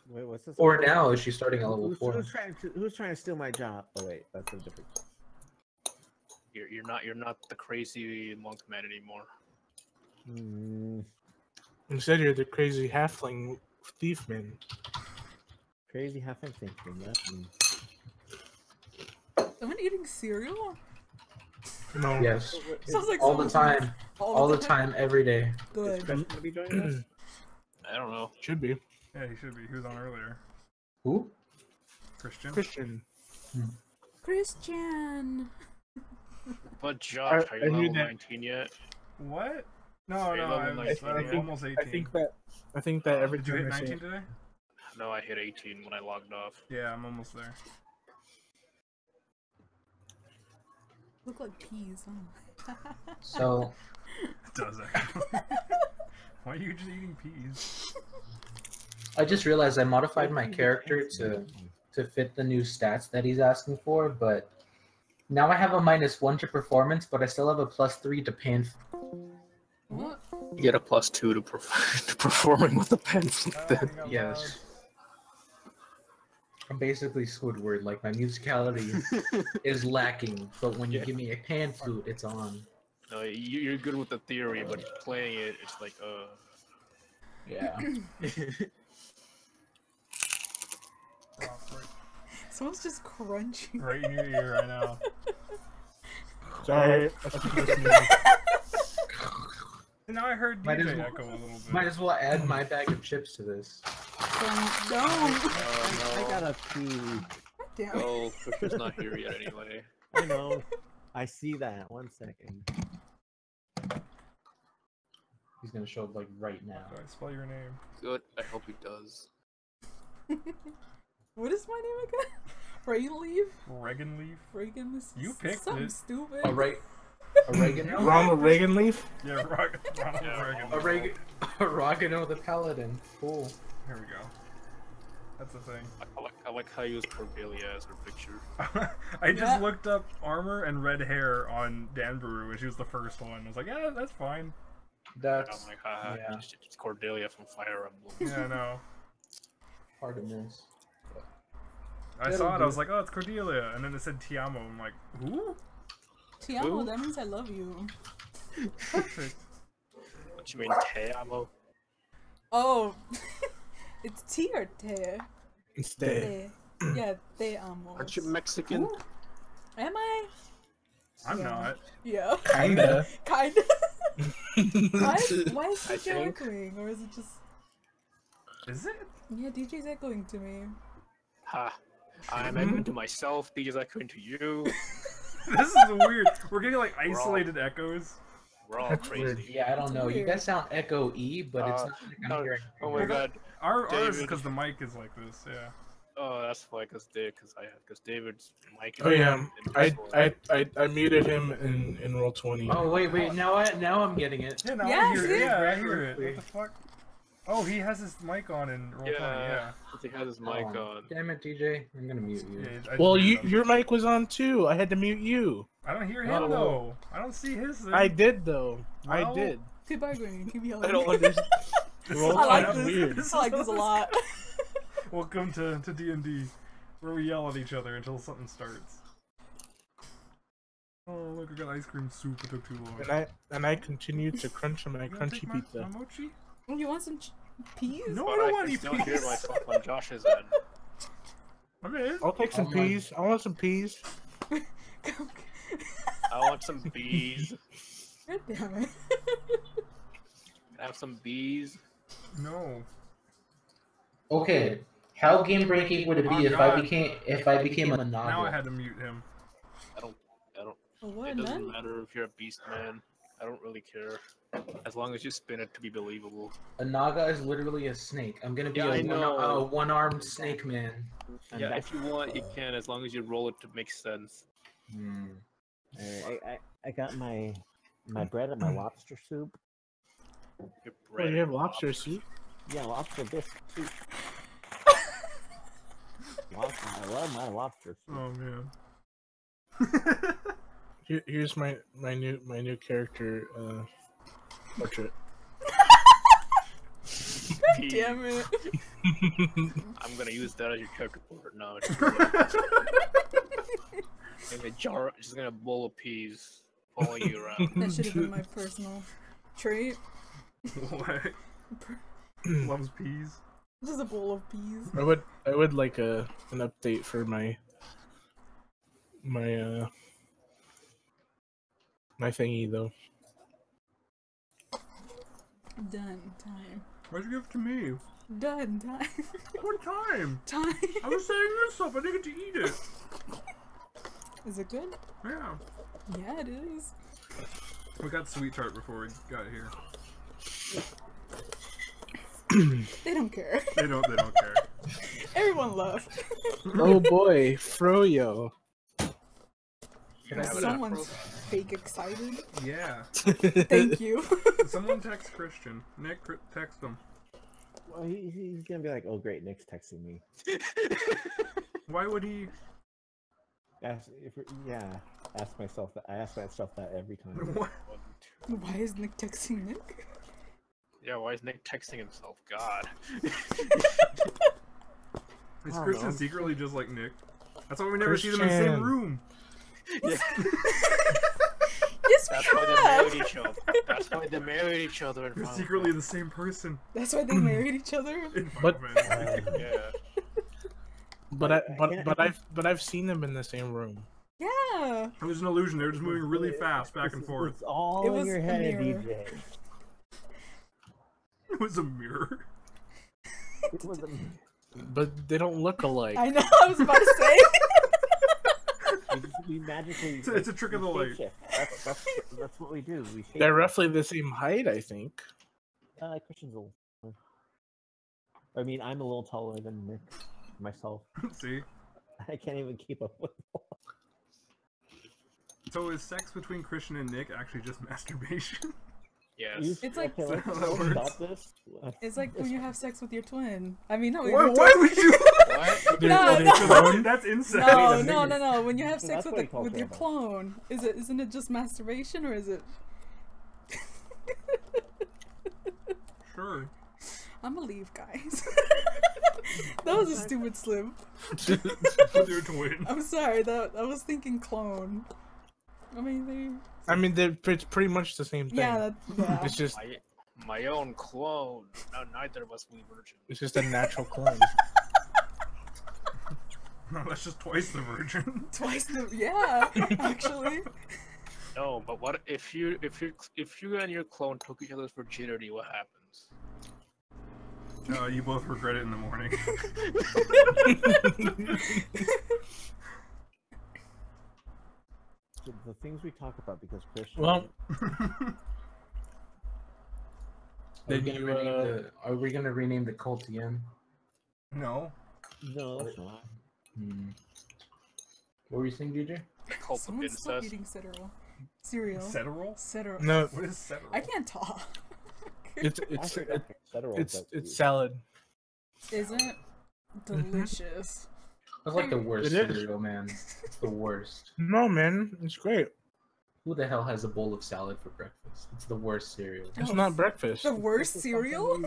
Wait, what's this? Or now is she starting at level 4? Who's trying to steal my job? Oh wait, that's a different. You're not the crazy monk man anymore. Instead, you're the crazy halfling thief man. Crazy halfling thinking. Someone eating cereal? No. Yes. Sounds like All the time. All the time, every day. Good. Gonna be joining us? I don't know. Should be. Yeah, he should be. He was on earlier. Who? Christian. Christian. But Josh, are you level that. 19 yet? What? No, Are you no, level I'm 19 yet? almost 18. I think that every Did you hit time I say 19 it- today? No, I hit 18 when I logged off. Yeah, I'm almost there. Look like peas, huh? So, It does actually. Why are you just eating peas? I just realized I modified my character to fit the new stats that he's asking for, but now I have a -1 to performance, but I still have a +3 to pan. What? You get a +2 to performing with the pen flip then. Yes. I'm basically Squidward, like my musicality is lacking, but when you give me a pan flute, it's on. No, you're good with the theory, but playing it, it's like, Yeah. Someone's just crunching. Right in your ear right now. Sorry. And now I heard Might DJ as well- echo a little bit. Might as well add my bag of chips to this. No. I gotta pee. Damn. oh, Pusher's not here yet anyway. I know. I see that. 1 second. He's gonna show up like right now. How do I spell your name? Good, I hope he does. What is my name again? Rain Leaf? Reagan Leaf? Reagan is You picked something it. stupid. Oregano? Ronald Reagan leaf? Yeah, Ronald Reagan. Oregano the Paladin. Cool. Here we go. That's the thing. I like how you use Cordelia as her picture. I just looked up armor and red hair on Danbaru, and she was the first one. I was like, yeah, that's fine. That's I'm like, haha, yeah. it's Cordelia from Fire Emblem. Yeah, I know. Part of this. I saw it, I was like, oh, it's Cordelia. And then it said Tiamo. I'm like, who? Tiamo, that means I love you. Perfect. What you mean, Te Amo? Oh. It's T or Te? It's dead. Te. Yeah, Te amo. Aren't you Mexican? Ooh. Am I? I'm Yeah. not. Yeah. Kinda. Kinda. Why is I DJ think. echoing? Or is it just... Is it? Yeah, DJ's echoing to me. Ha. I'm echoing to myself, DJ's echoing to you. This is weird. We're getting like isolated echoes. We're all That's crazy. weird. Yeah, I don't know. You Weird. guys sound echo-y, but it's not like I'm no, hearing. oh my god. Ours is David. because the mic is like this, yeah. Oh, that's why, because David's mic is Oh yeah, in Discord. I muted him in roll 20. Oh wait, now I'm getting it. Yeah, now Yeah, I hear see? it. Yeah, I hear it. What the fuck? Oh, he has his mic on in roll 20, Yeah, yeah. he has his mic Oh, on. Damn it, DJ. I'm gonna mute you. Yeah, I Well, just you muted him. your mic was on too. I had to mute you. I don't hear him Oh. though. I don't see his thing. I did though. I Well, did. Keep arguing. Keep yelling. I don't understand. Roll I like 20 is this. weird. I like this a lot. Welcome to D&D, where we yell at each other until something starts. Oh, look, I got ice cream soup. It took too long. And I continue to crunch on my You wanna crunchy take pizza. my mochi? You want some peas? No, But I don't I want can any still hear peas. myself on Josh's end. I'm in. I'll take some Oh my- peas. I want some peas. I want some bees. God damn it. Can I have some bees? No. Okay, how game breaking would it be Oh, if God. I became a Now I novel? had to mute him. I don't. Oh, what, It doesn't man? matter if you're a beast man. I don't really care. As long as you spin it to be believable. A naga is literally a snake. I'm gonna be Yeah, I a know. one-armed snake man. I'm Yeah, back. if you want, you can, as long as you roll it to make sense. Hmm. I got my bread and my lobster soup. Your Oh, bread you have and lobster soup? Yeah, lobster bisque soup. Lobster, I love my lobster soup. Oh man. Here's my new character portrait. pee. damn it. I'm gonna use that as your character board now. In a jar, she's gonna bowl of peas, following you around. That should have been my personal trait. What? Loves peas. Just a bowl of peas. I would like an update for my thingy though. Done time. Why'd you give it to me? Done time. What time? Time. I was saying this stuff. I didn't get to eat it. Is it good? Yeah. Yeah, it is. We got sweet tart before we got here. They don't care. They don't care. Everyone left. Oh boy, Froyo. Can I have it Someone's afro? fake excited. Yeah. Thank you. Someone text Christian. Nick, text him. Well, he's gonna be like, "Oh, great, Nick's texting me." Why would he? Ask myself that. I ask myself that every time. What? Why is Nick texting Nick? Yeah, why is Nick texting himself? God. Is I don't Christian know. secretly just like Nick? That's why we never see them in the same Christian. room. Yeah. Yes, we That's why they have. married each other. That's why they married each other. In They're front of secretly me. the same person. That's why they married each other. In But- Final Fantasy. Yeah. But I've seen them in the same room. Yeah. It was an illusion. They were just moving really fast back and forth. It's all It in was your a head, mirror. DJ. It was a mirror. It was a, But they don't look alike. I know. I was about to say. we magically. It's a trick of the we light. shapeshift. That's what we do. We They're shapeshift. roughly the same height, I think. Christian's a little. I mean, I'm a little taller than Nick myself. See? I can't even keep up with. So is sex between Christian and Nick actually just masturbation? Yes. It's like- okay, How that let's works. stop this. It's like when you have sex with your twin. I mean, no. Why would you? What? No, That's, that's incest. No, no. When you have sex That's with what he calls with your it. clone, isn't it just masturbation or is it? Sure. I'm gonna leave, guys. That was a stupid slip. With your twin. I'm sorry. That I was thinking clone. I mean, It's pretty much the same thing. yeah, yeah. It's just My own clone. No, neither of us we virgin. it's just a natural clone. No, that's just twice the virgin. Twice the yeah, actually. No, but what if you and your clone took each other's virginity? What happens? You both regret it in the morning. The things we talk about because Christian. Well, Are we gonna rename the cult again? No. no, that's not. What were you saying, DJ? Cult of Someone stop incest. eating cereal. Cereal. Ceteral? Cereal. no, What is ceteral? I can't talk. it's Actually, okay, federal, it's but- salad. Isn't delicious. That's like the worst It is. cereal, man. It's the worst. No, man, it's great. Who the hell has a bowl of salad for breakfast? It's the worst cereal. It's Oh, not breakfast. The worst cereal?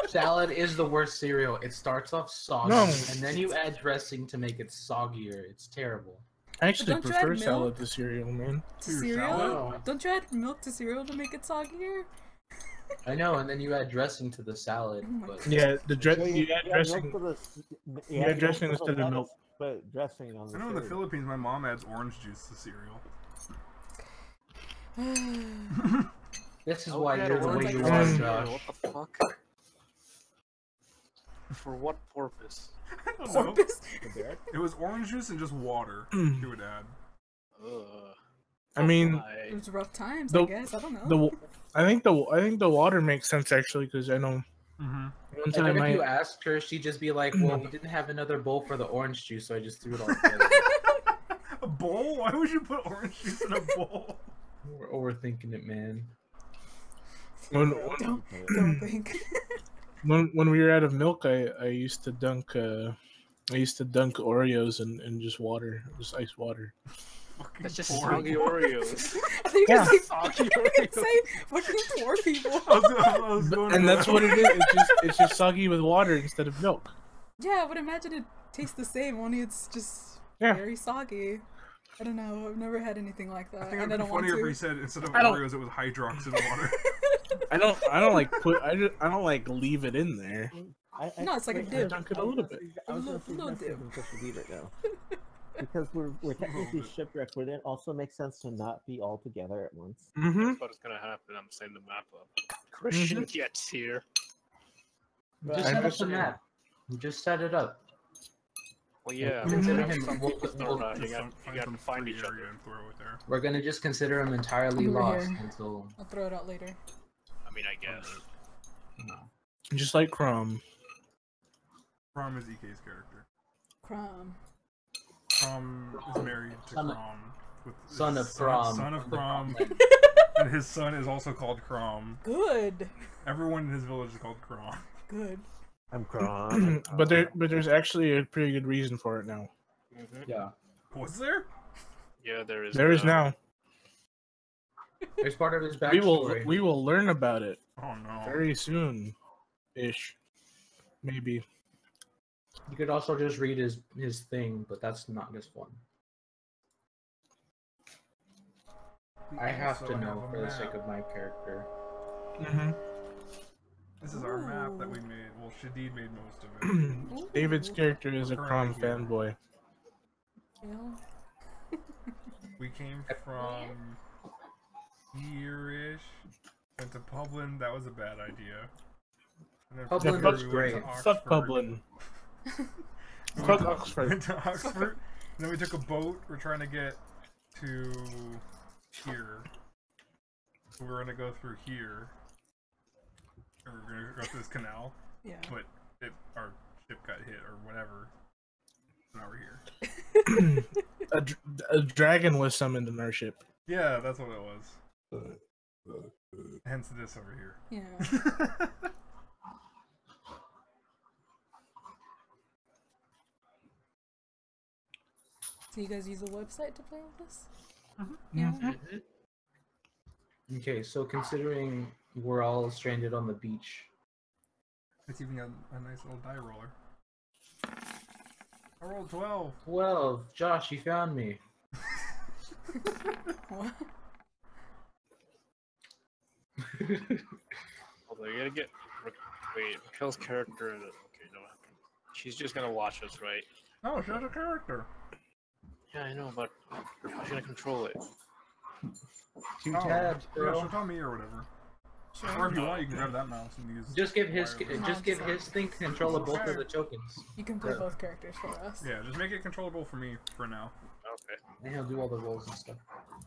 Salad is the worst cereal. It starts off soggy, No. and then you add dressing to make it soggier. It's terrible. I actually Don't you add prefer milk? salad to cereal, man. To Your cereal? salad? Don't you add milk to cereal to make it soggier? I know, and then you add dressing to the salad. Oh my But Yeah, Well, you add dressing. You add dressing instead of milk. But dressing on the. I know in the cereal. Philippines, my mom adds orange juice to cereal. this is Oh, why yeah, you're the orange way you juice. are, Mm. Josh. What the fuck? For what purpose? I don't know. Porpoise? The bear? It was orange juice and just water. She would add. Ugh. I mean, Why? It was rough times, The- I guess. I don't know. I think the water makes sense actually because I know Mm-hmm. one And time then if you I asked her, she'd just be like, "Well, we didn't have another bowl for the orange juice, so I just threw it all together." A bowl? Why would you put orange juice in a bowl? We're overthinking it, man. when Don't think. when we were out of milk, I used to dunk Oreos in just water, just ice water. Fucking That's just poor soggy people. Oreos. I think you Yeah. say, Soggy I think you Oreos. say fucking poor people. I was going And for that's that. what it is. It's just soggy with water instead of milk. Yeah, I would imagine it tastes the same, only it's just Yeah. very soggy. I don't know. I've never had anything like that, I think and I it'd be don't want funnier if to. he said instead of I don't- Oreos, it was Hydrox in water. I don't like I don't like leave it in there. No, it's like a wait, dip. Dunk it a little bit. I was A going to little suggest dip. we should leave it now. Because we're technically bit. shipwrecked, but it also makes sense to not be all together at once. Mm-hmm. That's what's gonna happen. I'm setting the map up. Christian gets here. But Just I set up the understand. map. Just set it up. Well, yeah. Consider but him- some we'll- people still we'll- not. You Just got to some find free each area other. and throw it there. We're gonna just consider him entirely Over lost here. until. I'll throw it out later. I mean, I guess. Just like Chrome. Crom is EK's character. Crumb. Crom is married to Son of- Crom. With Son of his Crom. Son of Crom. Crom. And his son is also called Crom. Good. Everyone in his village is called Crom. Good. I'm crying. but there's actually a pretty good reason for it now. Yeah. Was there? Yeah, there is. There is now. There's part of his backstory. We will learn about it Oh no. very soon, ish, maybe. You could also just read his thing, but that's not as fun. I have So to I know have a for the map. sake of my character. Mm-hmm. This is our map that we made. Well, Shadid made most of it. Ooh. David's character is a Chrome Currently here. fanboy. Yeah. We came from here-ish, went to Publin. That was a bad idea. And then Publin from was there we great. went to Fuck Oxford. Publin. We Fuck went Oxford. Went to Oxford. And then we took a boat. We're trying to get to here. So we're gonna go through here. Or we're gonna go through this canal. Yeah. But our ship got hit or whatever. Now we're here. A dragon was summoned in our ship. Yeah, that's what it was. Hence this over here. Yeah. So you guys use a website to play with this? Yeah. Okay, so considering we're all stranded on the beach, It's even got a nice little die roller. I rolled 12. 12. Josh, you found me. What? Although you gotta get. Wait, Raquel's character. Okay, no. She's just gonna watch us, right? Oh, she has a character. Yeah, I know, but how's she gonna control it? 2 Oh, tabs, Yeah, bro. she'll tell me or whatever. Or if you want, you can grab that mouse and use. Just give his wireless. just give his thing control of both of the tokens, You can play Yeah. both characters for us. Yeah, just make it controllable for me for now. Okay. and he'll do all the rolls and stuff.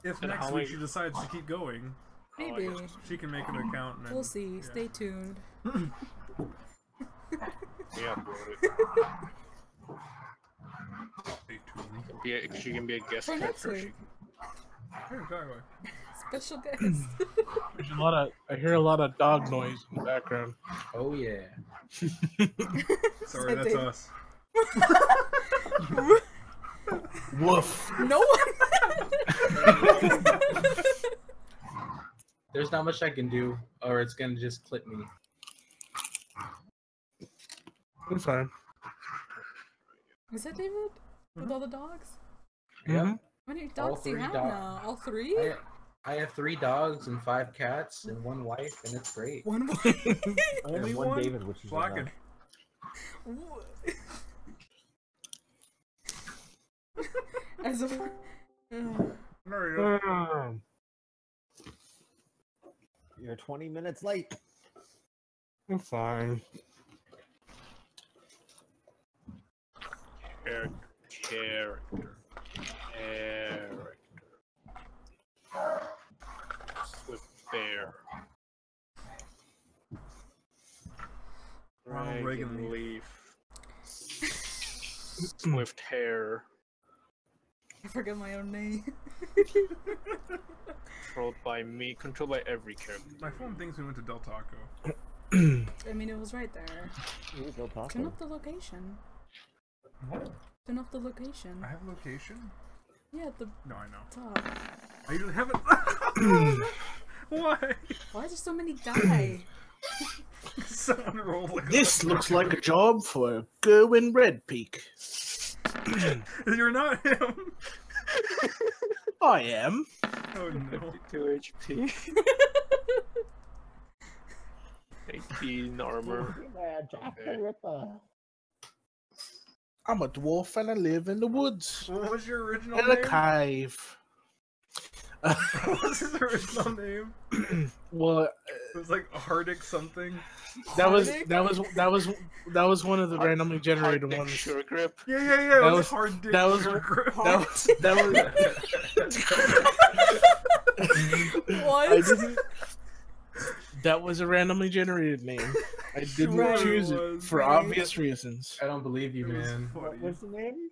If And next how week many- she decides to keep going, Maybe. she can make an account. And then, We'll see. yeah. Stay tuned. Yeah, upload Stay tuned. it. She can be a guest For next character. week. Hey, exactly. Special guest. There's I hear a lot of dog noise in the background. Oh yeah. Sorry, that's Dave. us. Woof. No one. There's not much I can do, or it's gonna just clip me. I'm fine. Is that David? With all the dogs? Yep. Mhm. How many All dogs do you 3 have dogs. now? All 3? I have 3 dogs and 5 cats and 1 wife, and it's great. One more. Only one one? David, which is Blackened. As of. There you go. You're 20 minutes late. I'm fine. Character. Swift bear. Ronald Reagan Dragon leaf. leaf. Swift hair. I forget my own name. Controlled by me. Controlled by every character. My phone thinks we went to Del Taco. I mean, it was right there. Ooh, Del Taco. Turn up the location. What? Turn up the location. I have location? Yeah, at the No, I know. top. I usually haven't. Why? Why is there so many die? Someone rolled like This looks like a job for Gerwin Red Peak. You're not him. I am. Oh no. 52 HP. 18 armor. Jack Okay. the Ripper. I'm a dwarf and I live in the woods. What was your original In a name? cave. What was his original name? Well, It was like Hardic something. that was one of the Hard- randomly generated Hard ones. Sure grip. Yeah, it That was was- Hard Dick. that was- Sugar. That was What? I didn't. That was a randomly generated name. I didn't Right. choose It it was, for right. obvious reasons. I don't believe you, It was man. What funny. was the name?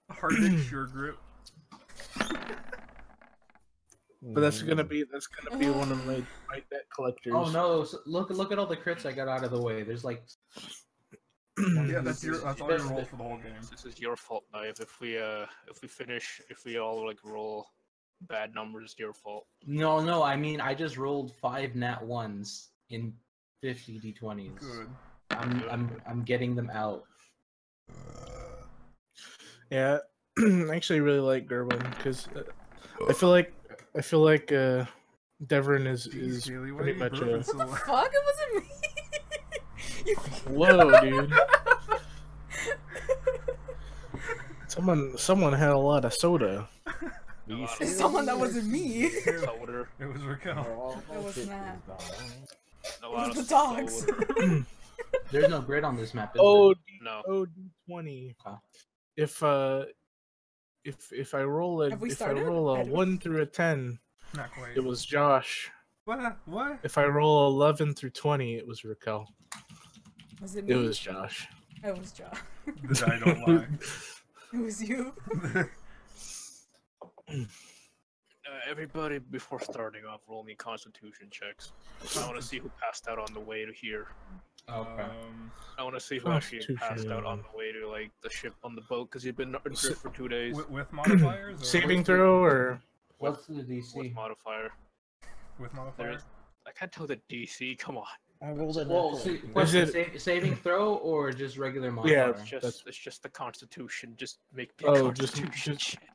Hardic Sure Grip. But that's gonna be one of my deck collectors. Oh no! So look at all the crits I got out of the way. There's like. Yeah, that's all your roll for the whole game. This is your fault, Knife. If we all like roll bad numbers, it's your fault. No. I mean, I just rolled 5 nat 1s in 50 d20s. Good. I'm getting them out. Yeah, I actually really like Gerwin because I feel like Devrin is Jeez, Haley, why pretty are you much burping a so loud? Fuck, it wasn't me. You- whoa, dude. Someone had a lot of soda. It's someone that wasn't me. Soda. It was Raquel. It was not. A It lot was of the dogs. soda. There's no grid on this map. Is Oh, No. D20. Okay. If I roll Have we a started? I don't- 1 through a 10, Not quite. it was Josh. What? What? If I roll 11 through 20, it was Raquel. Was it me? It was Josh. It was Josh. The die don't lie. It was you. Everybody, before starting off, roll me Constitution checks. I want to see who passed out on the way to here. it? Okay. I want to see who actually passed out on Constitution. the way to like the ship on the boat because you've been adrift for 2 days. With modifiers? Or Saving throw or What's the With DC? modifier. With modifiers? I can't tell the DC. Come on. I rolled a Well, natural. see, Is question, it- saving throw or just regular Yeah, modifier? It's just the Constitution. Just make me a Oh, just- Constitution just- check.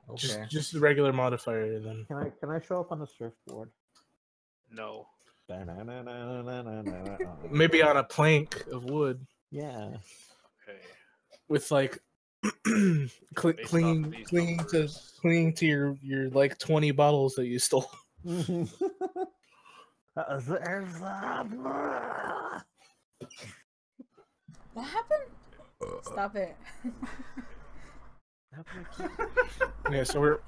Okay. just the regular modifier then. Can I show up on the surfboard? No. Maybe on a plank of wood Yeah. Okay. with like Based off of clinging these to numbers. your like 20 bottles that you stole. What happened? Stop it. Yeah, so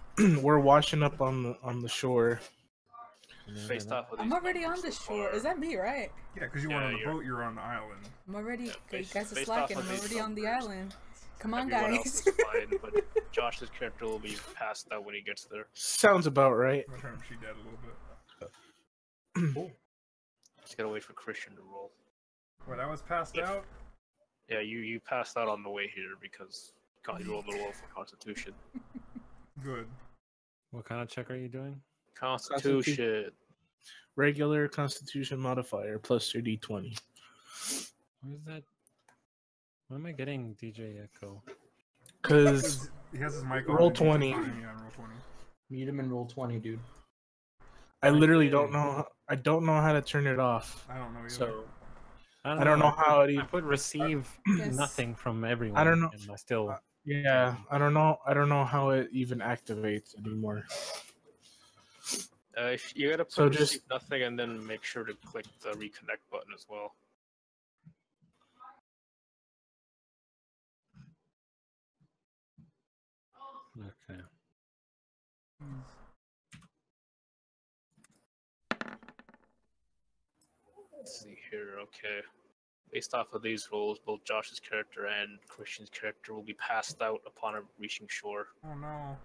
we're washing up on the shore. Based off of I'm these already on numbers the so shore. far. Is that me, right? Yeah, because you weren't on the boat, you were on the island. I'm already. Yeah, you based- guys are based off slacking. of I'm these already on the numbers, island. Come on, Everyone guys. else is fine, but Josh's character will be passed out when he gets there. Sounds about right. I'm trying to she dead a little bit. Just gotta wait for Christian to roll. When I was passed If- out, Yeah, you passed out on the way here because you rolled a little low for Constitution. good. What kind of check are you doing? Constitution. Regular Constitution modifier plus your D20. What is that? Why am I getting DJ Echo? Because He has his mic on. Roll and he's 20. talking, yeah, roll 20. Mute him and roll 20, dude. I literally don't know. I don't know how to turn it off. I don't know either. So I don't know how it. I put receive Yes. nothing from everyone. I don't know. And I still. Yeah, I don't know. I don't know how it even activates anymore. If you gotta put So receive just- nothing and then make sure to click the reconnect button as well. Okay. Let's see here, okay. Based off of these rolls, both Josh's character and Christian's character will be passed out upon reaching shore. Oh no.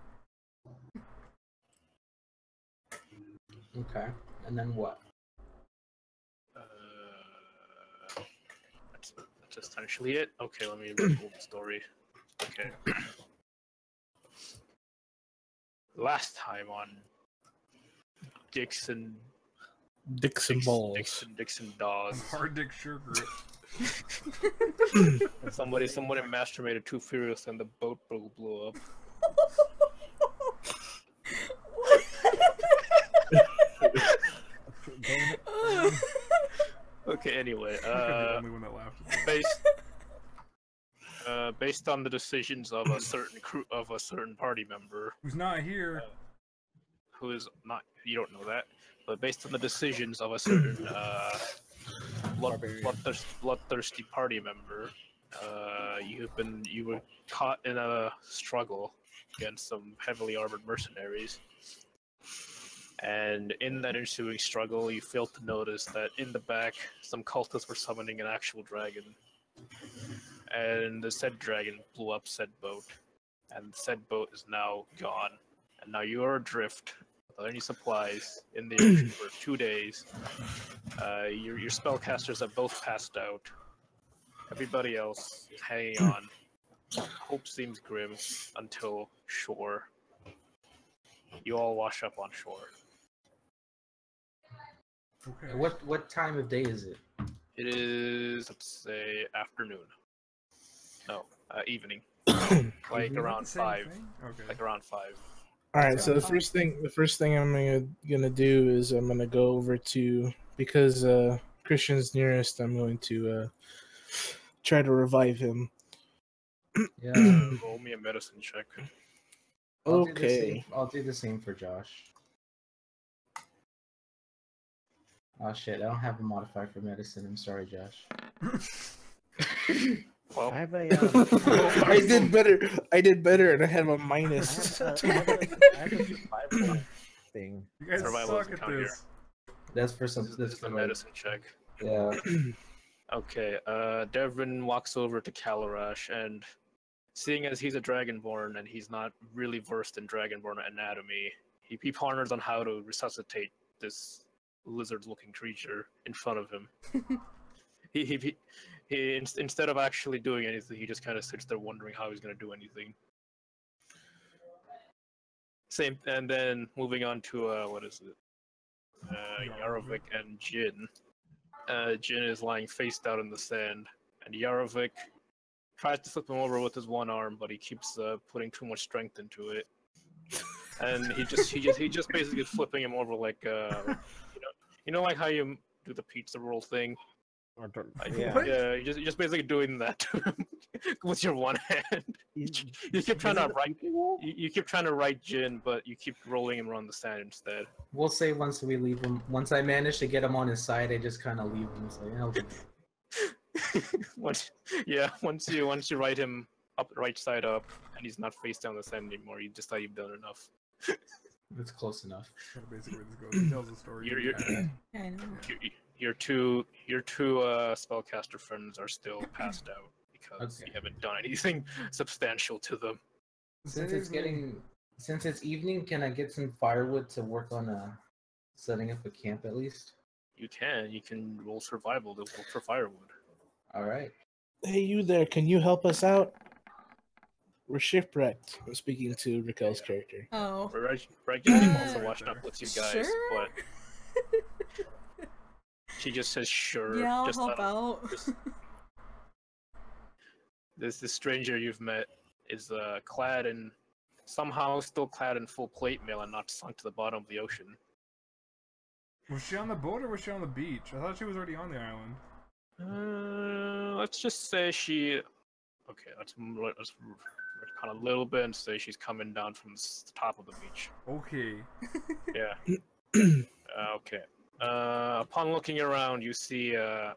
Okay. And then what? That's essentially it. Okay, let me remove the story. Okay. last time on Dixon Balls. Dixon Dawes. Hard dick sure grip. Somebody masturbated too furious and the boat blew up. Okay, anyway, The only one that laughed. based on the decisions of a certain party member Who's not here? who is not, you don't know that, but based on the decisions of a certain bloodthirsty party member, you were caught in a struggle against some heavily armored mercenaries. And in that ensuing struggle, you failed to notice that in the back, some cultists were summoning an actual dragon. And the said dragon blew up said boat. And said boat is now gone. And now you are adrift without any supplies in the ocean for 2 days. Your spellcasters have both passed out. Everybody else is hanging on. Hope seems grim until shore. You all wash up on shore. Okay. What time of day is it? It is, let's say, afternoon. No, evening. Like Isn't it around the same 5. thing? Okay. Like around 5. All right, so the first thing I'm gonna do is I'm gonna go over to, because Christian's nearest, I'm going to try to revive him. Yeah. Roll me a medicine check. Okay. I'll do the same for Josh. Oh shit, I don't have a modifier for medicine. I'm sorry, Josh. Well, I have a. I did better, and I have a minus. I have a survival thing. You guys Survival suck doesn't at count here. this. That's for some. this That's is for the like, medicine check. yeah. Okay, Devin walks over to Kalarash, and seeing as he's a Dragonborn and he's not really versed in Dragonborn anatomy, he ponders on how to resuscitate this lizard-looking creature in front of him. he instead of actually doing anything, he just kind of sits there wondering how he's going to do anything. Same, and then moving on to what is it? Yarovik and Jin. Jin is lying face down in the sand, and Yarovik tries to flip him over with his one arm, but he keeps putting too much strength into it, and he just basically flipping him over like you know like how you do the pizza roll thing. Yeah. Yeah, you're just basically doing that to him with your one hand. You keep trying to write. You keep trying to write Jin, but you keep rolling him around the sand instead. We'll say once we leave him. Once I manage to get him on his side, I just kind of leave him. It's like, once you write him up right side up, and he's not face down the sand anymore, you just thought you've done enough. it's close enough. That's basically where this goes. He tells the story. I know. Your two spellcaster friends are still passed out because Okay. you haven't done anything substantial to them. Since it's evening, can I get some firewood to work on setting up a camp at least? You can roll survival to look for firewood. All right. Hey, you there? Can you help us out? We're shipwrecked. I'm speaking to Raquel's character. Oh. Reggie also washed up with you guys, Sure. but she just says sure. Yeah, I'll just help out. This stranger you've met is still clad in full plate mail and not sunk to the bottom of the ocean. Was she on the boat or was she on the beach? I thought she was already on the island. Let's just say she. Okay, let's kind of a little bit and say she's coming down from the top of the beach. Okay. Yeah. Okay. Upon looking around, you see a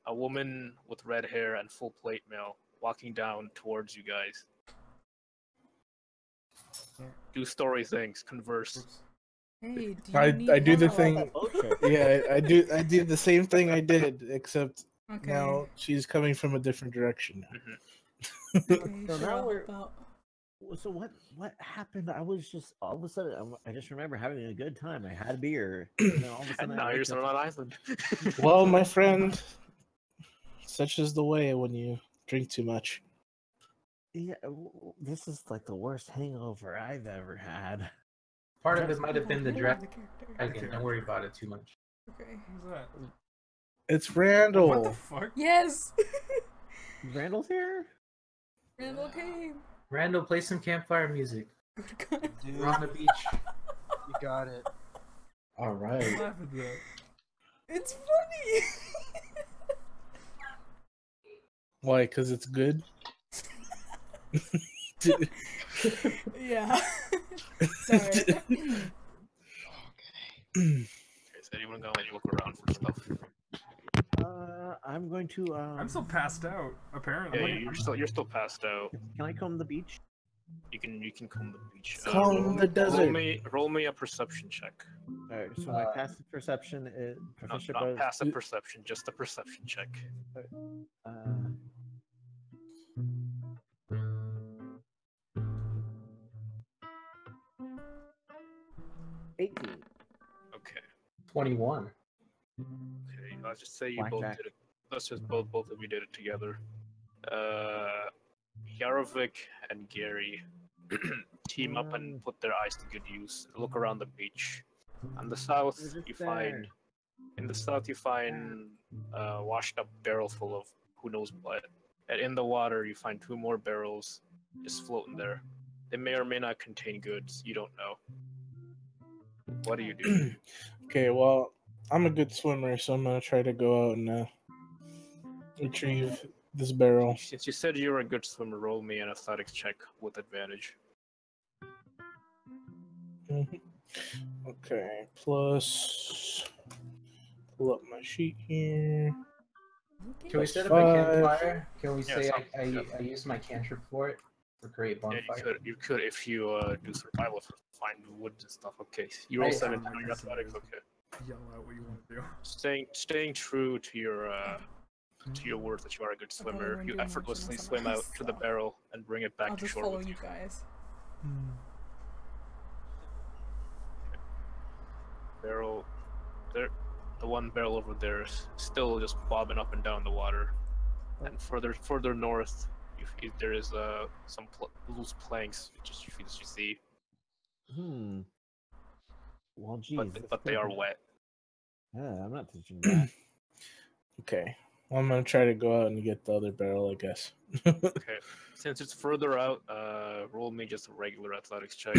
woman with red hair and full plate mail walking down towards you guys. Do story things, converse. Oops. Hey, do I you do the help? thing. Yeah, I do the same thing I did, except Okay. now she's coming from a different direction now. Okay, So sure, now I'll we're- help out. So what happened? I was just all of a sudden I just remember having a good time. I had a beer. And then all of a And sudden now I you're waked on up- an island. Well, my friend, such is the way when you drink too much. Yeah, this is like the worst hangover I've ever had. Part of it might have been the I love dragon. the character. Don't worry about it too much. Okay. Who's that? It's Randall. What the fuck? Yes! Randall's here? Randall came. Randall, play some campfire music. Good God. Dude, We're on the beach. you got it. All right. Laugh at that. It's funny! Why? Because it's good. Yeah. Sorry. Okay, is anyone gonna like look around for stuff? I'm going to. I'm still passed out. Apparently. Yeah, you're still passed out. Can I comb the beach? You can comb the beach. Comb the desert. Roll me a perception check. Alright, so my passive perception is Not proficient bonus. passive perception, just a perception check. Uh, 18. Okay. 21. Okay. Let's just say you both Blackjack. did it. Let's just both of you did it together. Yarovic and Gary team up and put their eyes to good use. Look around the beach. On the south, They're just you find washed up barrel full of who knows what. And in the water, you find 2 more barrels just floating there. They may or may not contain goods. You don't know. What do you do? Okay, well, I'm a good swimmer, so I'm gonna try to go out and retrieve this barrel. Since you said you were a good swimmer, roll me an athletics check with advantage. Okay, plus. Pull up my sheet here. Can we set up a 5. campfire? Can we Yeah, say sounds I good. used my cantrip for it? For create Yeah, bonfire? you could if you do survival for find wood and stuff. Okay, you roll I- 17 on your athletics. Okay, Yell out what you want to do. staying true to your word that you are a good swimmer. everyone You doing effortlessly motion swim out SMRs, to the so barrel and bring it back I'll to just shore follow with you you. guys. Barrel, there, the one barrel over there is still just bobbing up and down the water. And further north, there is some loose planks, just you see, Well, geez. but they are wet. Yeah, I'm not touching that. Okay, well, I'm gonna try to go out and get the other barrel, I guess. Okay, since it's further out, roll me just a regular athletics check.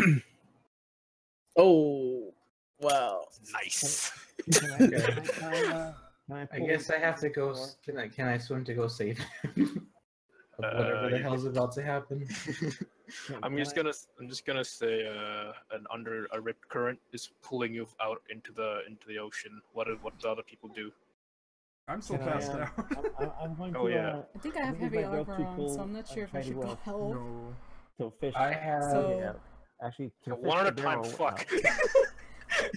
Oh, wow. Nice. I guess I have to go. Can I swim to go save him? Of whatever the hell's about to happen. I'm just gonna say a rip current is pulling you out into the ocean. What do other people do? I'm still Can I, passed out. I'm going Oh, to. yeah. I think I have use heavy my rope armor to on, pull so I'm not sure if try I should to, go help. No. to fish. I have. So- Actually, to fish One at the a time. barrel Fuck. out.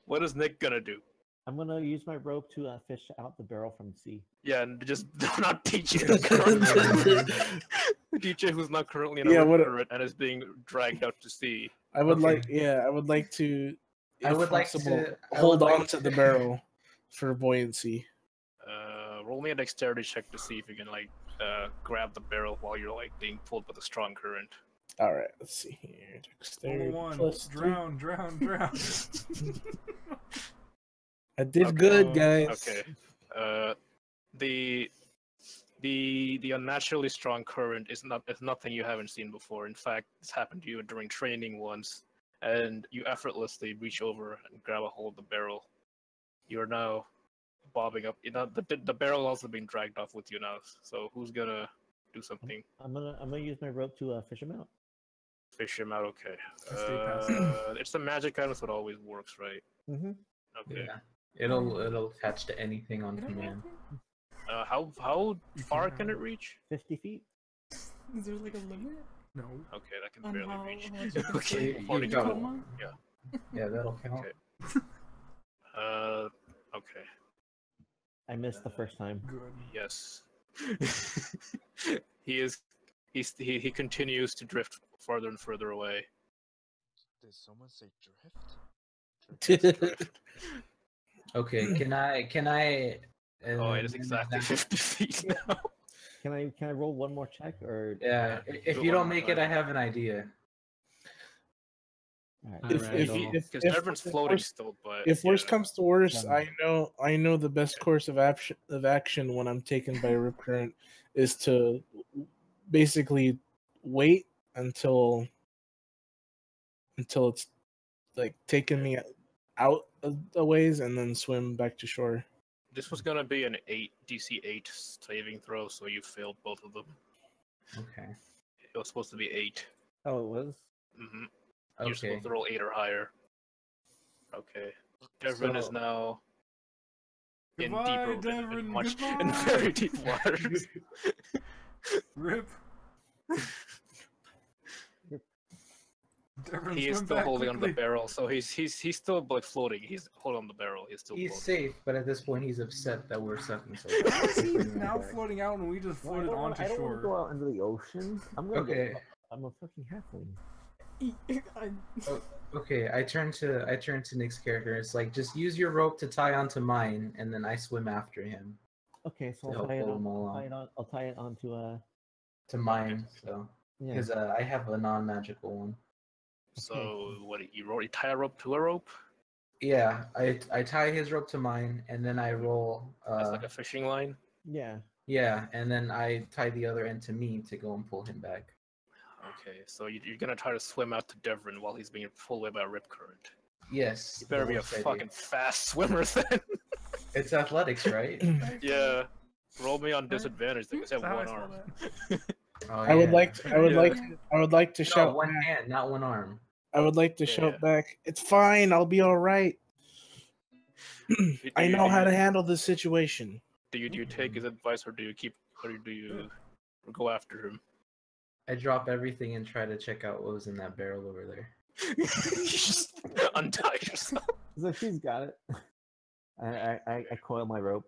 What is Nick gonna do? I'm gonna use my rope to fish out the barrel from the sea. Yeah, and just not DJ. DJ who's not currently in a Yeah, rip what- current and is being dragged out to sea. I would Okay. I would like to. I if would like possible, to- I hold would on like to to- the barrel for buoyancy. Roll me a dexterity check to see if you can like grab the barrel while you're like being pulled by the strong current. All right, let's see here. Dexterity One. plus 3. Drown. I did Okay. good, guys. Okay. The unnaturally strong current is nothing you haven't seen before. In fact, it's happened to you during training once, and you effortlessly reach over and grab a hold of the barrel. You are now bobbing up. You know the barrel also being dragged off with you now. So who's gonna do something? I'm gonna use my rope to fish him out. Fish him out. Okay. Stay passive. It's the magic item, so it always works, right? Mm-hmm. Okay. Yeah. It'll attach to anything on I don't know. command. How far can it reach? 50 feet. Is there like a limit No. Okay, that can on barely how reach. much you can Okay, swim? You according to got the- it. Coma? Yeah, that'll count. Okay. Okay. I missed the first time. Good. Yes. He continues to drift further and further away. Did someone say drift? Drift. Okay, can I? Oh, it is exactly 50 feet now. Can I roll one more check or? Yeah, if do you one don't more make it, time. I have an idea. Alright, If- so- Because Devrin's floating still, but If worst yeah. comes to worst, Yeah. I know the best course of action when I'm taken by a rip current is to basically wait until it's like taking me out a ways and then swim back to shore. This was gonna be an DC 8 saving throw, so you failed both of them. Okay. It was supposed to be 8. Oh, it was. Mm-hmm. You're Okay. supposed to roll 8 or higher. Okay. Devrin is So- now in Goodbye, deep in Devrin, much in goodbye. very deep waters. Rip. Devrin, He is swim still back holding on the quickly. barrel, so he's still like floating. He's holding on the barrel. He's still He's floating. safe, but at this point, he's upset that we're sucking so How is he bad. now floating out and we just Well, I floated don't wanna- onto I don't want to go shore? out into the ocean. I'm gonna Okay. go. I'm a fucking halfling. Okay, I turn to Nick's character. It's like, just use your rope to tie onto mine, and then I swim after him Okay, so To I'll help tie it pull on. them I'll along. tie it on. I'll tie it onto to mine. So yeah. because I have a non-magical one. So what? You tie a rope to a rope? Yeah, I tie his rope to mine, and then I roll. That's like a fishing line. Yeah. Yeah, and then I tie the other end to me to go and pull him back. Okay, so you're gonna try to swim out to Devrin while he's being pulled away by a rip current. Yes. You better the be a worst idea. fucking fast swimmer then. It's athletics, right? Yeah. Roll me on disadvantage because I That's have how I one saw arm. that. Oh, I would yeah. like to, I would Yeah. like I would like to No, shout one back. hand, not one arm. I would like to Yeah. shout back. It's fine. I'll be all right. I know how to handle this situation. Do you take his advice or do you go after him? I drop everything and try to check out what was in that barrel over there. You just untie yourself. So she's got it. I coil my rope.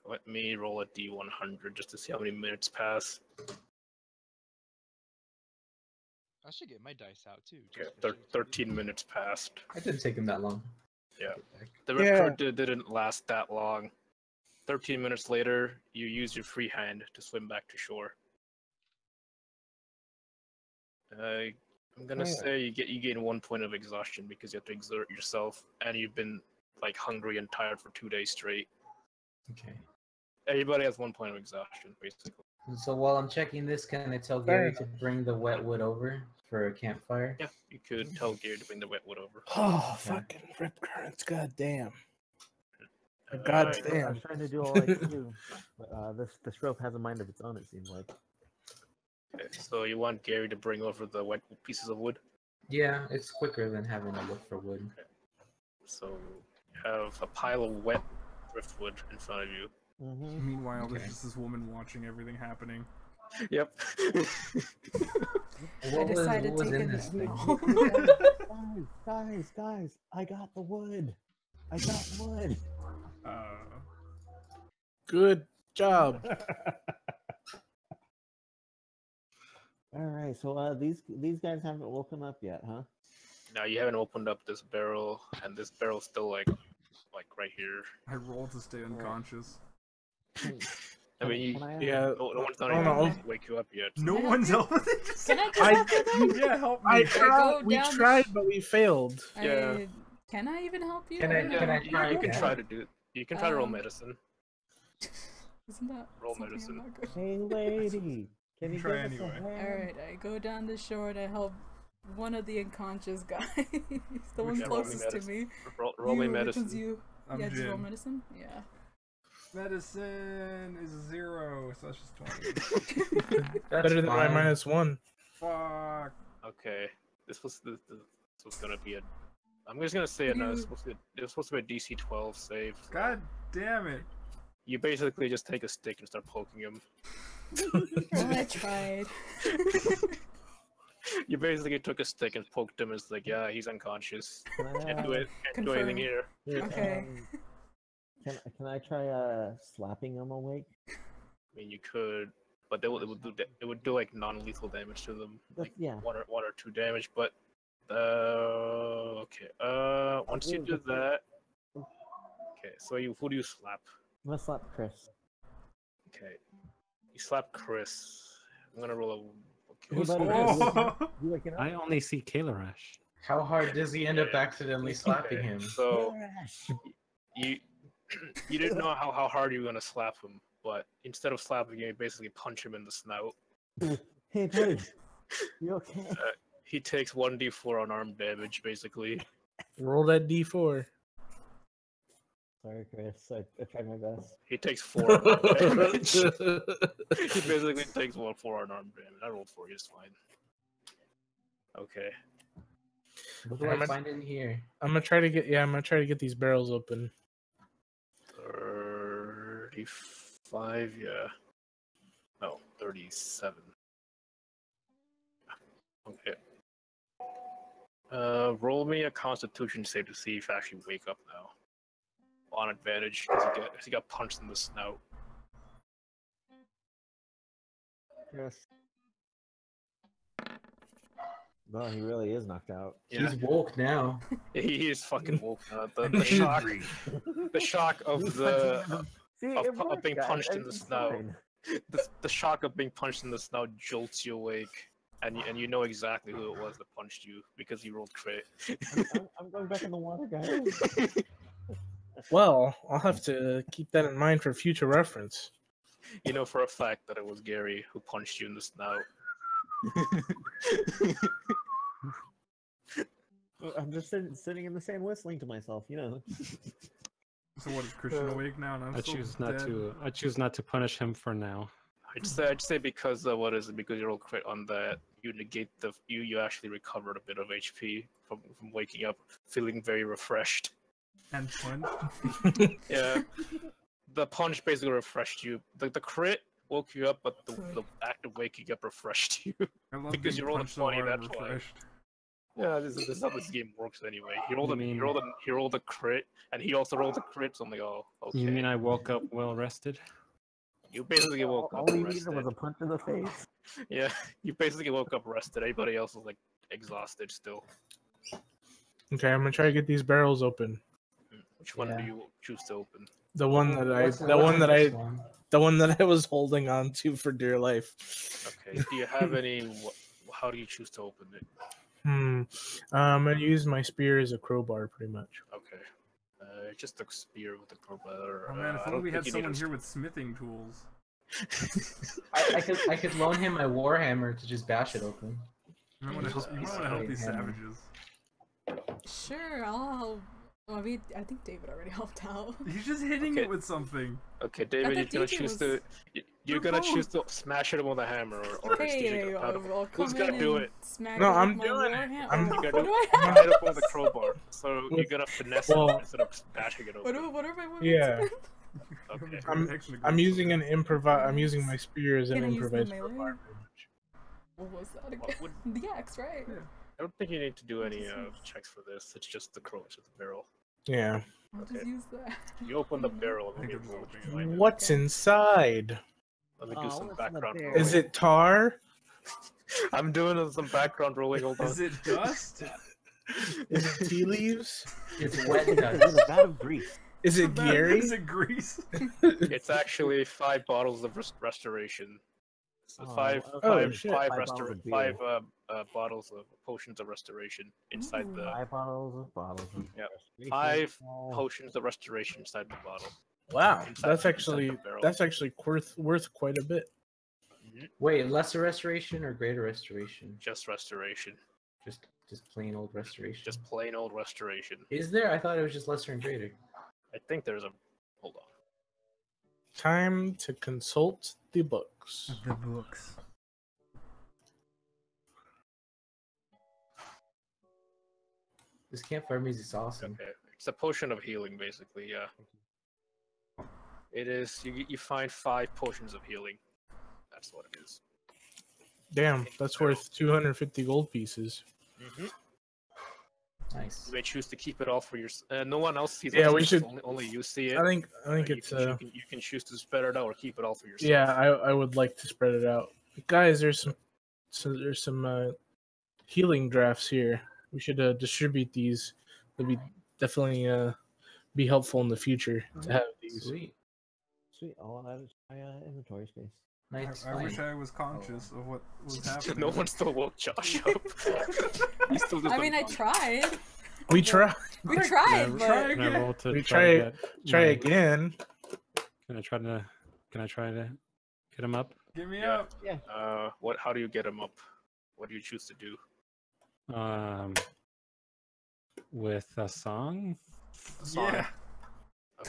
Let me roll a D100 just to see how many minutes pass. I should get my dice out too. Okay, Just for shits and 13 giggles. minutes passed. It didn't take him that long. Yeah. Get back. The Yeah. rip didn't last that long. 13 minutes later, you use your free hand to swim back to shore. I'm gonna Yeah. say you gain 1 point of exhaustion because you have to exert yourself, and you've been like hungry and tired for 2 days straight. Okay. Everybody has 1 point of exhaustion, basically. So while I'm checking this, can I tell Fair Gary to bring the wet wood over for a campfire? Yeah, you could tell Gary to bring the wet wood over. Oh, fucking rip currents. God damn. Alright. God I damn. was trying to do all I could do, but this rope has a mind of its own. It seems like. Okay, so you want Gary to bring over the wet pieces of wood? Yeah, it's quicker than having to look for wood. So you have a pile of wet driftwood in front of you. Mm-hmm. Meanwhile, there's Okay. just this woman watching everything happening. Yep. What was, decided what was to in get this it. thing? Guys! I got the wood. I got wood. Good job. All right, so these guys haven't woken up yet, huh? Now you haven't opened up this barrel, and this barrel's still like right here. I rolled to stay unconscious. I mean, you, Can I, Yeah. no one's done I don't anything know. to wake you up yet. No Can I one's help helping. Can I just I- help you though? Yeah, help I me. tried. We down the tried, but we failed. Yeah. Can I even help you? Can I- don't Yeah, can I know. try you can that? try to do. You can try to roll Um, medicine. Isn't that Roll something I'm medicine. not good at? Hey, lady, can you Try give us anyway. a hand? Alright, I go down the shore to help one of the unconscious guys. The one Yeah, roll me closest to medicine. me. Roll me You, which medicine. one's you? I'm Yeah, just roll Jin. medicine? Yeah. Medicine is 0, so that's just 20. That's Better than my fine. -1. Fuck. Okay, this was gonna be a. I'm just gonna say it now. It was supposed to be a DC 12 save. God damn it. You basically just take a stick and start poking him. Well, I tried. You basically took a stick and poked him. It's like, yeah, he's unconscious. Can Can't do it. Can't do anything Confirm. here. Okay. Can I try slapping him awake? I mean, you could, but it would do like non-lethal damage to them, like Yeah. one or 2 damage. But okay. Once you do that, okay. So who do you slap? I'm gonna slap Chris. Okay. You slap Chris. I'm gonna roll a. Who's Hey, buddy, Chris? you waking up? I only see Kalarash. How hard does he end up accidentally slapping him? So Kalarash. you you didn't know how hard you were gonna slap him, but instead of slapping him, you basically punch him in the snout. Hey, buddy, you okay? He takes 1d4 unarmed damage, basically. Roll that d4. Sorry, Chris. I tried my best. He takes 4 unarmed damage. He basically takes 4 unarmed damage. I rolled 4, he's fine. Okay. What do I find in here? I'm gonna try to get these barrels open. 35, yeah. No, 37. Okay. Roll me a Constitution save to see if you actually wake up now. On advantage, because he got punched in the snout. Yes. No, he really is knocked out. Yeah. He's woke now. He is fucking woke now. The shock, the shock of the See, of, it of worked, being guys. punched in the It's snow. fine. The shock of being punched in the snow jolts you awake, and you know exactly who it was that punched you because you rolled crit. I'm going back in the water, guys. Well, I'll have to keep that in mind for future reference. You know for a fact that it was Gary who punched you in the snout. I'm just sitting in the sand whistling to myself, you know. So what is Christian awake now? And I'm I still choose not dead? to. I choose not to punish him for now. I'd say because what is it? Because you rolled crit on that, you negate the you actually recovered a bit of HP from waking up, feeling very refreshed. And punch. Yeah, the punch basically refreshed you. The crit woke you up, but the act of waking up refreshed you. I love Because being you rolled a punched so 20, hard and that's why. refreshed. Yeah, this is how this game works anyway. He rolled You he rolled a crit, and he also rolled a crit. So I'm like, oh, okay. You mean I woke up well rested? You basically woke All up he rested. needed was a punch in the face. Yeah, you basically woke up rested. Everybody else was like exhausted still. Okay, I'm gonna try to get these barrels open. Which one Yeah. do you choose to open? The one that I, What's the one the that I, first one? the one that I was holding on to for dear life. Okay. Do you have any? How do you choose to open it? I'm gonna use my spear as a crowbar, pretty much. Okay. Just a spear with a crowbar. Oh man, if I only don't we think had you need someone a here with smithing tools. I could loan him my warhammer to just bash it open. You might want to help, you might want to help these Hammer. savages. Sure, I'll help. I mean, I think David already helped out. He's just hitting Okay. it with something. Okay, David, you're thought gonna DJ choose was- to. You're They're gonna choose both. to smash it with a hammer, or is Hey, DJ gonna I'll Who's come gonna in do and it? smack No, it with I'm my doing it. warhammer. I'm- What You're do gonna I have? hide up with a crowbar, so you're gonna finesse it Well- instead of bashing it open. What are my weapons? Yeah. Okay. I'm using an I'm using my spear as an Can I use the improvised melee? crowbar, pretty much. What was that What again? would- The axe, right? Yeah. I don't think you need to do any checks for this. It's just the crow, it's just the barrel. Yeah. I'll just Okay. use that. You open the barrel I and think you I'm roll just what you opening find. What's inside? Let me do Oh, some what's in the background barrel? rolling. Is it tar? I'm doing some background rolling. Hold on. Is it dust? Is it tea leaves? It's wet It's dust. a vat of grease. Is it Gary? Is it grease? It's actually 5 bottles of restoration. So Oh, five, okay. five, shit. five, 5 bottles of beer. bottles of potions of restoration inside Ooh. the 5 bottles of Yep. restoration. 5 Oh. potions of restoration inside the bottle. Wow, Inside- that's inside actually the barrel. worth quite a bit. Wait, lesser restoration or greater restoration? Just restoration. Just plain old restoration. Just plain old restoration. Is there? I thought it was just lesser and greater. I think there's a. Hold on. Time to consult the books. The books. This campfire music is awesome. Okay. It's a potion of healing, basically. Yeah. It is. You find 5 potions of healing. That's what it is. Damn, that's worth 250 gold pieces. Nice. You may choose to keep it all for yourself. No one else sees it. Yeah, we should- Only you see it. I think You it's can, you can choose to spread it out or keep it all for yourself. yeah, I would like to spread it out. Guys, there's some healing drafts here. We should distribute these. It'd be definitely be helpful in the future to have these. Sweet. Sweet. All that is my inventory space. Night's I wish fine. I was conscious of what was happening. No one still woke Josh up. He still just I mean, I tried. We try. We tried, Try but Can I again. roll to We try to try my- again. Can I try to get him up? Get me Yeah. up. What? How do you get him up? What do you choose to do? With a song? A song? Yeah.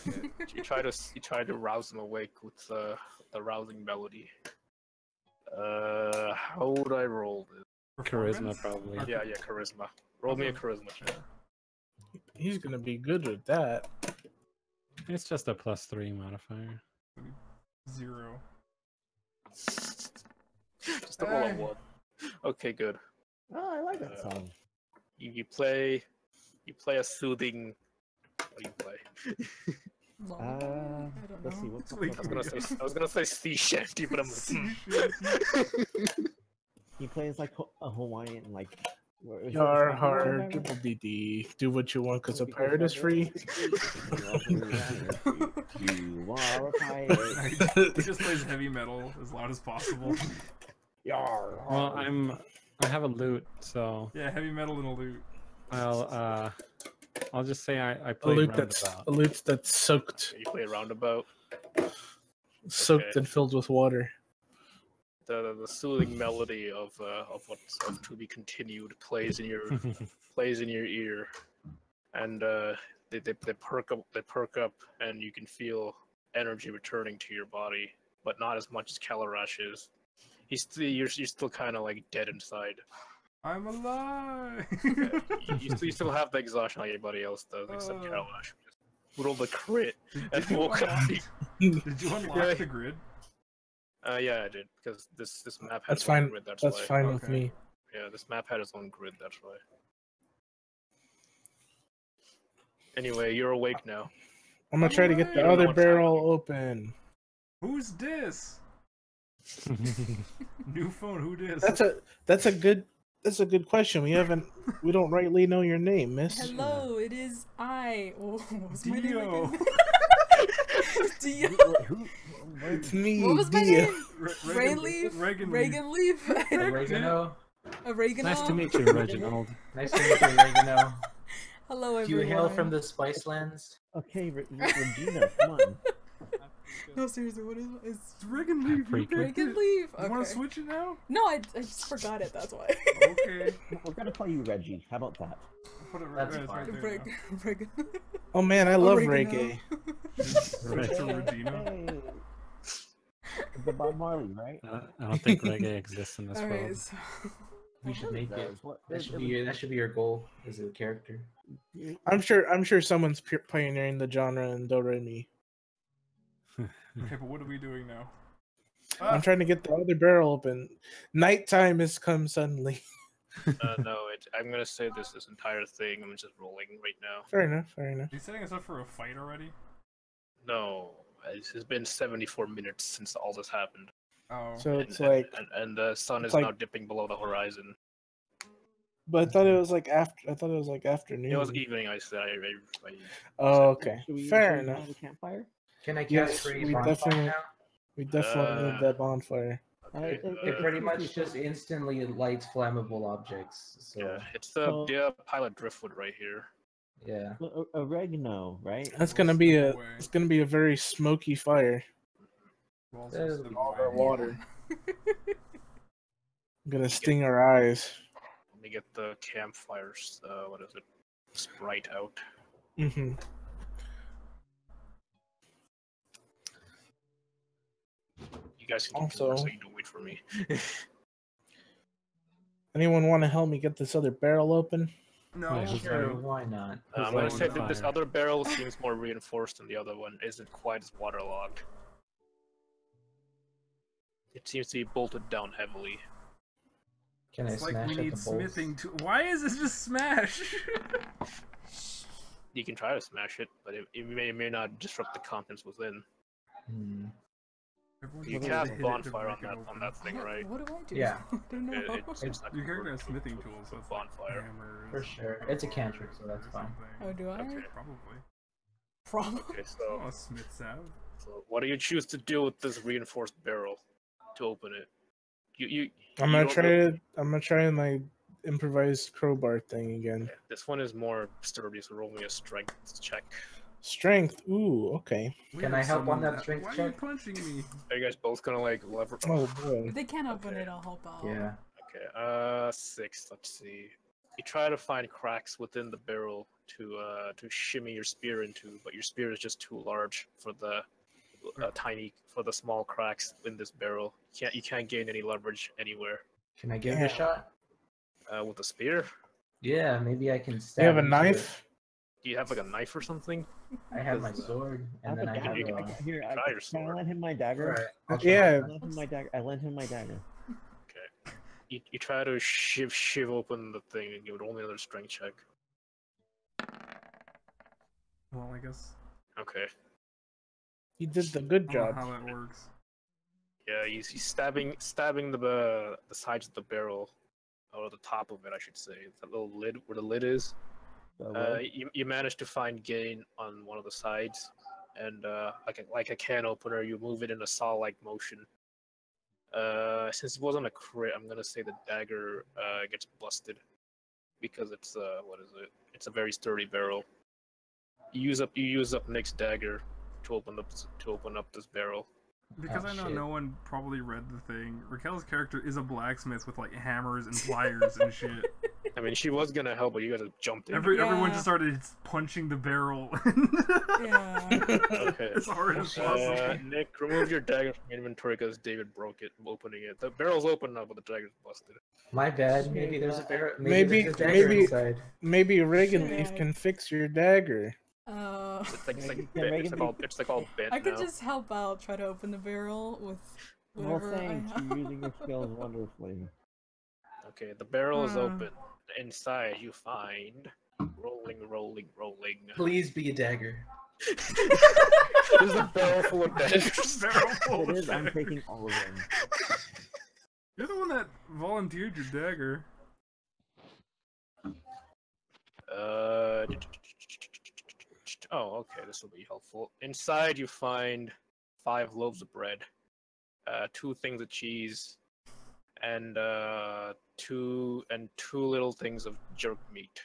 Okay. You try to rouse him awake with the rousing melody. How would I roll this? Charisma, Performance? probably. Okay. Yeah, charisma. Roll me a charisma check. He's gonna be good with that. It's just a +3 modifier. 0. Just a roll of 1. Okay, good. Oh, I like that song. You play a soothing. What do you play? Lol, Uh, I don't let's see. know. What's Wait, I was gonna say sea shanty, but I'm like, He plays like a Hawaiian, like. is it Yar Hawaiian har or whatever? dibble dee dee. Do what you want, cause a pirate is free. You are a pirate. He just plays heavy metal as loud as possible. Yar. Well, I have a lute, so Yeah, heavy metal and a lute. I'll just say I A played loot roundabout. that's soaked you play roundabout. and filled with water. The soothing melody of what's to be continued plays in your ear, and they perk up, and you can feel energy returning to your body, but not as much as Kalarash is. You're still kind of like dead inside. I'm alive. You still have the exhaustion like everybody else does, except Kalarash. Just rolled a crit and you woke up. Did you unlock Yeah. the grid? Yeah, I did, because this map has That's its own fine. grid. That's That's why. fine with Okay. me. Yeah, this map had its own grid. That's why. Anyway, you're awake now. I'm gonna try to get the Alright. other barrel open. Who's this? New phone. Who this? That's a good question. We don't rightly know your name, miss. Hello, it is I. Oh, what was my name Dio. again? Dio. It's me, What was my Dia. name? Reagan Rain Leaf? Reagan Reagan Leaf? Oregano. Oregano? Nice to meet you, Reginald. Nice to meet you, Oregano. Hello, Do everyone. you hail from the Spice Lands? Okay, Regina, come on. No, seriously, what is It's Reagan Leaf. You Freak. picked Reagan it. Leaf? You want Okay. to switch it now? No, I just forgot it, that's why. Okay. We're gonna call you Reggie. How about that? I'll put it right, That's it's right fine. there now. Reagan. Oh man, I love Oregano. reggae. Switch to Regina. Hey. The Bob Marley, right? I don't think reggae exists in this world. Alright, so. We should make it. Does. What- That should be your goal as a character. I'm sure someone's pioneering the genre in Do Re Mi. Okay, but what are we doing now? I'm trying to get the other barrel open. Nighttime has come suddenly. No, I'm gonna say this entire thing. I'm just rolling right now. Fair enough. Are you setting us up for a fight already? No, it's been 74 minutes since all this happened. Oh. So it's and, like, and the sun it's is like- now dipping below the horizon. but I thought it was like afternoon. It was evening. I said. Oh, okay. Should we Fair should we enough. have a campfire? Can I cast Yes, free we bonfire definitely- now? We definitely need that bonfire. Okay. It pretty much just instantly lights flammable objects. So Yeah, it's the So- pile of driftwood right here. yeah. Oregano, right? That's gonna be Step a away. it's gonna be a very smoky fire. We'll also That'll step be away. Our water. Gonna sting our eyes. Let me get the campfires. What is it? Sprite out. Hmm. You guys can keep Also- going so you don't wait for me. Anyone want to help me get this other barrel open? No, Wait, who's Sure, Sure. why not? I'm gonna Who's say on that this fire? other barrel seems more reinforced than the other one. Isn't quite as waterlogged. It seems to be bolted down heavily. Can I it's like smash we at need the bolts? smithing to. Why is this just smash? You can try to smash it, but it may not disrupt the contents within. Hmm. Everyone's You supposed to cast hit it to bonfire on break it open. that thing, right? What do I do? Yeah. I don't know. It's not Your character has converted smithing to tools, so a it's bonfire. hammers. For sure. It's a cantrip, so that's fine. Oh, do I? Okay. Probably. Probably. Okay, Oh, so smiths have. what do you choose to do with this reinforced barrel? to open it. You. I'm you gonna don't really- I'm gonna try my improvised crowbar thing again. This one is more sturdy, so roll me a strength check. Strength. Ooh, okay. We Can have I help on someone that strength Why are you check? punching me? Are you guys both gonna like lever? Oh boy. If they can't open Okay. it, I'll help out. Yeah. Okay. 6. Let's see. You try to find cracks within the barrel to shimmy your spear into, but your spear is just too large for the for the small cracks in this barrel. You can't gain any leverage anywhere. Can I give it a Damn. shot? With the spear. Yeah, maybe I can You stab have a into knife? Do you have like a knife or something? it. I have my sword, and then I have dagger. a. Here, Try your can I sword. lend him my dagger? Alright, I'll try. Yeah. I lent him my dagger. I lent him my dagger. Okay. You try to shiv open the thing and give it only another strength check. Well, I guess Okay. You did the good I don't know job. how that works. Yeah, he's stabbing the sides of the barrel, or the top of it, I should say. That little lid where the lid is. You manage to find gain on one of the sides, and like a can opener, you move it in a saw-like motion. Since it wasn't a crit, I'm gonna say the dagger gets busted because it's what is it? It's a very sturdy barrel. You use up Nick's dagger to open up this barrel. Because Oh, I know shit. no one probably read the thing. Raquel's character is a blacksmith with like hammers and pliers and shit. I mean, she was gonna help, but you guys jumped in. Everyone Yeah. just started punching the barrel. Yeah. Okay. As hard as possible. Nick, remove your dagger from your inventory because David broke it opening it. The barrel's open now, but the dagger's busted. My bad. Maybe there's a barrel. Maybe- There's a dagger maybe- inside. Maybe Reagan Leaf Shit. can fix your dagger. It's like Yeah, it's like all bent I could now. just help out, try to open the barrel with Well, whatever I thanks. have. You're using your skills wonderfully. Okay, the barrel is Hmm. open. Inside you find rolling. Please be a dagger. There's a barrel full of daggers. Barrel full It of is. I'm daggers. taking all of them. You're the one that volunteered your dagger. Oh, okay. This will be helpful. Inside you find 5 loaves of bread, 2 things of cheese, and two little things of jerk meat.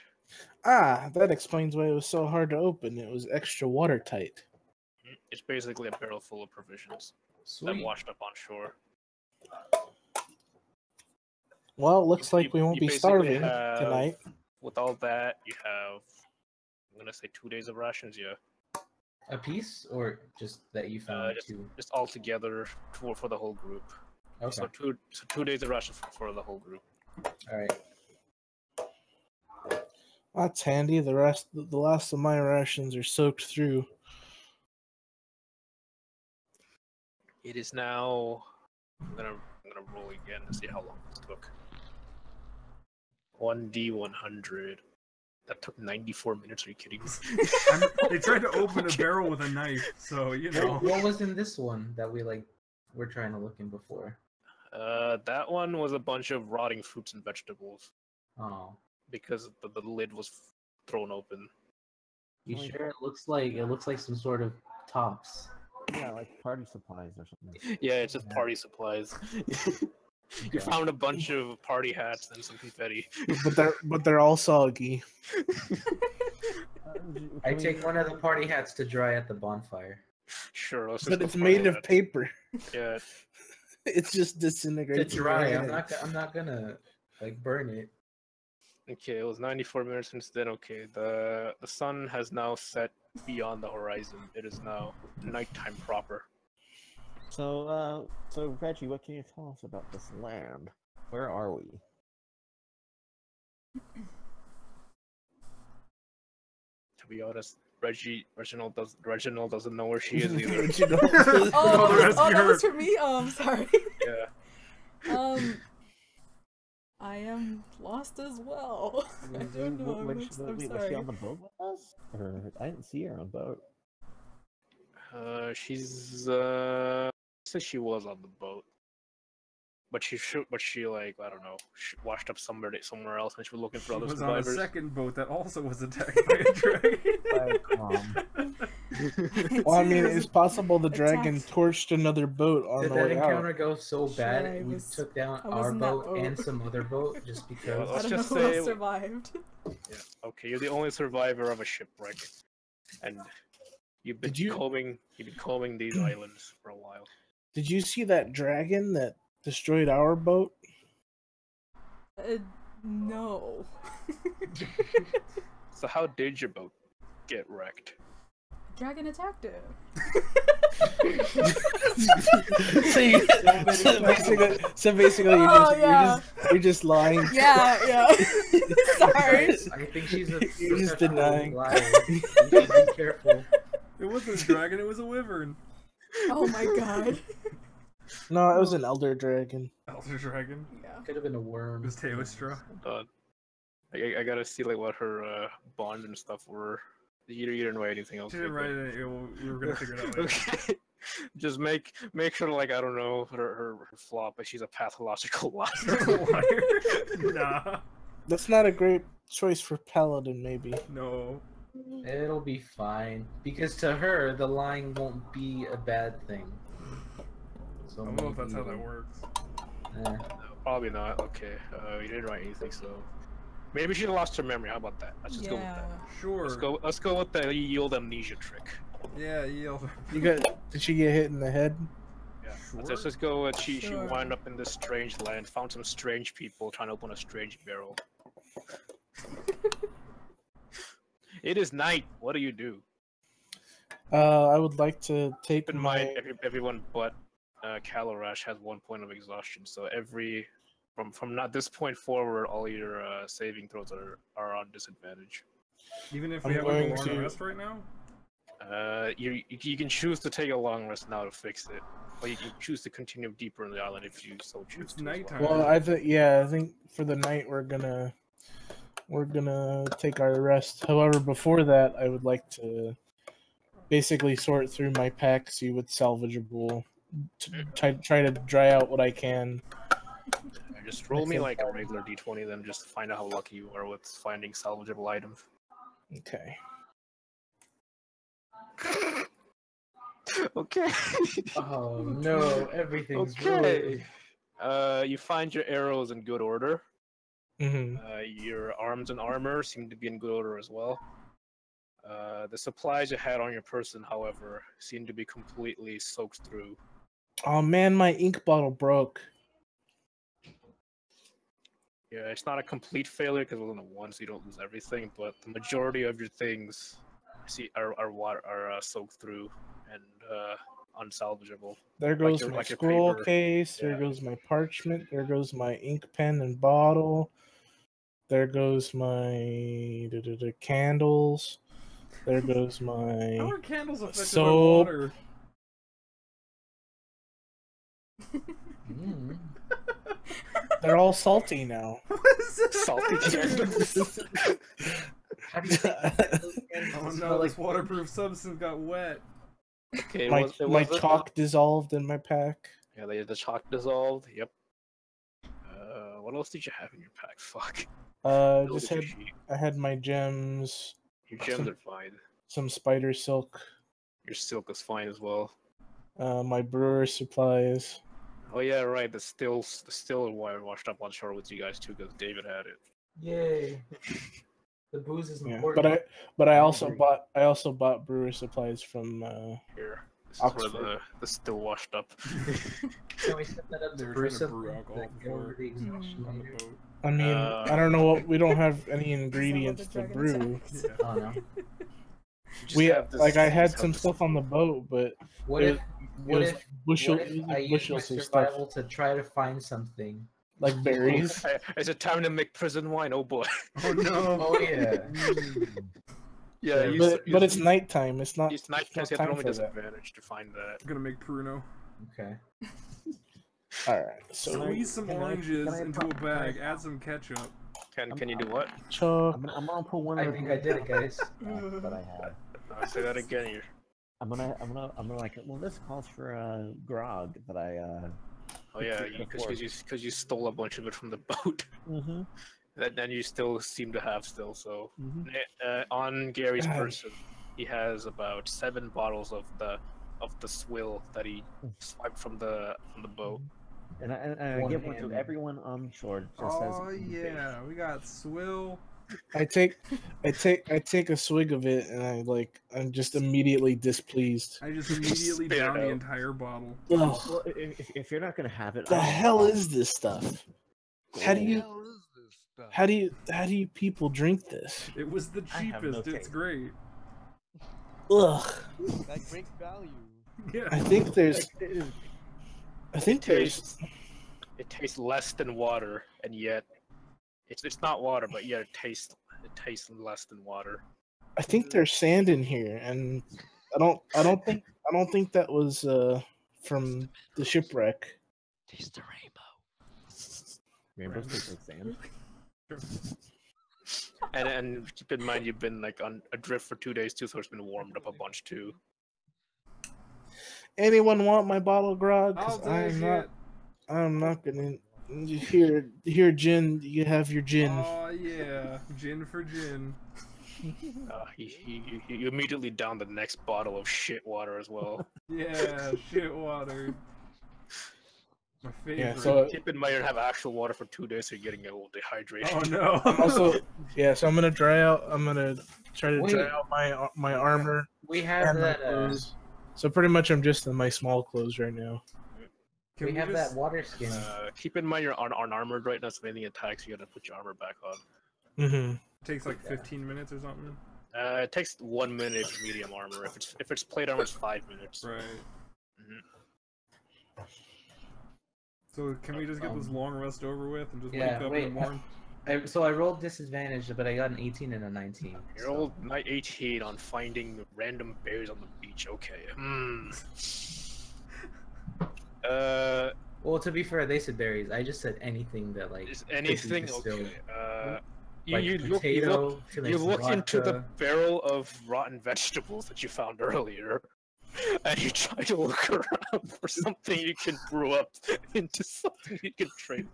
Ah, that explains why it was so hard to open. It was extra watertight. It's basically a barrel full of provisions that Sweet. washed up on shore. Well, it looks like we won't You be basically starving have- tonight. With all that, you have, I'm gonna say 2 days of rations. Yeah, A piece, or just that you found two? just all together for the whole group. Okay. So 2 days of rations for the whole group. All right. That's handy. The last of my rations are soaked through. It is now. I'm gonna roll again to see how long this took. 1d100. That took 94 minutes. Are you kidding me? They tried to open a barrel with a knife, so you know. What was in this one that we were trying to look in before? That one was a bunch of rotting fruits and vegetables Oh, because the lid was thrown open. you sure? It looks like some sort of tops. Yeah, like party supplies or something. Yeah, it's just party supplies. You found a bunch of party hats and some confetti. But they're all soggy. I take one of the party hats to dry at the bonfire. Sure, let's just But go it's party made of hats. paper. Yeah, It's just To disintegrates. in dry, your I'm hand. not gonna burn it. okay, it was 94 minutes since then. Okay, the sun has now set beyond the horizon. It is now nighttime proper. So Reggie, what can you tell us about this land? Where are we? To be honest, Reginald doesn't know where she is either. Reginald. Oh, the rest oh, of that your- was for me. Sorry. Yeah. I am lost as well. I don't know. Was I'm she sorry. on the boat with us? Or I didn't see her on the boat. She's says she was on the boat. but she like I don't know, she washed up somewhere else, and she was looking for She other was on a survivors. second boat that also was attacked by a dragon. Well, I mean, it's possible the dragon Attacked. torched another boat on Did the that way encounter out. go so Sure, bad I we was- took down I was our in that boat and boat. some other boat just because? I Let's don't know just who say- else survived. Yeah. Okay, you're the only survivor of a shipwreck, and you've been Did you- combing these islands for a while. Did you see that dragon that destroyed our boat? No. So how did your boat get wrecked? Dragon attacked it. so basically, you're just lying. Yeah, yeah. Sorry. I think she's a You're just professional denying. liar. You should be careful. It wasn't a dragon, it was a wyvern. Oh my god. No, it was an elder dragon. Elder dragon. Yeah. Could have been a worm. His tail was straw. I gotta see like what her bonds and stuff were. You didn't write anything else. She didn't write it. We were gonna figure it out later. Okay. Just make sure like I don't know her flop, but she's a pathological liar. Liar. Nah. That's not a great choice for paladin, maybe. No. It'll be fine because to her the lying won't be a bad thing. So I don't know if that's how maybe- that works. Eh. Probably not. Okay. You didn't write anything, so maybe she lost her memory. How about that? Let's just go with Yeah. that. Sure. Let's go with the yield amnesia trick. Yeah, yield. Did she get hit in the head? Yeah. Sure. Let's just go with she Sure. wound up in this strange land, found some strange people trying to open a strange barrel. It is night. What do you do? I would like to take Keep in my. mind, everyone but Calorash has 1 point of exhaustion. So from not this point forward, all your saving throws are on disadvantage. Even if I'm we have like a going long to- rest right now? You can choose to take a long rest now to fix it, or you can choose to continue deeper in the island if you so choose It's to. nighttime. Well, I think for the night we're gonna take our rest. However, before that, I would like to basically sort through my pack, see what's salvageable, try to dry out what I can. Just roll me like a regular d20, then just find out how lucky you are with finding salvageable items. Okay. Okay. Oh no, everything's Okay. ruined. You find your arrows in good order. Mm-hmm. Your arms and armor seem to be in good order as well. The supplies you had on your person, however, seem to be completely soaked through. Oh man, my ink bottle broke. Yeah, it's not a complete failure because it wasn't a 1, so you don't lose everything. But the majority of your things are soaked through and unsalvageable. There goes your- my like your scroll paper. case. There Yeah. goes my parchment. There goes my ink pen and bottle. There goes my candles. There goes How my. are candles affected by soap. water? Mm. They're all salty now. What is this? Salty candles. How do you think Oh smell no, like this waterproof substance got wet. Okay, my my wasn't- chalk dissolved in my pack. Yeah, the chalk dissolved. Yep. What else did you have in your pack? Fuck. Just Look at your had sheet. I had my gems, Your gems are fine. some spider silk, Your silk is fine as well. my brewer supplies. Oh yeah, right. The still wire washed up on shore with you guys too, because David had it. Yay. The booze is Yeah, important. but I I also agree. bought brewer supplies from. Here, this is Oxford. where the still washed up. Can we set that up They to were brew trying to brew something alcohol that get over before the exhaustion on the later? boat. I mean, I don't know what we don't have any ingredients to dragon brew. attacks. Yeah. Oh no. Just We have this- like I had just have some this- stuff on the boat, but What It if what was if bushel, what it was if I like use my bushels of stuff survival to try to find something? like berries. Is it time to make prison wine? Oh boy. Oh no. Oh yeah. Yeah, Yeah, use- But it's use- nighttime. It's not. It's night it's not because you have time only for that. disadvantage to find that. I'm gonna make Pruno. Okay. All right. So Squeeze some can I- oranges can I into put- a bag, add some ketchup. Can you do what? chalk. I'm gonna put one. I of think the I did it, guys. that I had. I'll say that again. Here. I'm gonna like. Well, this calls for grog that I Oh yeah, Before. because you stole a bunch of it from the boat. Mm-hmm. That then you still seem to have still. So Mm-hmm. on Gary's God. person, he has about 7 bottles of the swill that he swiped from the boat. And I give one to One-handed. everyone on shore. Just as Oh yeah, we got swill. I take a swig of it, and I'm just immediately displeased. I just immediately Spit it down the out. entire bottle. Ugh, well, if you're not gonna have it, the I don't hell know. is this stuff? How do What the you hell is this stuff? how do you people drink this? It was the I have no cheapest. It's taste. great. Ugh. That great value. Yeah. I think there's It tastes less than water, and yet it's not water, but yet it tastes less than water. I think there's sand in here, and I don't think that was from the shipwreck. Taste the rainbow. Rainbows taste like sand. And keep in mind you've been like on adrift for 2 days too, so it's been warmed up a bunch too. Anyone want my bottle of grog? 'Cause I'll take it. I'm not gonna. Here, gin. You have your gin. Oh yeah, gin for gin. You immediately down the next bottle of shit water as well. Yeah, shit water. My favorite. Yeah, so Keep in mind you have actual water for 2 days, so you're getting a little dehydrated. Oh no. also, yeah. So I'm gonna dry out. I'm gonna try to Wait. dry out my armor We have and my that. clothes. So pretty much, I'm just in my small clothes right now. Can We have just- that water skin. Keep in mind you're unarmored right now, so if anything attacks, you gotta put your armor back on. Mm-hmm. Takes like 15 minutes or something. It takes 1 minute if it's medium armor. If it's plate armor, it's 5 minutes. Right. Mhm. So can we just get this long rest over with and just yeah, wake up wait. in the morning? So I rolled disadvantage, but I got an 18 and a 19. You're old night 18 on finding random bears on the beach. Okay. Well, to be fair, they said berries. I just said anything that Is could be anything distilled. okay? Like You potato. to make some look into the vodka. barrel of rotten vegetables that you found earlier, and you try to look around for something you can brew up into something you can trade.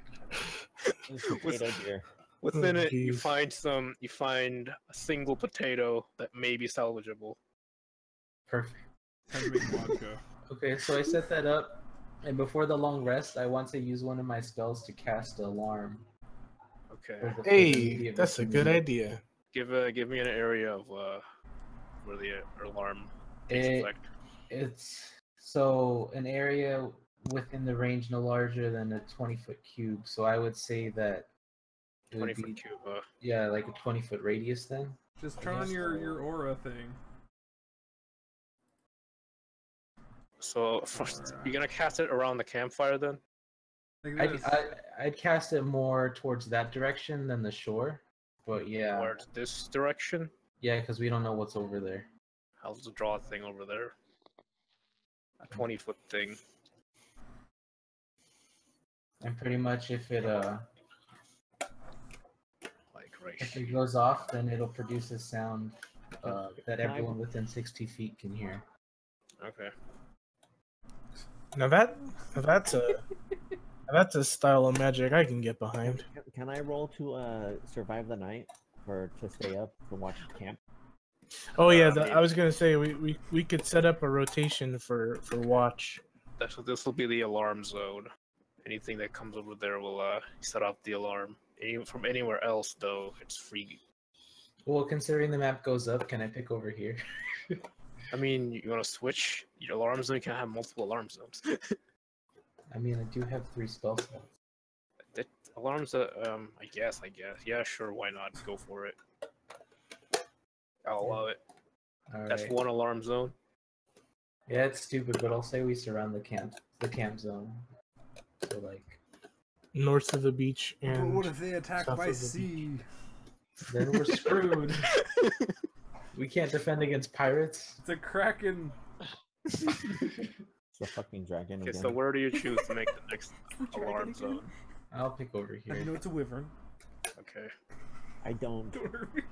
Potato beer. Within Oh, it, you geez. find a single potato that may be salvageable. Perfect. Time to make vodka. Okay, so I set that up, and before the long rest, I want to use one of my spells to cast alarm. Okay. for the Hey, immediate that's a good vicinity. idea. Give me an area of where the alarm takes It- effect. It's so an area within the range no larger than a 20-foot cube. So I would say that it would 20-foot be, cube. yeah, like a 20-foot radius then. Just I turn on guess your aura thing. So first, you're gonna cast it around the campfire then? Like I'd, this. I'd cast it more towards that direction than the shore. But yeah, Towards this direction? yeah, because we don't know what's over there. I'll just draw a thing over there. A 20-foot thing. And pretty much if it Like right if here. it goes off, then it'll produce a sound that Can I- everyone within 60 feet can hear. Okay. Now that's a style of magic I can get behind. Can I roll to survive the night to stay up to watch camp? Oh yeah, maybe. I was gonna say we could set up a rotation for watch. This will be the alarm zone. Anything that comes over there will set off the alarm. From anywhere else, though, it's free. Well, considering the map goes up, can I pick over here? I mean, you want to switch your alarm zone? You can have multiple alarm zones. I mean, I do have 3 spell slots. That alarms, I guess. Yeah, sure, why not? Go for it. I'll allow it. That's Alright. one alarm zone. Yeah, it's stupid, but I'll say we surround the camp zone. So like, North of the beach But and what if they attack south by of the sea? then we're screwed. We can't defend against pirates. It's a kraken. It's the fucking dragon Okay, again. so where do you choose to make the next Dragon alarm again. zone? I'll pick over I here. know it's a wyvern. Okay. I don't. Don't hurt me.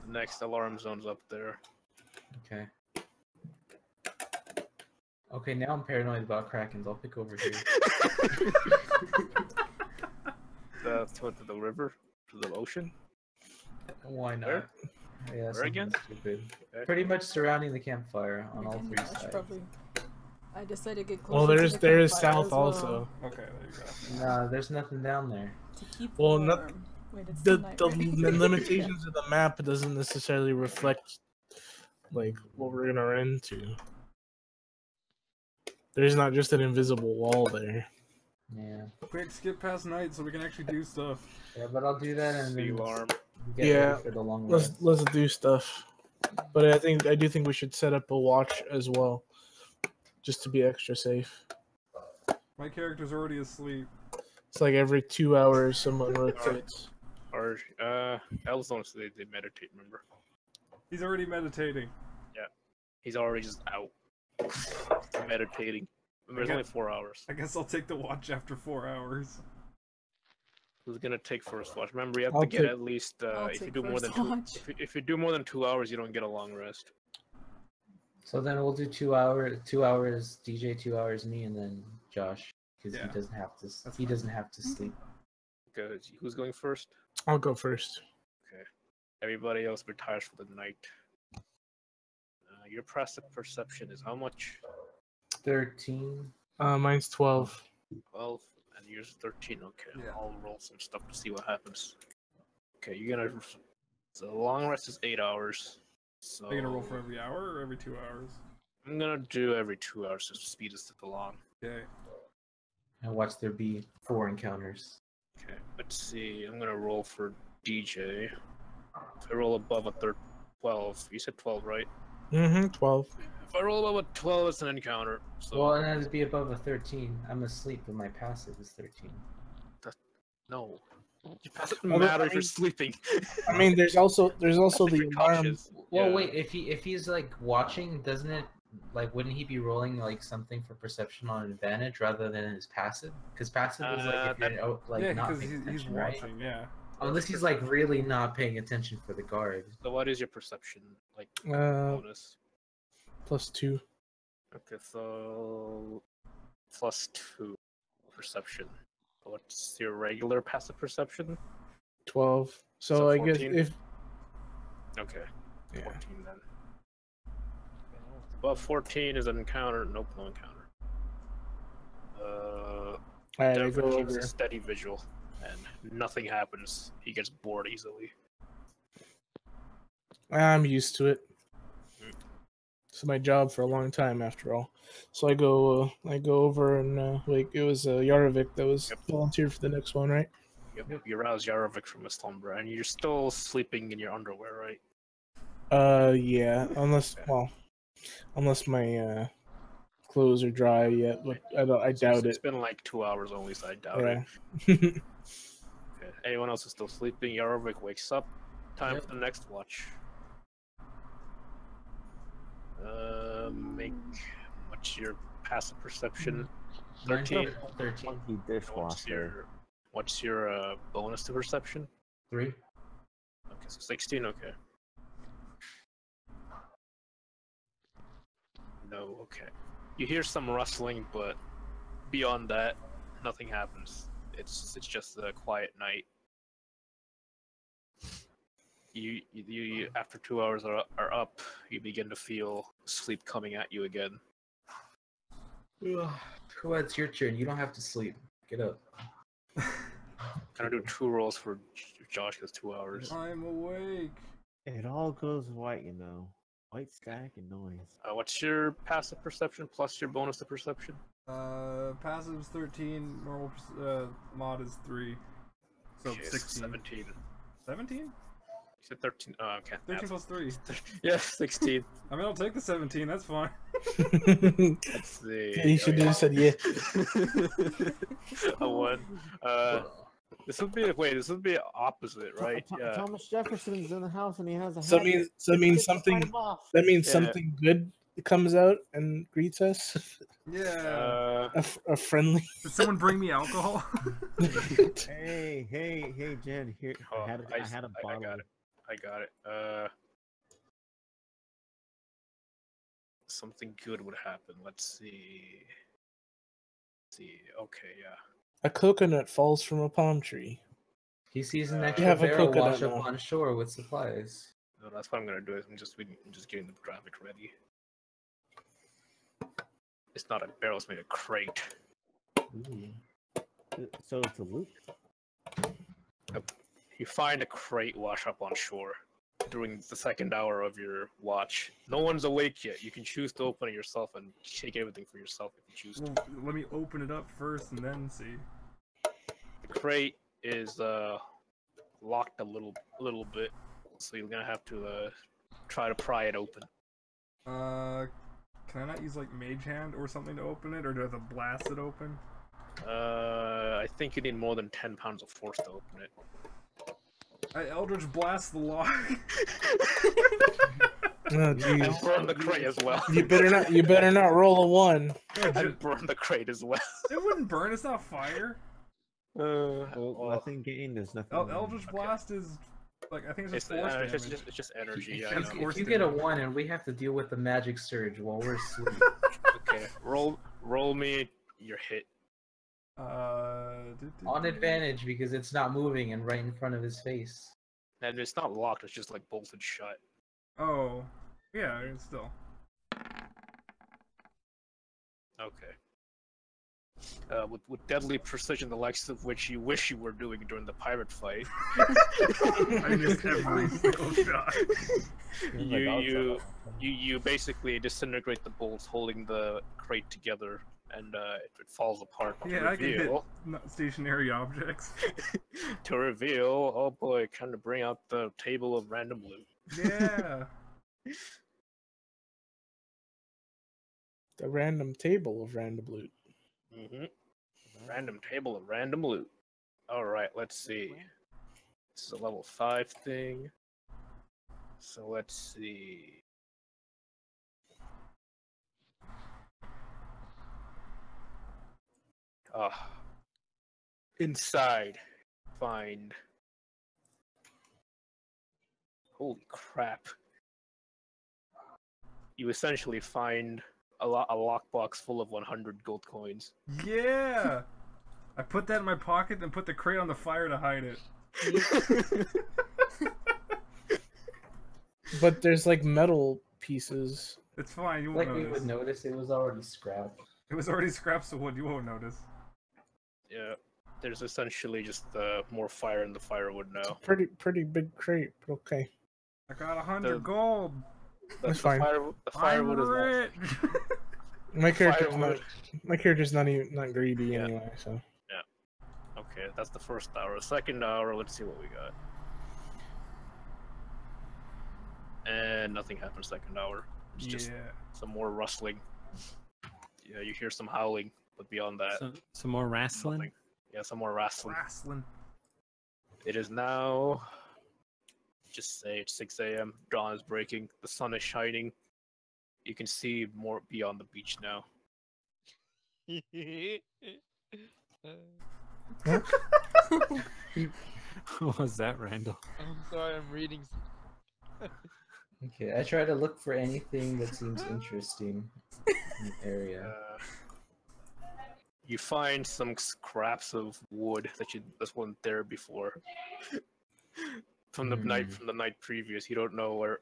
The next alarm zone's up there. Okay. Okay, now I'm paranoid about Krakens. I'll pick over here. To the river? To the ocean? Why not? Where? Yeah, Where something again? stupid. Okay. Pretty much surrounding the campfire on all Again, three yeah, I should sides. probably. I decided to get Well, closer there's to the there is campfire south as well, also. Okay, there you go. Nah, there's nothing down there. to keep Well, warm. not- Wait, it's The still night, the right? limitations of the map doesn't necessarily reflect like what we're gonna run into. There's not just an invisible wall there. Yeah. Quick, skip past night so we can actually do stuff. Yeah, but I'll do that and Sea then alarm. get Yeah, ready for the long Let's run. let's do stuff. But I do think we should set up a watch as well, just to be extra safe. My character's already asleep. It's like every 2 hours someone rotates. Or elves don't say they meditate, remember? He's already meditating. He's already just out. Meditating. Remember, it's Okay. only 4 hours. I guess I'll take the watch after 4 hours. Who's gonna take first watch? Remember, you have I'll to get take- at least I'll if you take do more than first two. watch. If you do more than 2 hours, you don't get a long rest. So then we'll do 2 hours. 2 hours DJ, 2 hours me, and then Josh, because Yeah. he doesn't have to. That's He fine. doesn't have to sleep. Good. Who's going first? I'll go first. Okay. Everybody else retires for the night. Your passive perception is how much? 13. Mine's 12. 12, and yours is 13. Okay, Yeah. I'll roll some stuff to see what happens. Okay, you're gonna. So the long rest is 8 hours. So Are you gonna roll for every hour or every 2 hours? I'm gonna do every 2 hours to speed us along. Okay. And watch there be 4 encounters. Okay, let's see. I'm gonna roll for DJ. If I roll above a 12, you said 12, right? 12. If I roll above a 12, it's an encounter. So Well, and that'd be above a 13. I'm asleep, but my passive is 13. no, it doesn't Although, matter I if you're mean- sleeping. I mean, there's also the Different alarm. touches. Well, Yeah. wait. If he's like watching, doesn't it like wouldn't he be rolling like something for perception on advantage rather than his passive? Because passive is like if you're like yeah, not because paying he's attention, right? watching, yeah. Unless he's like really not paying attention for the guard. So what is your perception like Uh, bonus? +2. Okay, so +2 perception. What's your regular passive perception? 12. So So I guess 14? if Okay, yeah. 14 then. Above 14 is an encounter. Nope, no encounter. All right, I Denver go keeps over. a steady vigil, and nothing happens. He gets bored easily. I'm used to it. It's my job for a long time, after all. So I go over and like it was Yarovic that was Yep. volunteered for the next one, right? You rouse Yarovic from his slumber, and you're still sleeping in your underwear, right? Yeah, unless my clothes are dry yet, but I doubt It's it. been like 2 hours only, so I doubt Yeah. it. Okay. Anyone else is still sleeping? Yarovic wakes up. Time Yep. for the next watch. Make what's your passive perception? Mine's 13. 13. Monkey What's dishwasher. your bonus to perception? 3. Okay, so 16. Okay. No. Okay. You hear some rustling, but beyond that, nothing happens. It's just a quiet night. You after 2 hours are up, you begin to feel sleep coming at you again. Well, it's your turn. You don't have to sleep. Get up. Gonna do 2 rolls for Josh because 2 hours. I'm awake. It all goes white, you know. White static and noise. What's your passive perception plus your bonus to perception? Passive's 13, normal mod is 3. So Okay, 16. 17. 17? You said 13. Oh, okay. 13 plus 3. Yeah, 16. I mean, I'll take the 17, that's fine. Let's see. You should have just said yeah. A 1. This would be opposite, right? Yeah. Thomas Jefferson's in the house and he has a So hat. that means Kids fight something. him off. That means Yeah. something good comes out and greets us. Yeah. A friendly. Did someone bring me alcohol? Hey, Jen. Here, Oh, I had a I bottle. got it. I got it. something good would happen. Let's see. Okay, yeah. A coconut falls from a palm tree. He sees an You extra have a barrel coconut wash up now. on shore with supplies. No, that's what I'm gonna do. I'm just getting the graphic ready. It's not a barrel; it's made a crate. Ooh. So it's a loop. You find a crate wash up on shore during the second hour of your watch. No one's awake yet. You can choose to open it yourself and take everything for yourself if you choose to. Well, let me open it up first and then see. The crate is locked a little bit, so you're gonna have to try to pry it open. Can I not use like Mage Hand or something to open it, or do I have to blast it open? I think you need more than 10 pounds of force to open it. I Eldritch Blast the lock. Oh, geez. And burn the crate as well. You better not roll a 1. And burn the crate as well. It wouldn't burn. It's not fire. Well, nothing gained. There's nothing. Eldritch Blast is like I think it's just force damage. It's just energy. Yeah, I know. Force If you get a damage. 1 and we have to deal with the magic surge while we're asleep. Okay, roll me your hit. On advantage because it's not moving and right in front of his face. And it's not locked, it's just like bolted shut. Oh, yeah, it's still. Okay. With deadly precision, the likes of which you wish you were doing during the pirate fight. I missed every single shot. You basically disintegrate the bolts holding the crate together, and it falls apart. Yeah, I can hit stationary objects. To reveal, oh boy, kind of bring out the table of random loot. Yeah. The random table of random loot. Mm-hmm. Random table of random loot. Alright, let's see. This is a level 5 thing. So let's see. Inside, find. Holy crap. You essentially find a lockbox full of 100 gold coins. Yeah. I put that in my pocket and put the crate on the fire to hide it. But there's like metal pieces. It's fine, you won't Like we notice. would notice, it was already scrapped. It was already scrapped, so what? You won't notice. Yeah, there's essentially just more fire in the firewood now. Pretty big crate, but okay. I got 100 gold. That's fine. The firewood is rich. My character's firewood. not greedy Yeah. anyway, so. Okay, that's the first hour. The second hour, let's see what we got. And nothing happened second hour. It's just some more rustling. Yeah, you hear some howling, but beyond that, Some more wrestling. nothing. Yeah, some more wrestling. Wrestling. It is now, just say it's 6 a.m. Dawn is breaking. The sun is shining. You can see more beyond the beach now. What was that, Randall? I'm sorry, I'm reading. Okay, I try to look for anything that seems interesting in the area. You find some scraps of wood that wasn't there before. From the night previous. You don't know where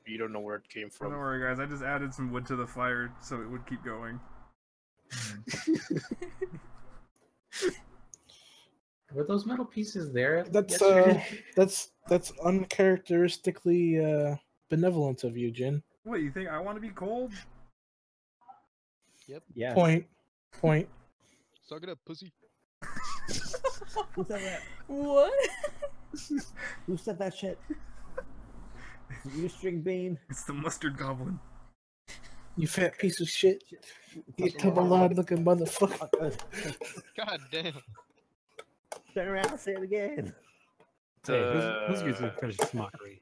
it came from. Don't worry, guys. I just added some wood to the fire so it would keep going. Were those metal pieces there? That's yesterday? that's uncharacteristically benevolent of you, Jin. What, you think I want to be cold? Yeah. Point. Suck it up, pussy. Who said that? What? Who said that shit? You string bean. It's the mustard goblin. You fat piece of shit. You tubble looking motherfucker. God damn. Turn around and say it again. Hey, who's using Chris's mockery?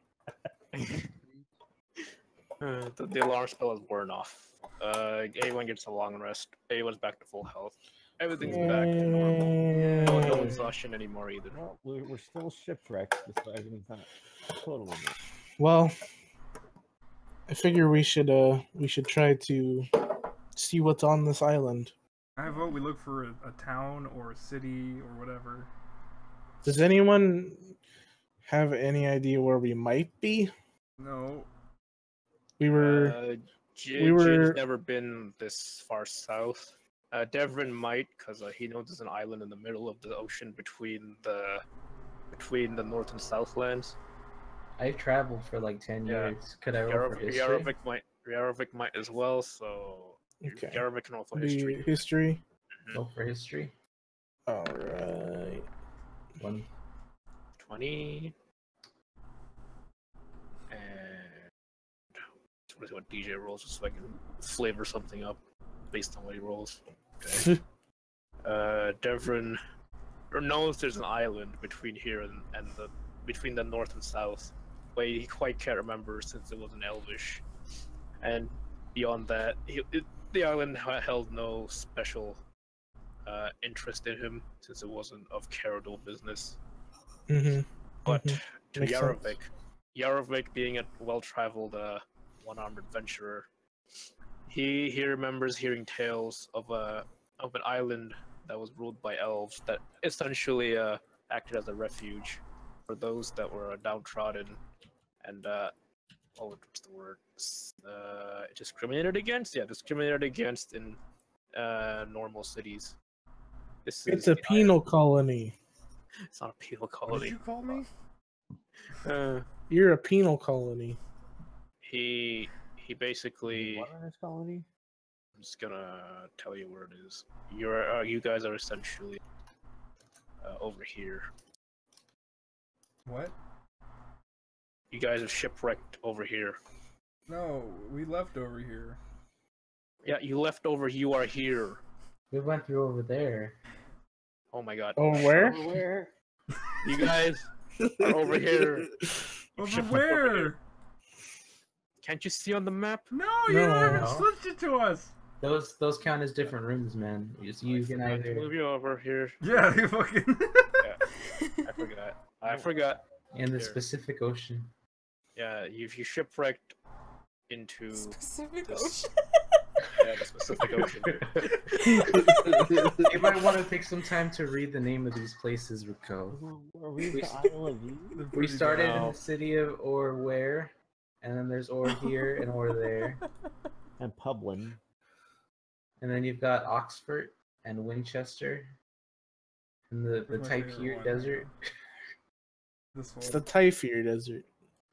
The alarm spell is worn off. Anyone gets a long rest. Everyone's back to full health. Everything's back to normal. No exhaustion anymore either. Well, we're still shipwrecked, just so everything's not totally. Well, I figure we should try to see what's on this island. I vote we look for a town or a city or whatever. Does anyone have any idea where we might be? No. We were Jyr's never been this far south. Devrin might, because he knows there's an island in the middle of the ocean between the north and south lands. I've traveled for like 10 years. Could I roll for history? Yarovik might as well, so okay. Yarovik can roll for history. History? Roll for history. Alright. 20. And let's see what DJ rolls just so I can flavor something up based on what he rolls. Okay. Devrin knows there's an island between here and between the north and south. But he quite can't remember since it was in Elvish. And beyond that, the island held no special interest in him since it wasn't of Caradol business. But to Yarovik being a well-traveled one-armed adventurer, he remembers hearing tales of an island that was ruled by elves that essentially acted as a refuge for those that were downtrodden and what's the word? Discriminated against? Yeah, discriminated against in normal cities. It's a penal colony. It's not a penal colony. What did you call me? You're a penal colony. He basically. Wilderness colony. I'm just gonna tell you where it is. You guys are essentially over here. What? You guys are shipwrecked over here. No, we left over here. Yeah, you left over. You are here. We went through over there. Oh my god. Oh, where? Where? You guys are over here. Over where? Can't you see on the map? No, you haven't No. switched it to us. Those count as different rooms, man. You can either. Move you over here. Yeah, you fucking. I forgot. In the specific ocean. Yeah, you shipwrecked into Specific this- ocean. Yeah, the Pacific Ocean. You might want to take some time to read the name of these places, Rico. Are we the Isle of Eve? We started in the city of Orware, and then there's Or here and Or there. And Publin. And then you've got Oxford and Winchester. And the My Type favorite Here one. Desert. This It's one. the Typhir Desert.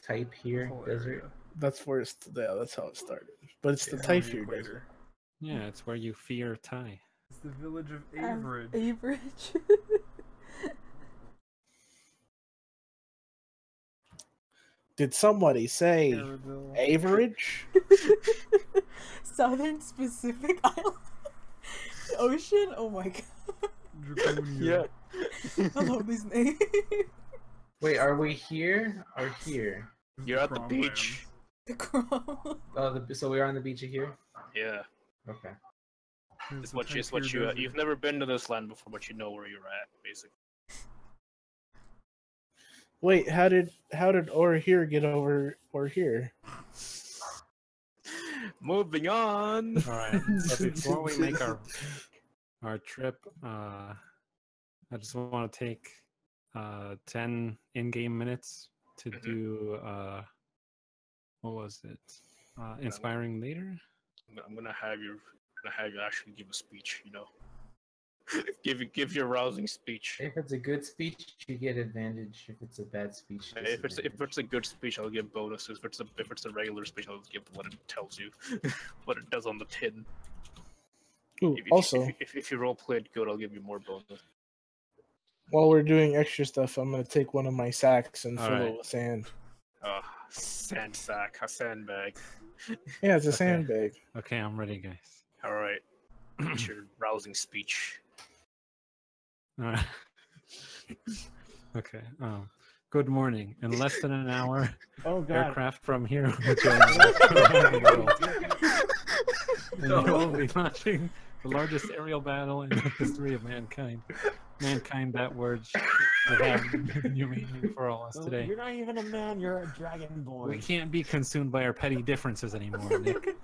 Type This Here whole Desert. area. That's where that's how it started. But it's the Yeah, on the Typhir equator. Desert. Yeah, it's where you fear Thai. It's the village of Averidge. Averidge. Did somebody say Caradil. average? Southern Pacific Island. Ocean? Oh my god. Draconia. I love these names. Wait, are we here or here? This is You're at the Cromlands. beach. The crown. Oh, so we are on the beach here? Yeah. Okay. This It's is what the you. Type Here Desert. You've never been to this land before, but you know where you're at, basically. Wait, how did Or here get over Or here? Moving on. All right. So before we make our trip, I just want to take 10 in-game minutes to do what was it? Inspiring leader. I'm gonna have you actually give a speech. You know, give your rousing speech. If it's a good speech, you get advantage. If it's a bad speech, If it's disadvantage. a good speech, I'll give bonuses. If it's a regular speech, I'll give what it tells you, what it does on the tin. Ooh, If also, if you role played good, I'll give you more bonus. while we're doing extra stuff, I'm gonna take one of my sacks and All fill right. it with sand. Sand sack, a sandbag. Yeah, it's a Okay. sandbag. Okay, I'm ready, guys. All right, it's your rousing speech. All right. Okay. Good morning. In less than an hour, Oh god. aircraft from here will join the world. And you will be launching the largest aerial battle in the history of mankind. Mankind, that word that have new meaning for all us Well, today. you're not even a man. You're a dragonborn. We can't be consumed by our petty differences anymore, Nick.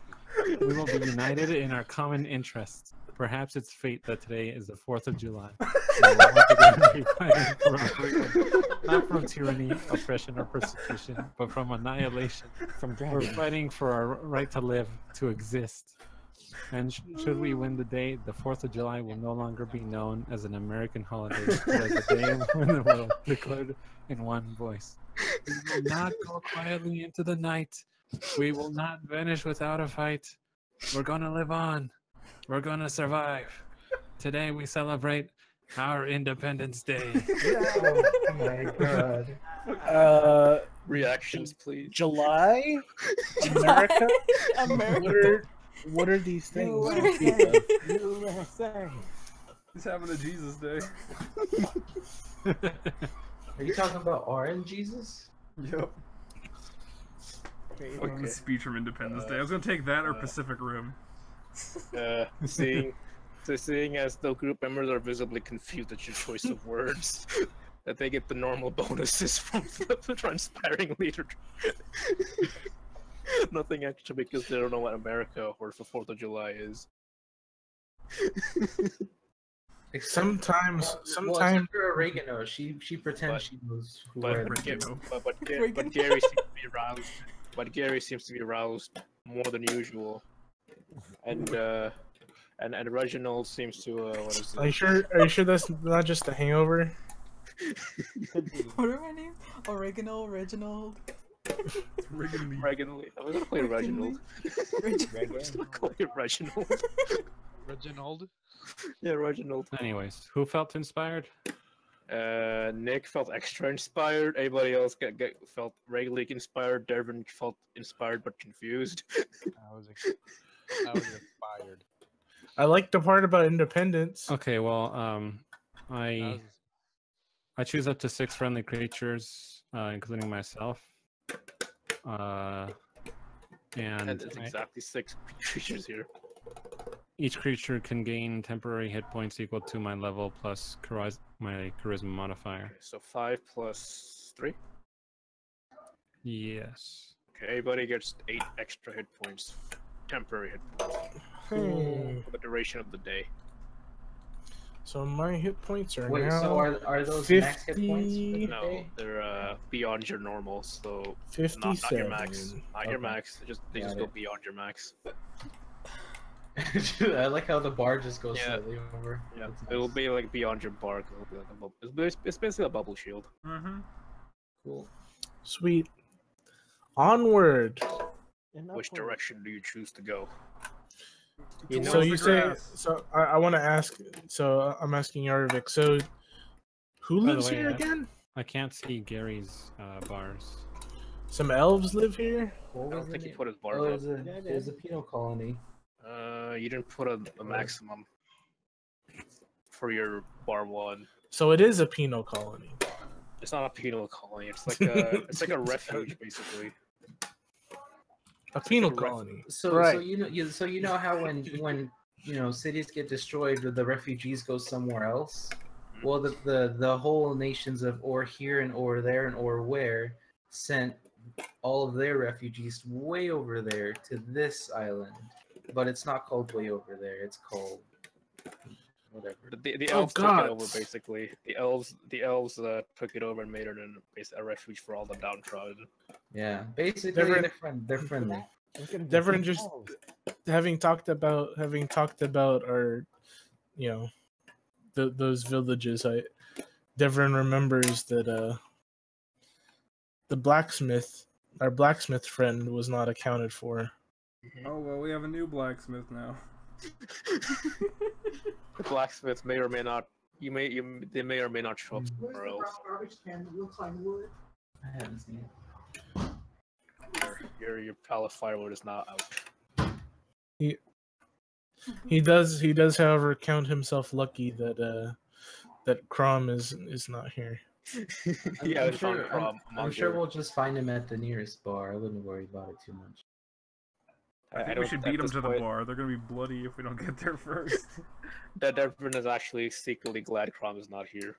We will be united in our common interests. Perhaps it's fate that today is the 4th of July. We will once again be fighting for our freedom. Not from tyranny, oppression, or persecution, but from annihilation. From We're dragons. fighting for our right to live, to exist. And should we win the day, the 4th of July will no longer be known as an American holiday, but as a day when the world declared in one voice. We will not go quietly into the night. We will not vanish without a fight. We're gonna live on. We're gonna survive. Today we celebrate our Independence Day. Oh my god. Reactions, please. July, America. America. What are these things? USA. USA. He's having a Jesus day. Are you talking about Orange Jesus? Yep. Okay. Speech from Independence Day. I was gonna take that or Pacific Rim. Seeing as the group members are visibly confused at your choice of words, that they get the normal bonuses from the inspiring leader. Nothing extra because they don't know what America or the 4th of July is. Sometimes, Well, except for Oregano, she pretends she knows who But, are but, Oregano. but Gary seems to be aroused. But Gary seems to be aroused more than usual, and Reginald seems to what is it? Are you sure that's not just a hangover? What are my names? Oregano, Reginald. Reginald. I was gonna play Reginald. I was gonna call it Reginald. Reginald? Yeah, Reginald. Anyways, who felt inspired? Nick felt extra inspired. Everybody else felt regularly inspired. Devin felt inspired but confused. I was inspired. I like the part about independence. Okay, well, I I choose up to 6 friendly creatures, including myself. And It's exactly 6 creatures here. each creature can gain temporary hit points equal to my level plus my charisma modifier. Okay, so 5 plus 3. Yes. Okay, everybody gets 8 extra hit points, temporary hit points, for the duration of the day. So my hit points are Wait, now so are those max hit points? For the No, day? they're beyond your normal, so not 57. your max. Not your Okay. max. They just Got go it. beyond your max. I like how the bar just goes Yeah. slightly over. Yeah, That's it'll nice. be like beyond your bar. It'll be like a bubble. It's basically a bubble shield. Mm-hmm. Cool. Sweet. Onward. Which direction do you choose to go? You So know you the say. grass. So I want to ask. So I'm asking Yarvik. So who By the lives way, here again? I can't see Gary's bars. Some elves live here. What I don't was the think he name? put his Oh, bar it up. was a penal colony. You didn't put a maximum for your bar 1. So it is a penal colony. It's not a penal colony. It's like a refuge basically. A penal a ref- colony. So Right. so you know how when cities get destroyed, the refugees go somewhere else. Well, the whole nations of or here and or there and or where sent all of their refugees way over there to this island, but it's not called way over there. It's called whatever. The Oh, elves took it over gods. basically. The elves took it over and made it a refuge for all the downtrodden. Yeah, basically Devin- they're friendly. Devin just having talked about our, those villages. Devin remembers that our blacksmith friend was not accounted for. Oh well, we have a new blacksmith now. The blacksmith may or may not. They may or may not show up somewhere else. I haven't seen it. Your pile of firewood is not out. He does, however, count himself lucky that Crom is not here. Yeah, I'm it's on sure, Crom, I'm sure we'll just find him at the nearest bar. I wouldn't worry about it too much. I think we should beat them to the bar. They're gonna be bloody if we don't get there first. That Devin is actually secretly glad Crom is not here.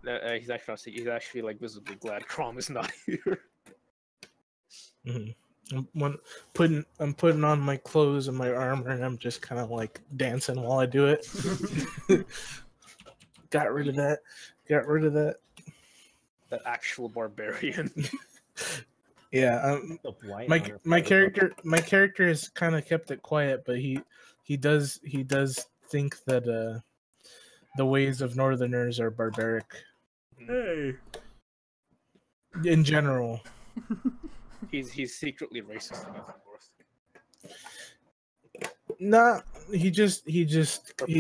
He's actually not he's actually like visibly glad Crom is not here. I'm putting on my clothes and my armor, and I'm just kind of like dancing while I do it. Got rid of that. That actual barbarian. Yeah, The white my honor my fighter character has kind of kept it quiet, but he does think that the ways of Northerners are barbaric Hey. in general. He's secretly racist against the North. Nah, Or he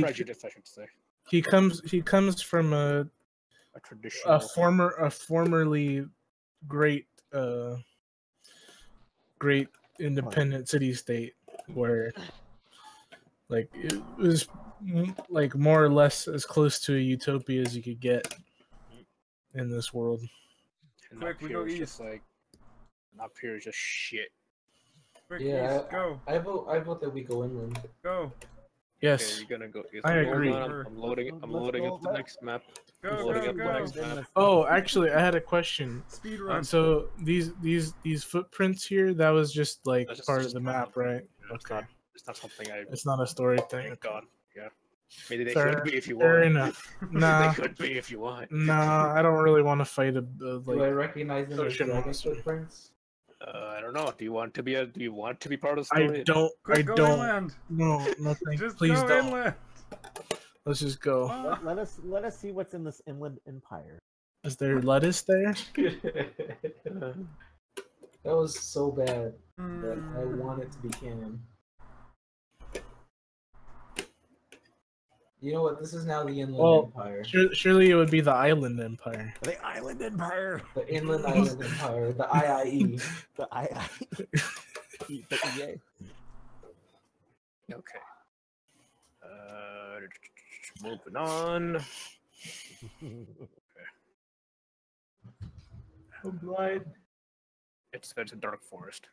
prejudice, I should say. he comes from A traditional. a formerly great great independent city state where like it was like more or less as close to a utopia as you could get in this world. And Quick, up we here go is east. just like. And up here is just shit. Quick, Yeah, east, go. I vote that we go inland. Go. Okay, Yes, you're gonna go. I hold agree. on, I'm loading. I'm Let's loading go, up the next map. Go, I'm loading go, up the go. next map. Oh, actually, I had a question. Speed run. So these footprints here, that was just like That's just- part of just the part map, of it. right? It's Okay, not something I it's not a story thing. picked on. Yeah. Maybe they Fair- could be if you Fair want. enough. They Nah, could be if you want. nah, I don't really want to fight a Do I like. recognize them as ocean dragon monster. footprints? I don't know. Do you want to be part of the I story? don't. Quick, go inland. No, thank. Just Please go don't. inland. Let's just go. Ah. let us see what's in this inland empire. Is there lettuce there? That was so bad that I Mm. want it to be canon. You know what? This is now the Inland Well, Empire. Surely it would be the island empire. The island empire. The Inland Island Empire. The IIE. The the EA. Okay. Moving on. I'm blind. It's a dark forest.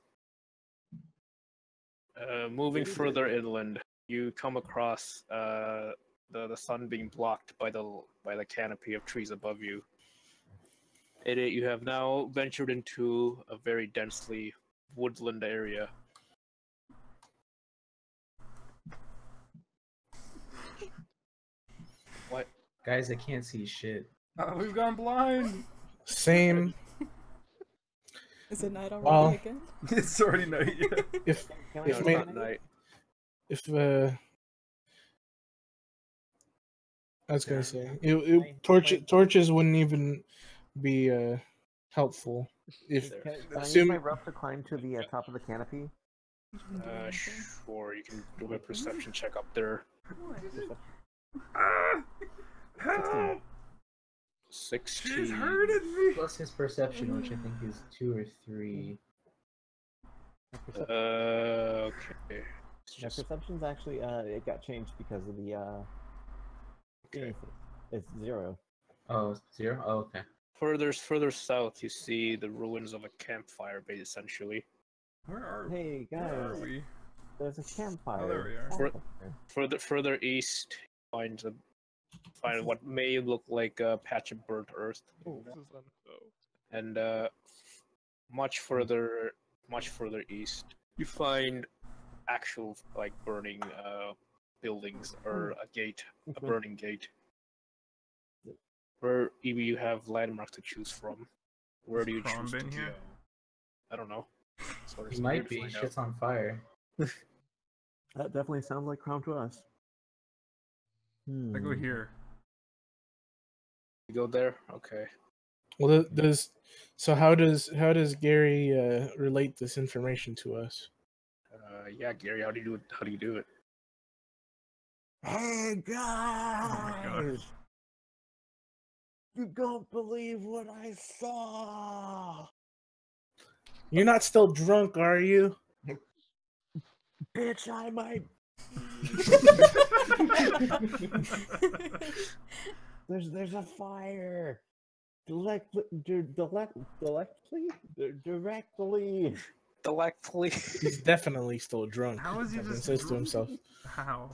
Moving further inland, you come across the sun being blocked by the canopy of trees above you. You have now ventured into a very densely woodland area. What? Guys, I can't see shit. We've gone blind. Same. Is it night already Well- again? It's already night. Yeah. If Can No, If it's may- not night. I was gonna say torches wouldn't even be helpful if Can I use Assume- my rope to climb to the top of the canopy? Sure, you can do a perception check up there. Ah, help! 16. She's hurting me. Plus his perception, which I think is 2 or 3. Okay. It's Yeah, just perception's actually it got changed because of the okay. it's 0. Oh, 0? Oh, okay. Further south, you see the ruins of a campfire base, essentially. Where are Hey Where are guys, we? there's a campfire. Oh, there we are. Further east, find what may look like a patch of burnt earth, and much further east, you find actual like burning buildings or a burning gate. Where you have landmarks to choose from. Where do you Crom choose to been go? here? I don't know. Sort of He might weird to be. find out. Shit's on fire. That definitely sounds like Crown to us. I go here. You go there? Okay. well how does Gary relate this information to us? Yeah, Gary, how do you do it? Hey guys! God. You don't believe what I saw! You're not still drunk, are you? Bitch, I might. There's a fire. Directly. Delectfully. He's definitely still drunk. How is he Kevin just says to drunk? himself. How?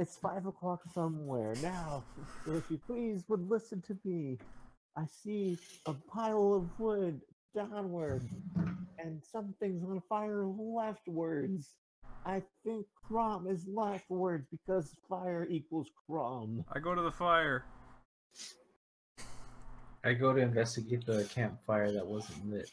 It's 5 o'clock somewhere now. If you please would listen to me. I see a pile of wood downward, and something's on fire leftwards. I think Crom is leftwards because fire equals Crom. I go to the fire. I go to investigate the campfire that wasn't lit.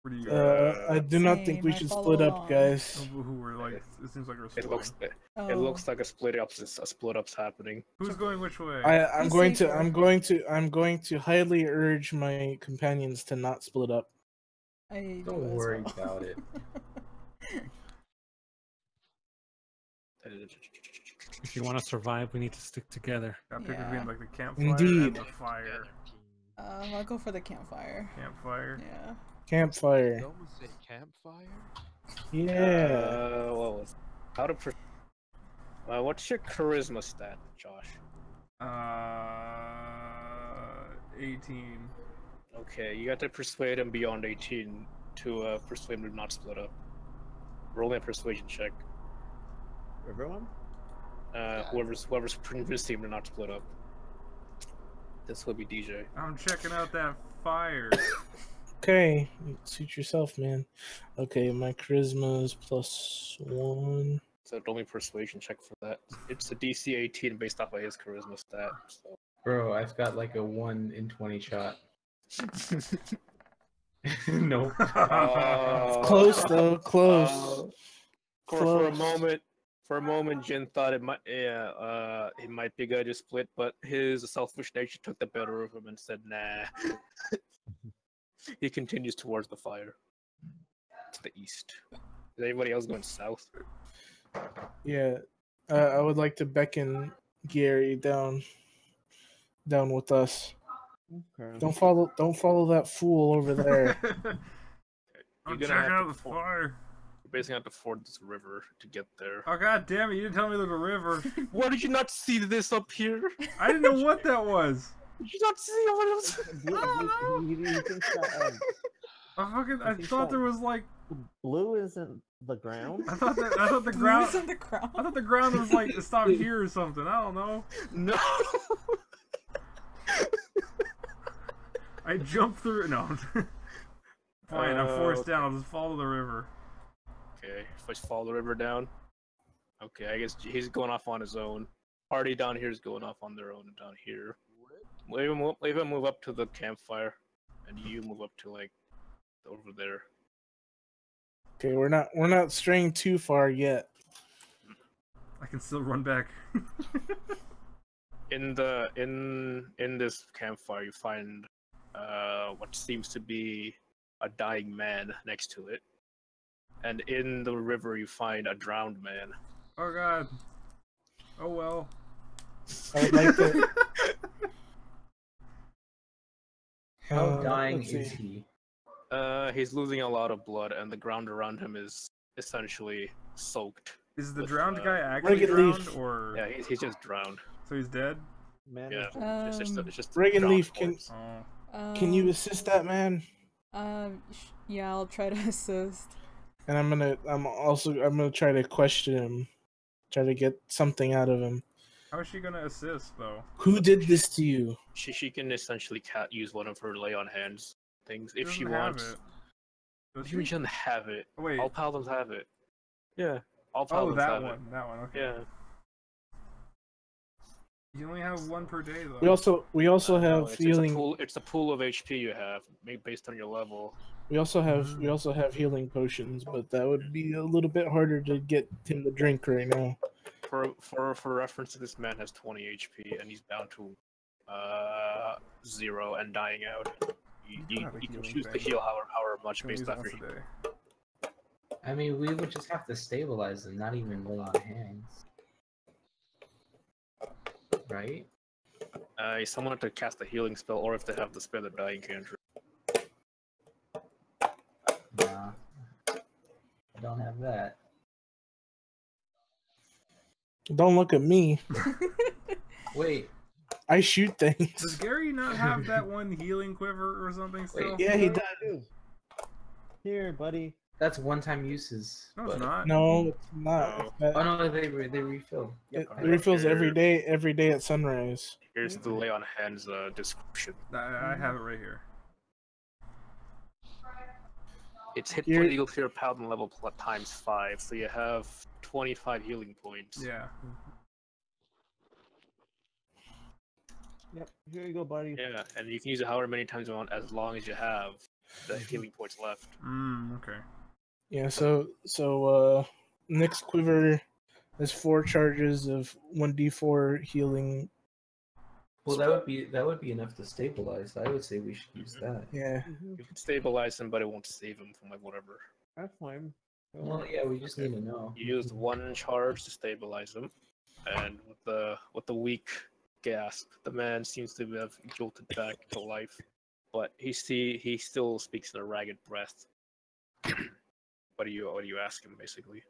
Where do you go? I do not think we Same, I should follow split up, along. guys. Who were like? It seems like we're It splitting. looks like a split up's happening. Who's going which way? I'm Be going to safer. I'm going to highly urge my companions to not split up. I do Don't as worry well. about it. If you want to survive, we need to stick together. Got pick Yeah. between like the campfire Indeed. and the fire. I'll go for the campfire. Campfire. Yeah. Campfire. Someone say campfire? Yeah. What was how to? What's your charisma stat, Josh? 18. Okay, you got to persuade him beyond 18 to persuade him to not split up. Roll me a persuasion check. Everyone? Whoever's previously to not split up. This will be DJ. I'm checking out that fire. Okay, suit yourself, man. Okay, my charisma is +1. So roll me a persuasion check for that. It's a DC 18 based off of his charisma stat. So. Bro, I've got like a 1 in 20 shot. No. Close though, close. For a Close. moment, Jin thought it might be good to split, but his selfish nature took the better of him and said, "Nah." He continues towards the fire, to the east. Is anybody else going south? Yeah, I would like to beckon Gary down with us. Okay. Don't follow that fool over there. I'm You're checking gonna have out to the fire. You basically have to ford this river to get there. Oh god damn it! You didn't tell me there's a river. Why did you not see this up here? I didn't know what that was. Did you not see what it was? He thinks that, I think thought that- there was like blue isn't the ground. I thought the Blue ground is on the ground. I thought the ground was like stopped here or something. I don't know. No. I jumped through. No. Fine, I'm forced down. I'll just follow the river. Okay, if I just follow the river down. Okay, I guess he's going off on his own. Party down here is going off on their own down here. Leave him move up to the campfire, and you move up to like over there. Okay, we're not straying too far yet. I can still run back. In this campfire, you find what seems to be a dying man next to it, and in the river you find a drowned man. Oh god. Oh well. I would like to. How dying let's is see. he? He's losing a lot of blood, and the ground around him is essentially soaked. Is the With, drowned guy actually Regan drowned, Leaf. or Yeah, he's just drowned. so he's dead? Man, Yeah, it's just a Regan drowned Leaf, corpse. Oh. Can you assist that man? Yeah, I'll try to assist. And I'm gonna try to question him, try to get something out of him. How is she gonna assist though? Who did this to you? She can essentially use one of her lay on hands things if she doesn't have wants. it. Does You she? shouldn't have it. Oh, wait. All paladins have it. Yeah. All Oh, paladins that have one. it. That one. Okay. Yeah. You only have one per day though. We also No, have it's healing. It's a pool of HP you have based on your level. We also have healing potions, but that would be a little bit harder to get him to drink right now. For reference, this man has 20 HP and he's bound to 0 and dying out. You have a can healing choose to thing. heal however much Can we based use it off once your a day? I mean, we would just have to stabilize them, not even lay on hands. Right? someone to cast a healing spell, or if they have the spell the dying cantrip. Nah. I don't have that. Don't look at me. Wait, I shoot things. Does Gary not have that one healing quiver or something still? Yeah, he does. Here, buddy. That's one-time uses. No, it's but- not. No, it's not. No. Oh no, they refill. It I refills don't every care. day. Every day at sunrise. Here's the lay on hands description. I have it right here. It's hit You're- point equal to your paladin level times 5, so you have 25 healing points. Yeah. Yep. Here you go, buddy. Yeah, and you can use it however many times you want, as long as you have the healing points left. Okay. Yeah. So Nick's quiver has 4 charges of 1d4 healing. Well, that would be enough to stabilize. I would say we should use that. Yeah. You can stabilize him, but it won't save him from like whatever. That's fine. Well, yeah, we just need to know. You used 1 charge to stabilize him, and with the weak gasp, the man seems to have jolted back to life, but he still speaks in a ragged breath. What do you ask him basically?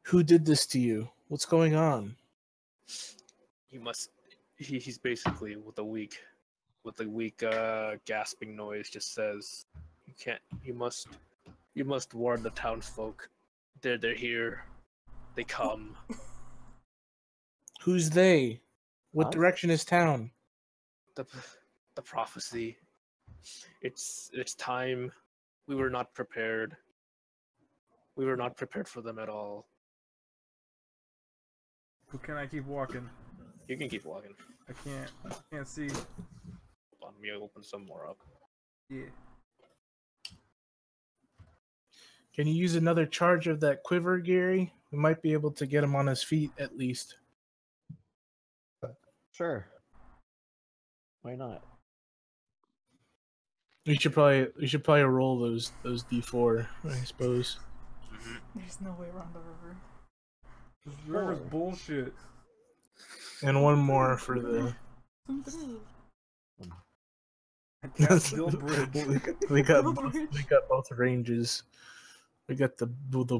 Who did this to you? What's going on? He's basically with a weak gasping noise just says, you must warn the townsfolk. They're here. They come. Who's they? What Us? direction is town? The prophecy. It's time. We were not prepared. We were not prepared for them at all. But can I keep walking? You can keep walking. I can't see. Hold on, let me open some more up. Yeah. Can you use another charge of that quiver, Gary? We might be able to get him on his feet at least. Sure. Why not? We should probably roll those D4, I suppose. There's no way around the river. This river's bullshit. And one more for the. I can't build bridge. we got Build both, bridge. we got both ranges. We got the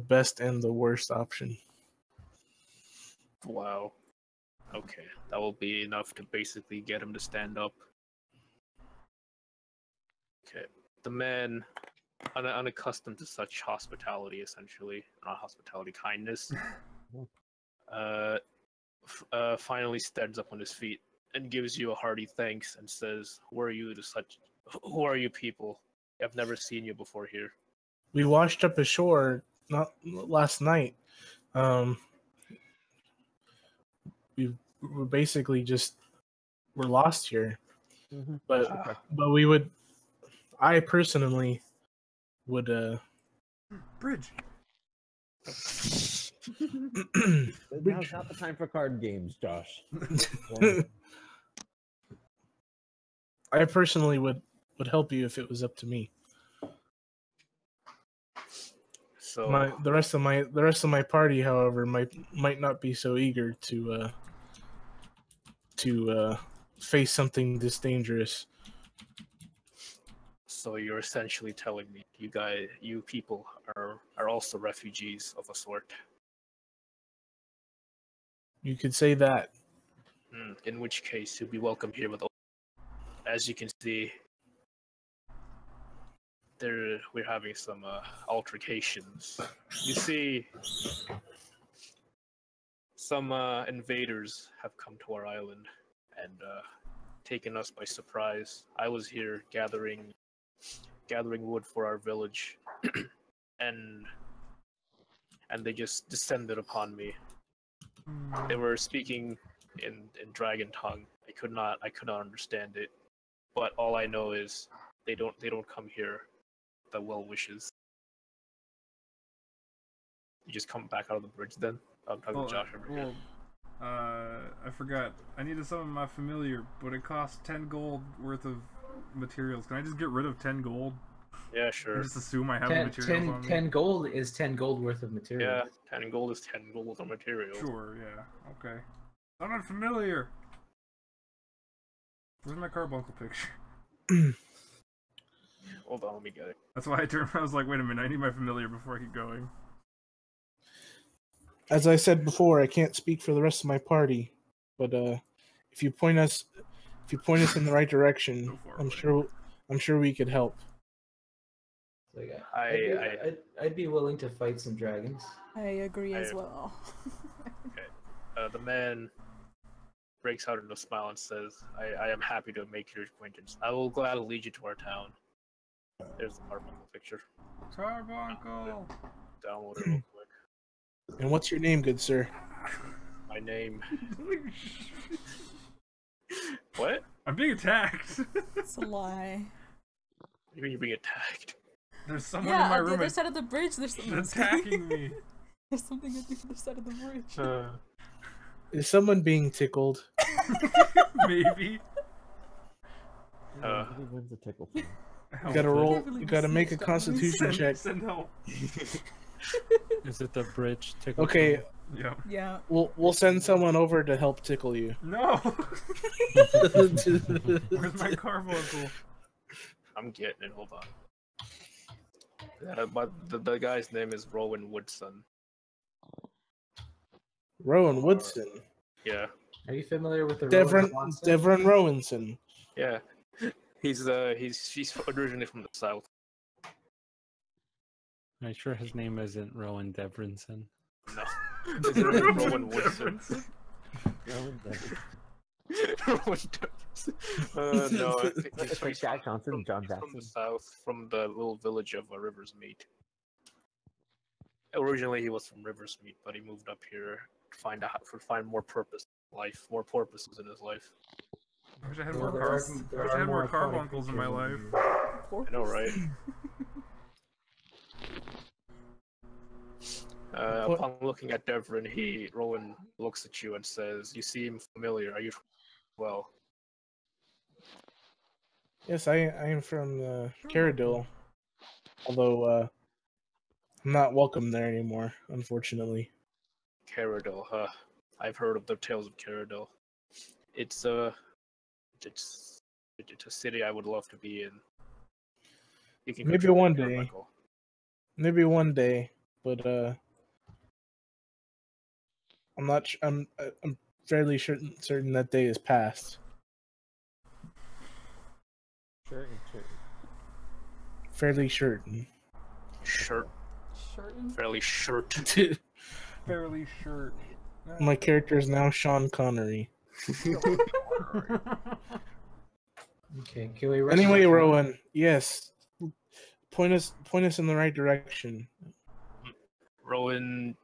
best and the worst option. Wow. Okay, that will be enough to basically get him to stand up. Okay, the man, unaccustomed to such hospitality, essentially, not hospitality, kindness, finally stands up on his feet and gives you a hearty thanks and says, Who are you people? I've never seen you before here. We washed up ashore not last night. We're basically we're lost here. Mm-hmm. But we would, I personally would Bridge. Now's not the time for card games, Josh. Yeah. I personally would help you if it was up to me. So The rest of my party, however, might not be so eager to face something this dangerous. So you're essentially telling me you people are also refugees of a sort. You could say that. In which case, you'll be welcome here with. As you can see, we're having some altercations. You see, some invaders have come to our island and taken us by surprise. I was here gathering wood for our village, and they just descended upon me. They were speaking in dragon tongue. I could not understand it, but all I know is they don't come here with the well wishes. You just come back out of the bridge then. I'm talking to Josh over here. I forgot. I needed some of my familiar, but it costs 10 gold worth of materials. Can I just get rid of 10 gold? Yeah, sure. And just assume I have the materials on me? 10 gold is 10 gold worth of material. Yeah, 10 gold is 10 gold of material. Sure, yeah. Okay. I'm not familiar. Where's my carbuncle picture? Hold on, let me get it. That's why I turned. I was like, wait a minute, I need my familiar before I keep going. As I said before, I can't speak for the rest of my party, but if you point us in the right direction, Go for it, I'm buddy. sure we could help. Like, I I'd be willing to fight some dragons. I agree as I- well. the man breaks out into a smile and says, I am happy to make your acquaintance. I will gladly lead you to our town. There's the carbuncle picture. Carbuncle. Download it real quick. And what's your name, good sir? My name. What? I'm being attacked. It's a lie. You mean you're being attacked? There's someone Yeah, in my on the room other side of the bridge, there's something attacking me. There's something on the other side of the bridge. Is someone being tickled? Maybe. He wins a tickle thing. You gotta Help. roll. believe You you gotta make a snitched on me. Constitution check. Send help. Is it the bridge tickle? Okay, Yeah. Yeah. we'll send someone over to help tickle you. No. Where's my carbuncle? I'm getting it. Hold on. But the guy's name is Rowan Woodson. Rowan Woodson. Yeah. Are you familiar with the Devon Rowan Swanson? Devon Rowanson. Yeah. She's originally from the south. I'm sure his name isn't Rowan Devrinson. No. His name is Rowan Woodson. Rowan Woodson. No, I think It's like Jack Johnson, John from the Jackson. south, from the little village of River's Meet. Originally, he was from River's Meet, but he moved up here to find more purpose in life, more purposes in his life. I wish I had Well, more, there are- I there wish are I had more aquatic carbuncles in my life. creatures I know, right? Upon looking at Devrin, Rowan looks at you and says, "You seem familiar. Are you well?" Yes, I am from Caradil. Although I'm not welcome there anymore, unfortunately. Caradil, huh? I've heard of the tales of Caradil. It's a city I would love to be in. You can Maybe control one your day. carbuncle. Maybe one day, but I'm not. I'm fairly certain that day is past. Sure. Fairly certain. Shirt, Shorten. fairly shirt. Fairly shirt. My character is now Sean Connery. Okay, can we? rush Anyway, that? Rowan, yes, point us in the right direction. Rowan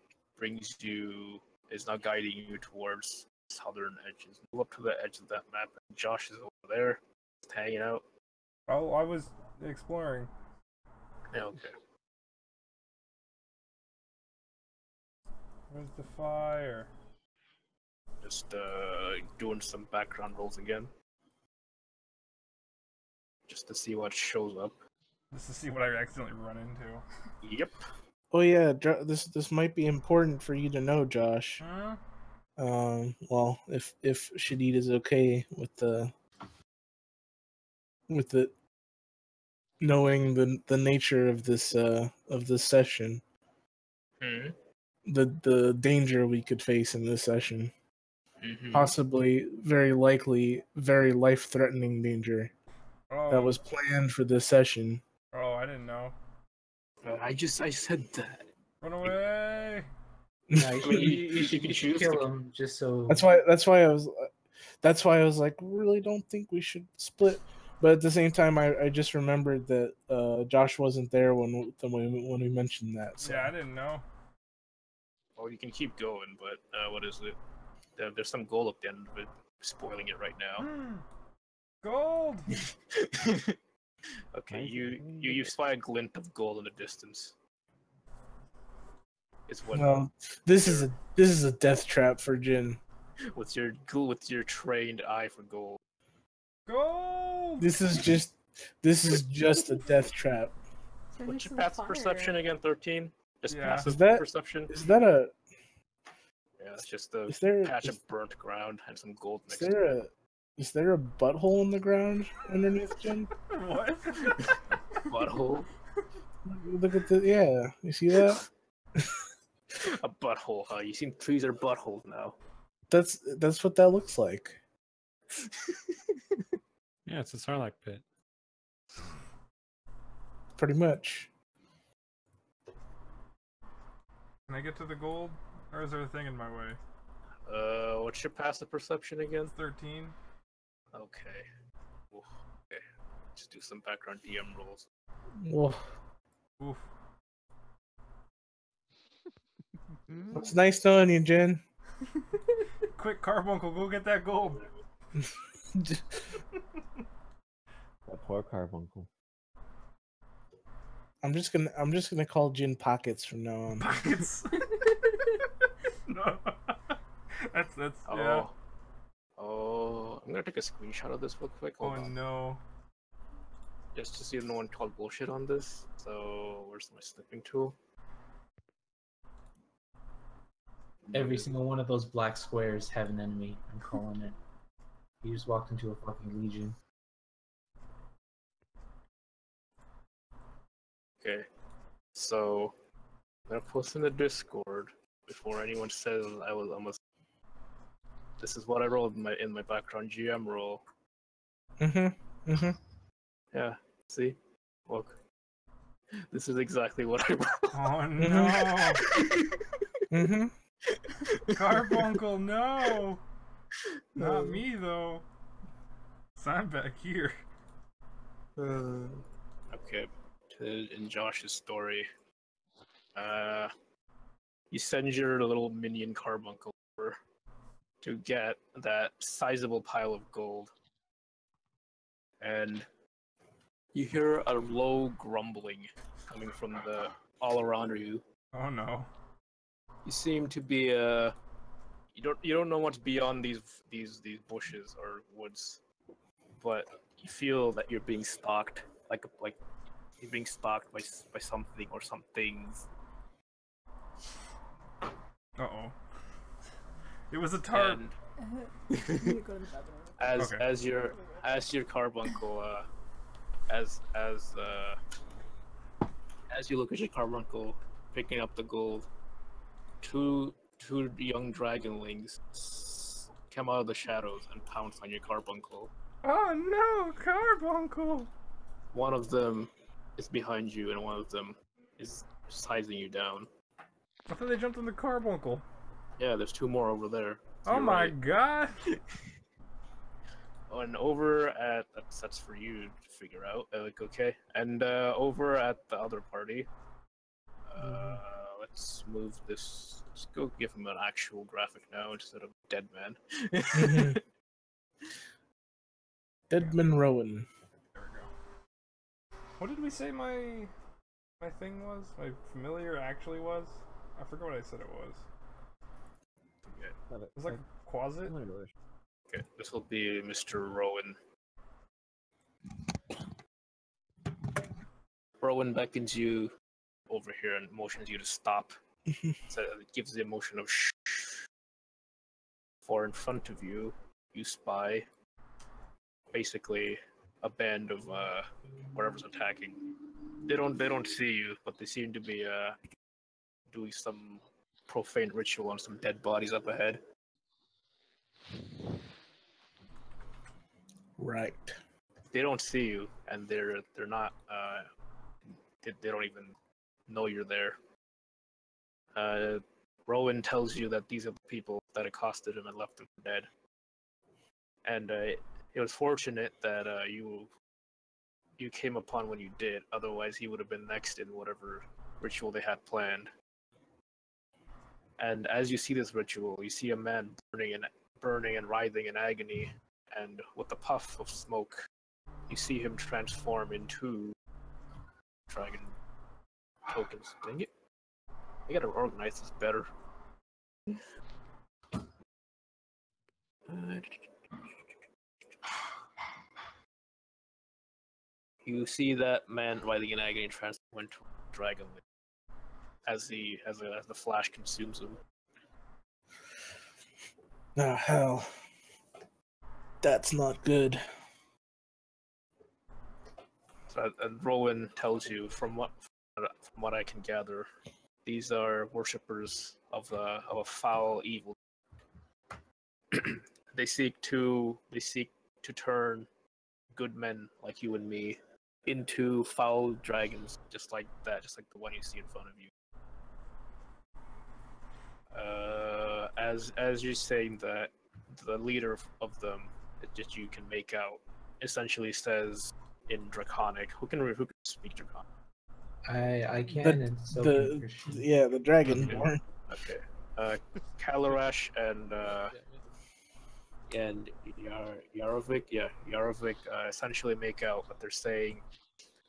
is now guiding you towards southern edges. Move up to the edge of that map. Josh is over there, just hanging out. Oh, I was exploring. Yeah, okay. Where's the fire? Just doing some background rolls again. Just to see what shows up. Just to see what I accidentally run into. Yep. Oh yeah, this might be important for you to know, Josh. Huh? Well, if Shadid is okay with the knowing the nature of this session, Mm-hmm. the danger we could face in this session, Mm-hmm. possibly, very likely, very life-threatening danger Oh. that was planned for this session. Oh, I didn't know. I said that. Run away! Yeah, I mean, you should kill him just so. That's why I was like, really don't think we should split. But at the same time, I just remembered that Josh wasn't there when we mentioned that. So. Yeah, I didn't know. Well, you can keep going, but what is it? There's some gold at the end of it, spoiling it right now. Gold! Okay, you spy a glint of gold in the distance. It's what Well, this is a death trap for Jin. with your trained eye for gold. Gold! This is just a death trap. What's your passive perception again? 13. Just Yeah. passive Is that- perception. Is that a Yeah, it's just a is there patch is, of burnt ground and some gold is next to there it. is there a butthole in the ground underneath Jin? What? Butthole. Look at yeah. You see that? A butthole, huh? You seem trees are buttholes now. That's what that looks like. Yeah, it's a Sarlacc pit. Pretty much. Can I get to the gold? Or is there a thing in my way? What's your passive perception again? 13. Okay. Oof. Okay. Just do some background DM rolls. Well, Oof. it's nice knowing you, Jen. Quick, Carbuncle, go get that gold. That poor carbuncle. I'm just gonna call Jin Pockets from now on. Pockets. No. That's yeah. Oh, I'm gonna take a screenshot of this real quick. Hold Oh on. no. Just to see if no one called bullshit on this. So, where's my snipping tool? Every single one of those black squares have an enemy. I'm calling it. You just walked into a fucking legion. Okay. So, I'm gonna post in the Discord before anyone says I was almost. This is what I rolled in my background GM roll. Yeah. See? Look. This is exactly what I rolled. Oh no. Carbuncle, no. Not me though. So I'm back here. Okay. In Josh's story, you send your little minion Carbuncle over to get that sizable pile of gold, and you hear a low grumbling coming from the all around you. Oh no. You seem to be you don't know what's beyond these bushes or woods, but you feel that you're being stalked, like you're being stalked by something or some things. Uh-oh. It was a tarp. And You need to go to the bathroom. Okay. as your carbuncle as you look at your carbuncle picking up the gold, two young dragonlings come out of the shadows and pounce on your carbuncle. Oh no, Carbuncle! One of them is behind you and one of them is sizing you down. I thought they jumped on the Carbuncle. Yeah, there's two more over there. to Oh your my right. god! And over at that's for you to figure out. Like, okay, and over at the other party, let's move this. Let's go give him an actual graphic now instead of dead man. Deadman Rowan. There we go. What did we say my thing was? My familiar actually was? I forgot what I said it was. Okay. It was like Quasit? Okay, this will be Mr. Rowan. Rowan beckons you over here and motions you to stop. So it gives the emotion of shh. For in front of you, you spy basically a band of whatever's attacking. They don't see you, but they seem to be doing some profane ritual on some dead bodies up ahead. Right. They don't see you, and they're not. They don't even know you're there. Rowan tells you that these are the people that accosted him and left him for dead. And it was fortunate that you came upon when you did. Otherwise, he would have been next in whatever ritual they had planned. And as you see this ritual, you see a man burning and writhing in agony. And with a puff of smoke, you see him transform into dragon tokens. Dang it. I gotta organize this better. You see that man writhing in agony transform into a dragon as the flash consumes him. Oh, hell. That's not good. So, and Rowan tells you, from what I can gather, these are worshippers of a foul evil. They seek to turn good men like you and me into foul dragons, just like that, just like the one you see in front of you. As you're saying that, the leader of them that you can make out essentially says in Draconic. Who can speak Draconic? I can, and so can Christian. the dragonborn. Okay. Kalarash and Yarovik essentially make out what they're saying.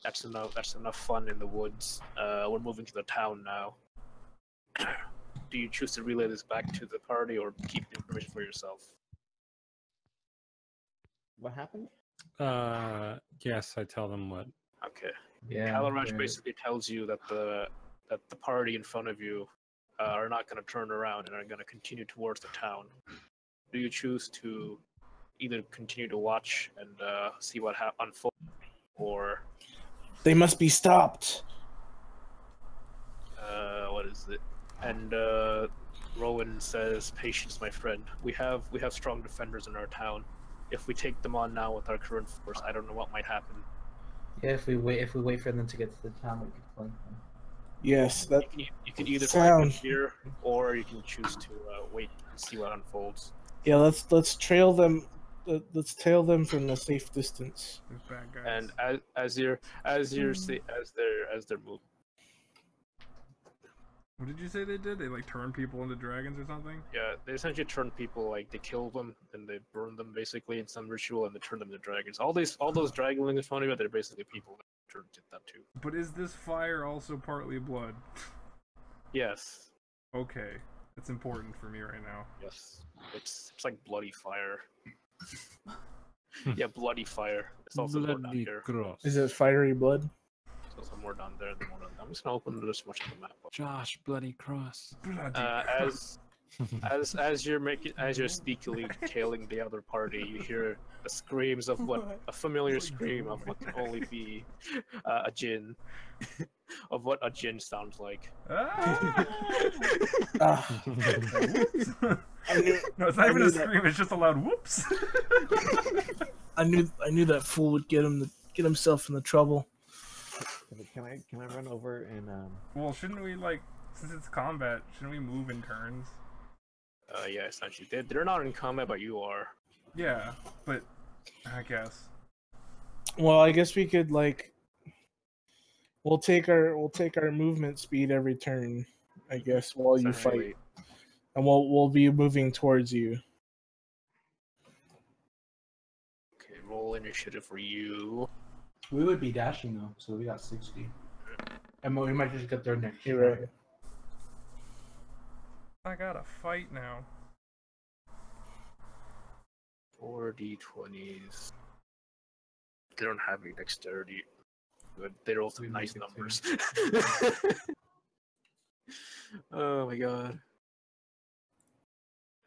That's enough fun in the woods. We're moving to the town now. Do you choose to relay this back to the party or keep the information for yourself? What happened? Yes, I tell them what. Okay. Yeah. Kalarash they're- basically tells you that the party in front of you are not going to turn around and are going to continue towards the town. Do you choose to either continue to watch and see what unfolds, or They must be stopped. what is it? And Rowan says, "Patience, my friend. We have strong defenders in our town. If we take them on now with our current force, I don't know what might happen. Yeah, if we wait for them to get to the town, we can flank them. Yes, that You can either sound. fight here, or you can choose to wait and see what unfolds." Yeah, let's trail them. Let's tail them from a safe distance. Those bad guys. And as they're moving. What did you say they did? They like turn people into dragons or something? Yeah, they essentially turn people, like they kill them and they burn them basically in some ritual and they turn them into dragons. All those dragonlings in front of you, they're basically people that turned into that too. But is this fire also partly blood? Yes, Okay, it's important for me right now. yes, it's like bloody fire. Yeah, bloody fire. It's also more down Bloody here. gross. Is it fiery blood? It's also more down there and more down there. I'm just gonna open this much of the map. Josh, bloody cross. Bloody As you're sneakily tailing the other party, you hear the screams of a familiar scream of what can only be a djinn, of what a djinn sounds like. Ah! Ah, I knew, No, it's not I even knew a that. scream. It's just a loud whoops. I knew that fool would get himself into trouble. Can I run over and Well, shouldn't we since it's combat? Shouldn't we move in turns? Yeah, essentially, they're not in combat, but you are. Yeah, but I guess. Well, I guess we could we'll take our movement speed every turn, I guess, while you Essentially. fight, and we'll be moving towards you. Okay, roll initiative for you. We would be dashing though, so we got 60. And we might just get there next You're year. right. I gotta fight now. 4 d20s. They don't have any dexterity. But they roll some We nice make it numbers. Oh my god.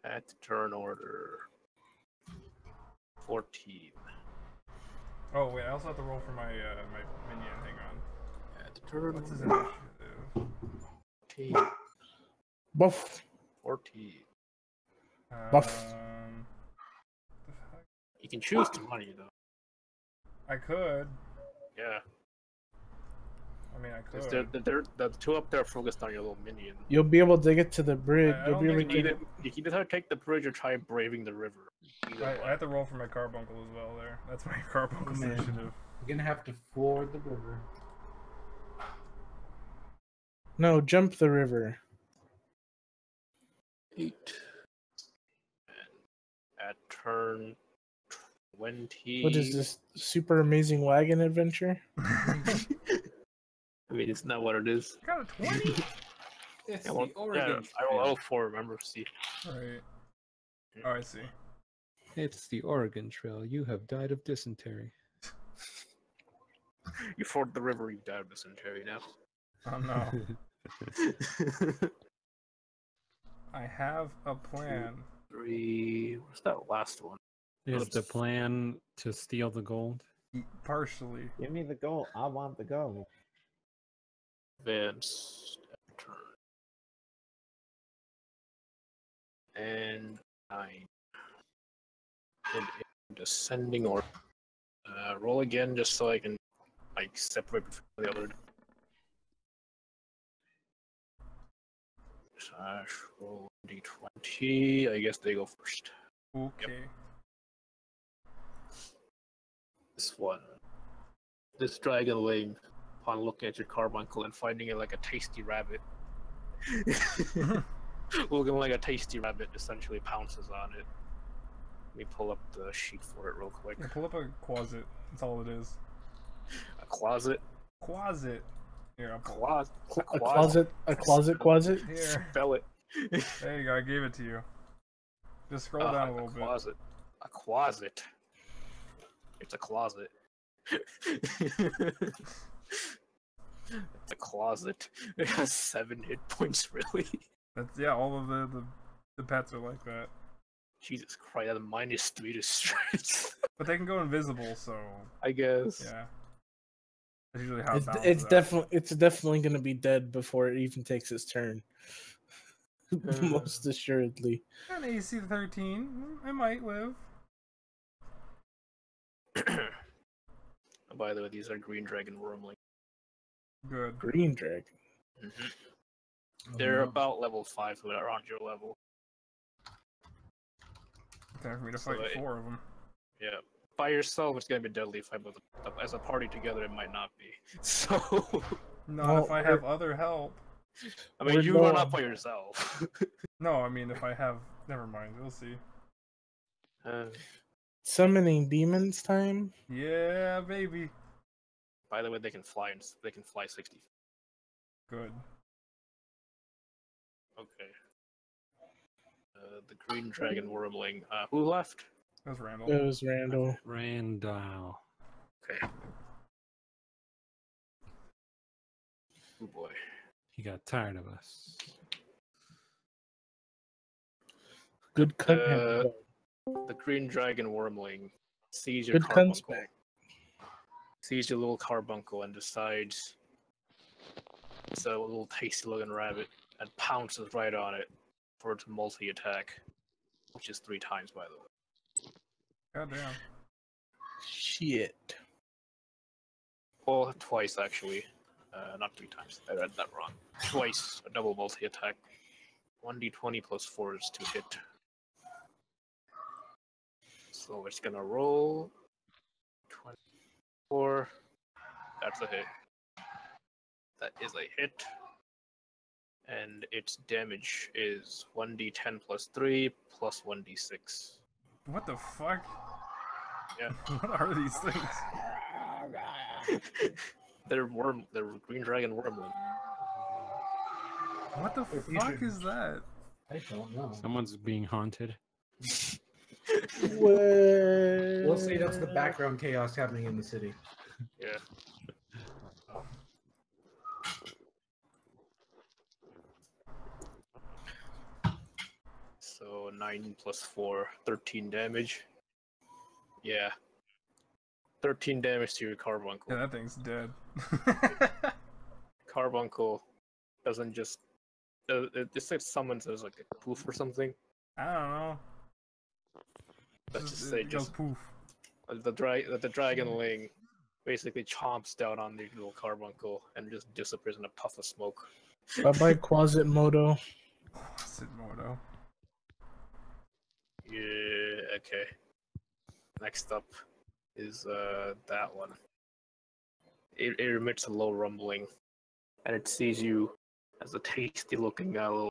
At the turn order. 14. Oh wait, I also have to roll for my my minion. Hang on. At the turn What's his order. initiative? 14. Buff. 14. Buff. The heck? You can choose to money though. I could. Yeah. I mean, I Because could. they're the two up there are focused on your little minion. You'll be able to get to the bridge. I You'll don't be able to think get we it. You can either take the bridge or try braving the river. Either I way. have to roll for my carbuncle as well. There, that's my carbuncle's Man. initiative. We're gonna have to ford the river. No, jump the river. 8. And at turn 20. What is this super amazing wagon adventure? I mean, it's not what it is. I got a 20. It's I won't- yeah, I roll 4, remember? See. Right. Oh, I see. It's the Oregon Trail. You have died of dysentery. You ford the river, you die of dysentery now. Oh no. I have a plan. 3. What's that last one? Is the plan to steal the gold? Partially. give me the goal? I want the goal. Advanced turn. And 9. And in descending order. Roll again just so I can separate between the other. Roll D20. I guess they go first. Okay. This one. This dragon wing, upon looking at your carbuncle and finding it like a tasty rabbit. Looking like a tasty rabbit, essentially pounces on it. Let me pull up the sheet for it real quick. Yeah, pull up a closet. That's all it is. A closet? Closet. Here, I'll pull A closet. Here. Spell it. There you go. I gave it to you. Just scroll down a little bit. Closet. A closet. It's a closet. It's a closet. It has 7 hit points, really. That's yeah. All of the pets are like that. Jesus Christ! That's -3 to strength. But they can go invisible, so I guess. yeah. That's usually how It's definitely gonna be dead before it even takes its turn. Most assuredly. An AC 13. I might live. By the way, these are green dragon wormling. Good. Green dragon. They're about level 5, so they're around your level. Time for me to So fight 4 of them. Yeah. By yourself, it's gonna be deadly fight, but as a party together, it might not be. So. Not if I have other help. I mean, you run up by yourself. No, I mean if I have. Never mind. We'll see. Summoning demons time. Yeah, baby. By the way, they can fly. They can fly 60 feet. Good. Okay. The green dragon wormling. Who left? That was Randall. It was Randall. Randall. Okay. Oh boy. He got tired of us. Good cut. The green dragon wormling sees your Good comes carbuncle. back. Sees your little carbuncle and decides it's a little tasty looking rabbit and pounces right on it for its multi-attack, which is 3 times, by the way. Goddamn. Shit. Well, twice actually. Not 3 times. I read that wrong. Twice a double multi-attack. 1d20 plus 4 is to hit. So it's gonna roll 24. That's a hit. That is a hit. And its damage is 1d10 plus 3 plus 1d6. What the fuck? Yeah. What are these things? They're green dragon wormling. What the fuck is that? I don't know. Someone's being haunted. We'll see. That's the background chaos happening in the city. Yeah. So 9 plus 4, 13 damage. Yeah. 13 damage to your carbuncle. Yeah, that thing's dead. Carbuncle doesn't just. It's like summons as like a poof or something. I don't know. Let's just say it goes poof. the dragonling basically chomps down on the little carbuncle and just disappears in a puff of smoke. Bye bye Quasimodo. Quasimodo. Yeah. Okay. Next up is that one. It emits a low rumbling, and it sees you as a tasty looking elf.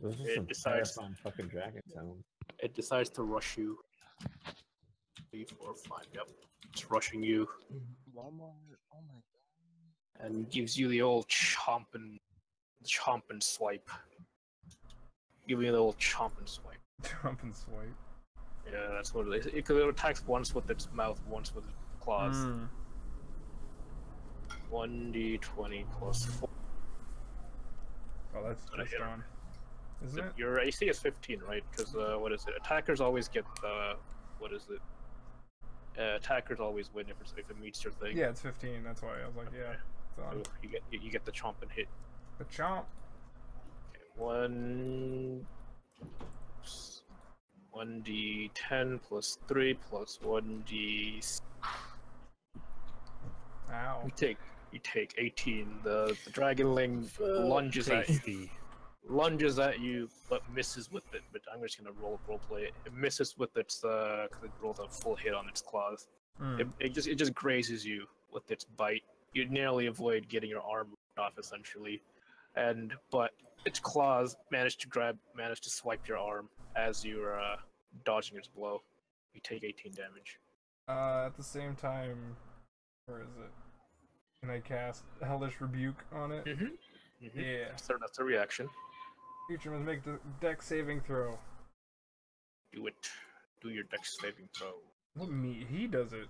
Those are It some decides- terrifying fucking dragon sounds. It decides to rush you. 3, 4, 5. Yep, it's rushing you Walmart. Oh my god. and gives you the old chomp and swipe. Give you the old chomp and swipe. Jump and swipe. Yeah, that's what it is. It attacks once with its mouth, once with its claws. 1d20 plus 4. Oh, that's Gonna just hit her. on. Isn't it? Your AC is 15, right? Because what is it? Attackers always get what is it? Attackers always win if it meets your thing. Yeah, it's 15. That's why I was like, yeah, it's on. So you get the chomp and hit. The chomp. Okay, 1d10 plus 3 plus 1d. Ow. You take 18. The dragonling lunges at you, but misses with it. But I'm just gonna role play it. It misses with its because it rolled a full hit on its claws. It just grazes you with its bite. You narrowly avoid getting your arm ripped off, essentially, but its claws managed to swipe your arm as you're dodging its blow. You take 18 damage. At the same time, where is it? Can I cast Hellish Rebuke on it? Yeah. So that's a reaction. Creature must make the dex saving throw. Do it. Do your dex saving throw. What me? He does it.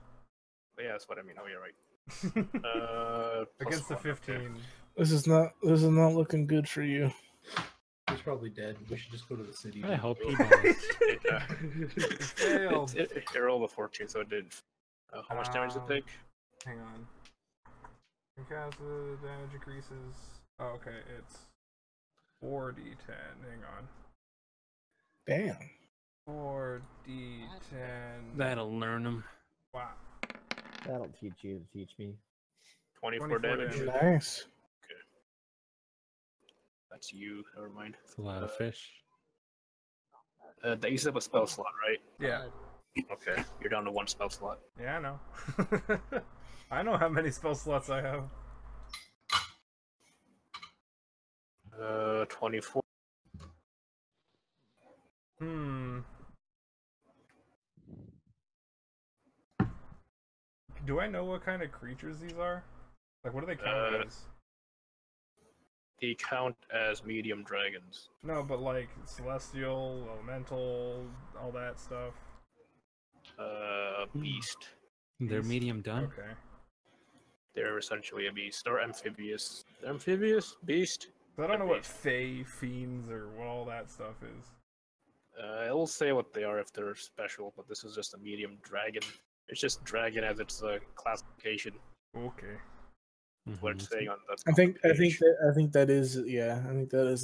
Yeah, that's what I mean. Oh, you're right. Against the +1, 15. okay. This is not looking good for you. He's probably dead. We should just go to the city. I hope he does. It failed. It rolled a 14, so it did. How much damage did it take? Hang on. Because the damage increases. Oh, okay, it's 4d10. Hang on. Damn. 4d10. That'll learn him. Wow. That'll teach you to teach me. 24 damage. Nice. That's you. Never mind. It's a lot of fish. They use up a spell slot, right? Yeah. Okay, you're down to 1 spell slot. Yeah, I know. I know how many spell slots I have. 24. Do I know what kind of creatures these are? Like, what do they count as? They count as medium dragons. No, but like celestial, elemental, all that stuff. Beast. They're medium done. Okay. They're essentially a beast. Or amphibious. Amphibious? Beast? So I don't know what Fey, Fiends, or what all that stuff is. It will say what they are if they're special, but this is just a medium dragon. It's just dragon as its classification. Okay. What it's saying on the I think page. that is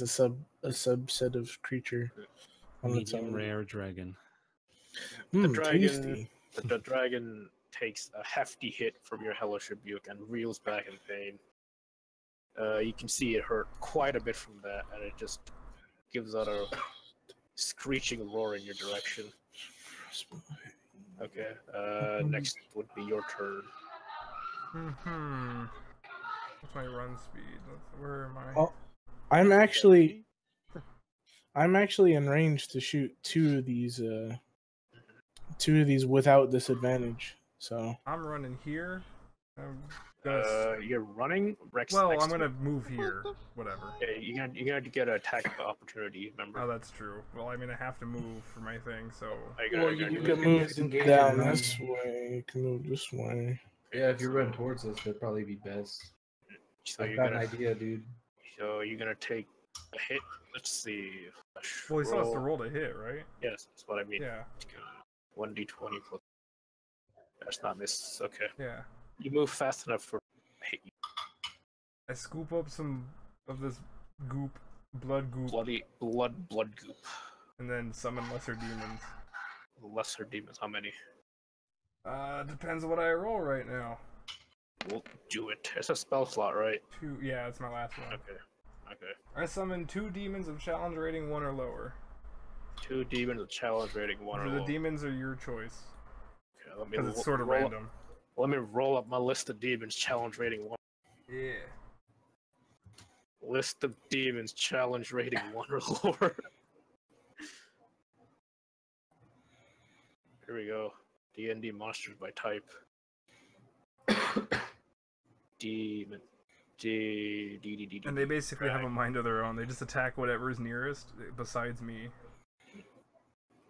a subset of creature on its Medium own. rare dragon. The dragon, Tasty. the dragon takes a hefty hit from your hellish rebuke and reels back in pain. You can see it hurt quite a bit from that, and it just gives out a screeching roar in your direction. Okay, next would be your turn. What's my run speed? Where am I? Oh, I'm actually in range to shoot two of these without disadvantage. So I'm running here. I'm gonna... You're running, Rex. Well, next I'm to gonna you. move here. Whatever. Yeah, you're gonna get an attack opportunity. Remember? Oh, that's true. Well, I mean, I have to move for my thing, so. you can move down this way. You can move this way. Yeah, if you run towards us, that'd probably be best. So I've you're got gonna an idea, dude. So you're gonna take a hit. Let's see. Well, he still has to roll to hit, right? Yes, that's what I mean. Yeah. 1d20 plus. That's not miss. Okay. Yeah. You move fast enough for hit you. I scoop up some of this goop, blood goop, Blood goop. and then summon lesser demons. Lesser demons. How many? Depends on what I roll right now. We'll do it. It's a spell slot, right? 2. Yeah, it's my last one. Okay. Okay. I summon 2 demons of challenge rating 1 or lower. 2 demons with challenge rating 1 or The lower. demons are your choice. Okay, let me Because it's sort of roll random. Let me roll up my list of demons challenge rating 1. Yeah. List of demons challenge rating 1 or lower. Here we go. D&D monsters by type. Demon. D. And they basically have a mind of their own. They just attack whatever is nearest besides me.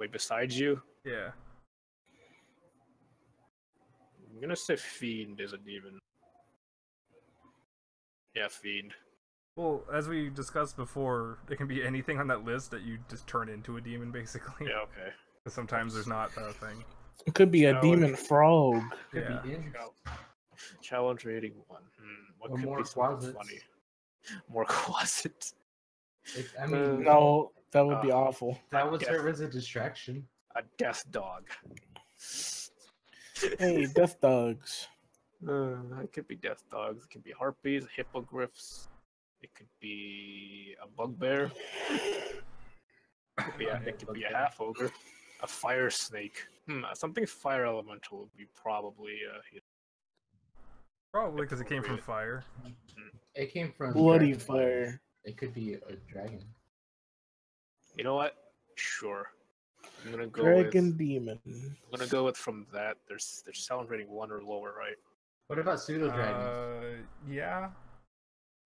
Wait, besides you? Yeah. I'm gonna say Fiend is a demon. Yeah, Fiend. Well, as we discussed before, it can be anything on that list that you just turn into a demon, basically. Yeah, okay. Because sometimes there's not that thing. it could be a demon frog. Yeah. Challenge rating 1. What Or could more be something closets. funny? More closets. I mean, No, that would be awful. that would serve as a distraction. A death dog. Hey, death dogs. It could be death dogs. It could be harpies, hippogriffs. It could be a bugbear. It could be a half ogre. A fire snake. Something fire elemental would be probably. Probably because it came from fire. It came from Bloody dragon. fire. It could be a dragon. You know what? Sure. I'm gonna go Dragon with. demon. I'm gonna go with from that. There's challenge rating 1 or lower, right? What about pseudo dragons? Yeah.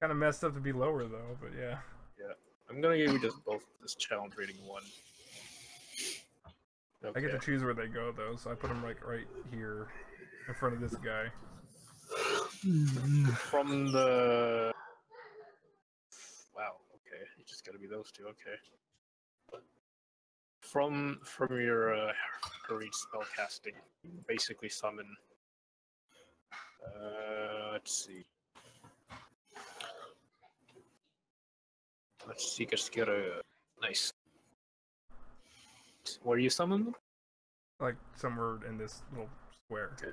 Kind of messed up to be lower though, but yeah. Yeah. I'm gonna give you just both this challenge rating 1. Okay. I get to choose where they go though, so I put them right here in front of this guy. From the. Wow. Okay. You just gotta be those two. Okay. From your hurried spell casting, basically summon. Let's see. Just get a nice. Where you summon them? Like somewhere in this little square. Okay.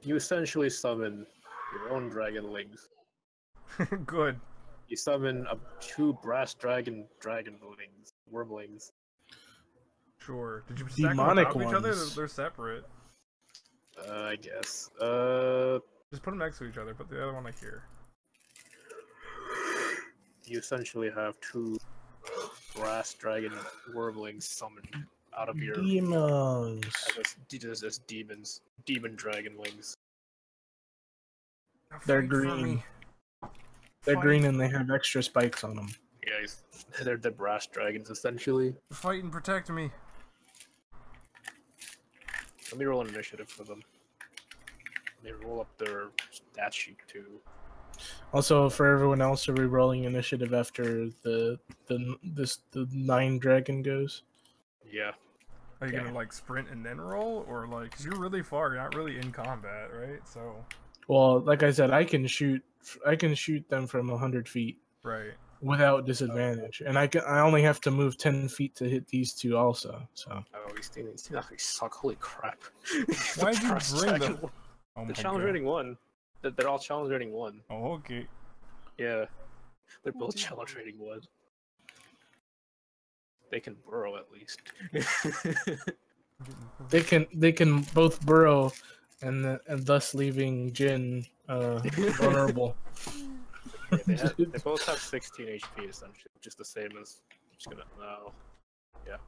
You essentially summon your own dragonlings. Good. You summon 2 brass dragonlings, wormlings. Sure. Did you stack them on Demonic top of each other? ones. They're separate. I guess. Just put them next to each other. Put the other one like here. You essentially have 2 brass dragon wormlings summoned out of your Demons. as demons, demon dragonlings. Now They're fight for green. me. They're Fight. green and they have extra spikes on them. Yeah, they're the brass dragons essentially. Fight and protect me. Let me roll an initiative for them. Let me roll up their stat sheet too. Also, for everyone else, are we rolling initiative after the 9 dragon goes? Yeah. Are you gonna like sprint and then roll, or like? Cause you're really far. You're not really in combat, right? So. Well, like I said, I can shoot them from 100 feet Right. without disadvantage, and I only have to move 10 feet to hit these 2 also. So Oh, these things suck. Holy crap! Why did you brass bring dragon them? Oh my The challenge God. rating 1. They're all challenge rating 1. Oh, okay. Yeah. They're both challenge rating 1. They can burrow at least. they can both burrow, and thus leaving Jin vulnerable. Okay, they both have 16 HP essentially, which is the same as. I'm just gonna no. Yeah.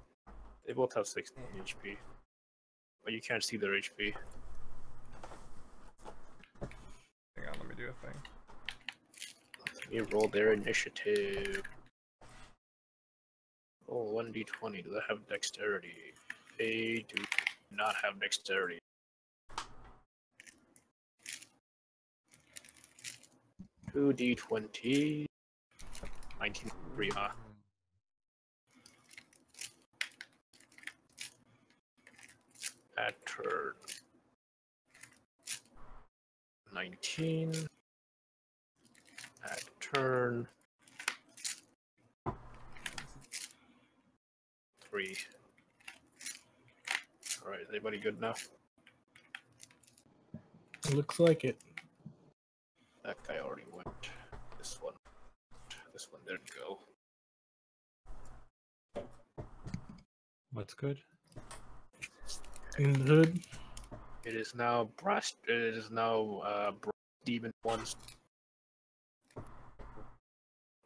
They both have 16 HP. But you can't see their HP. Hang on, let me do a thing. Let me roll their initiative. Roll 1d20. Do they have dexterity? They do not have dexterity. Two d20. 19 3, huh? At turn 19. At turn 3. Alright, is anybody good enough? Looks like it. That guy already went. This one didn't go. What's good? In the hood. It is now brass. It is now brass demon 1.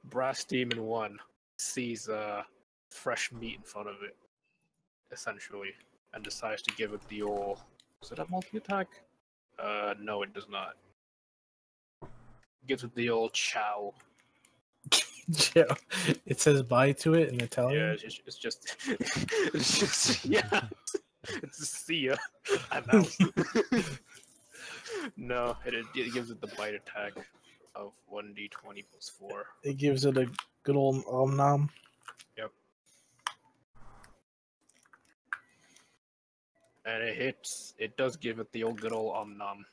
Brass demon 1 sees fresh meat in front of it, essentially, and decides to give it the old. Does it have multi-attack? No, it does not. Gives it the old chow. Yeah, it says bye to it in Italian. Yeah, it's just it's just yeah. It's a see ya. I'm out. No, it gives it the bite attack of 1d20 plus 4. It gives it a good old nom. Yep. And it hits. It does give it the old good old nom.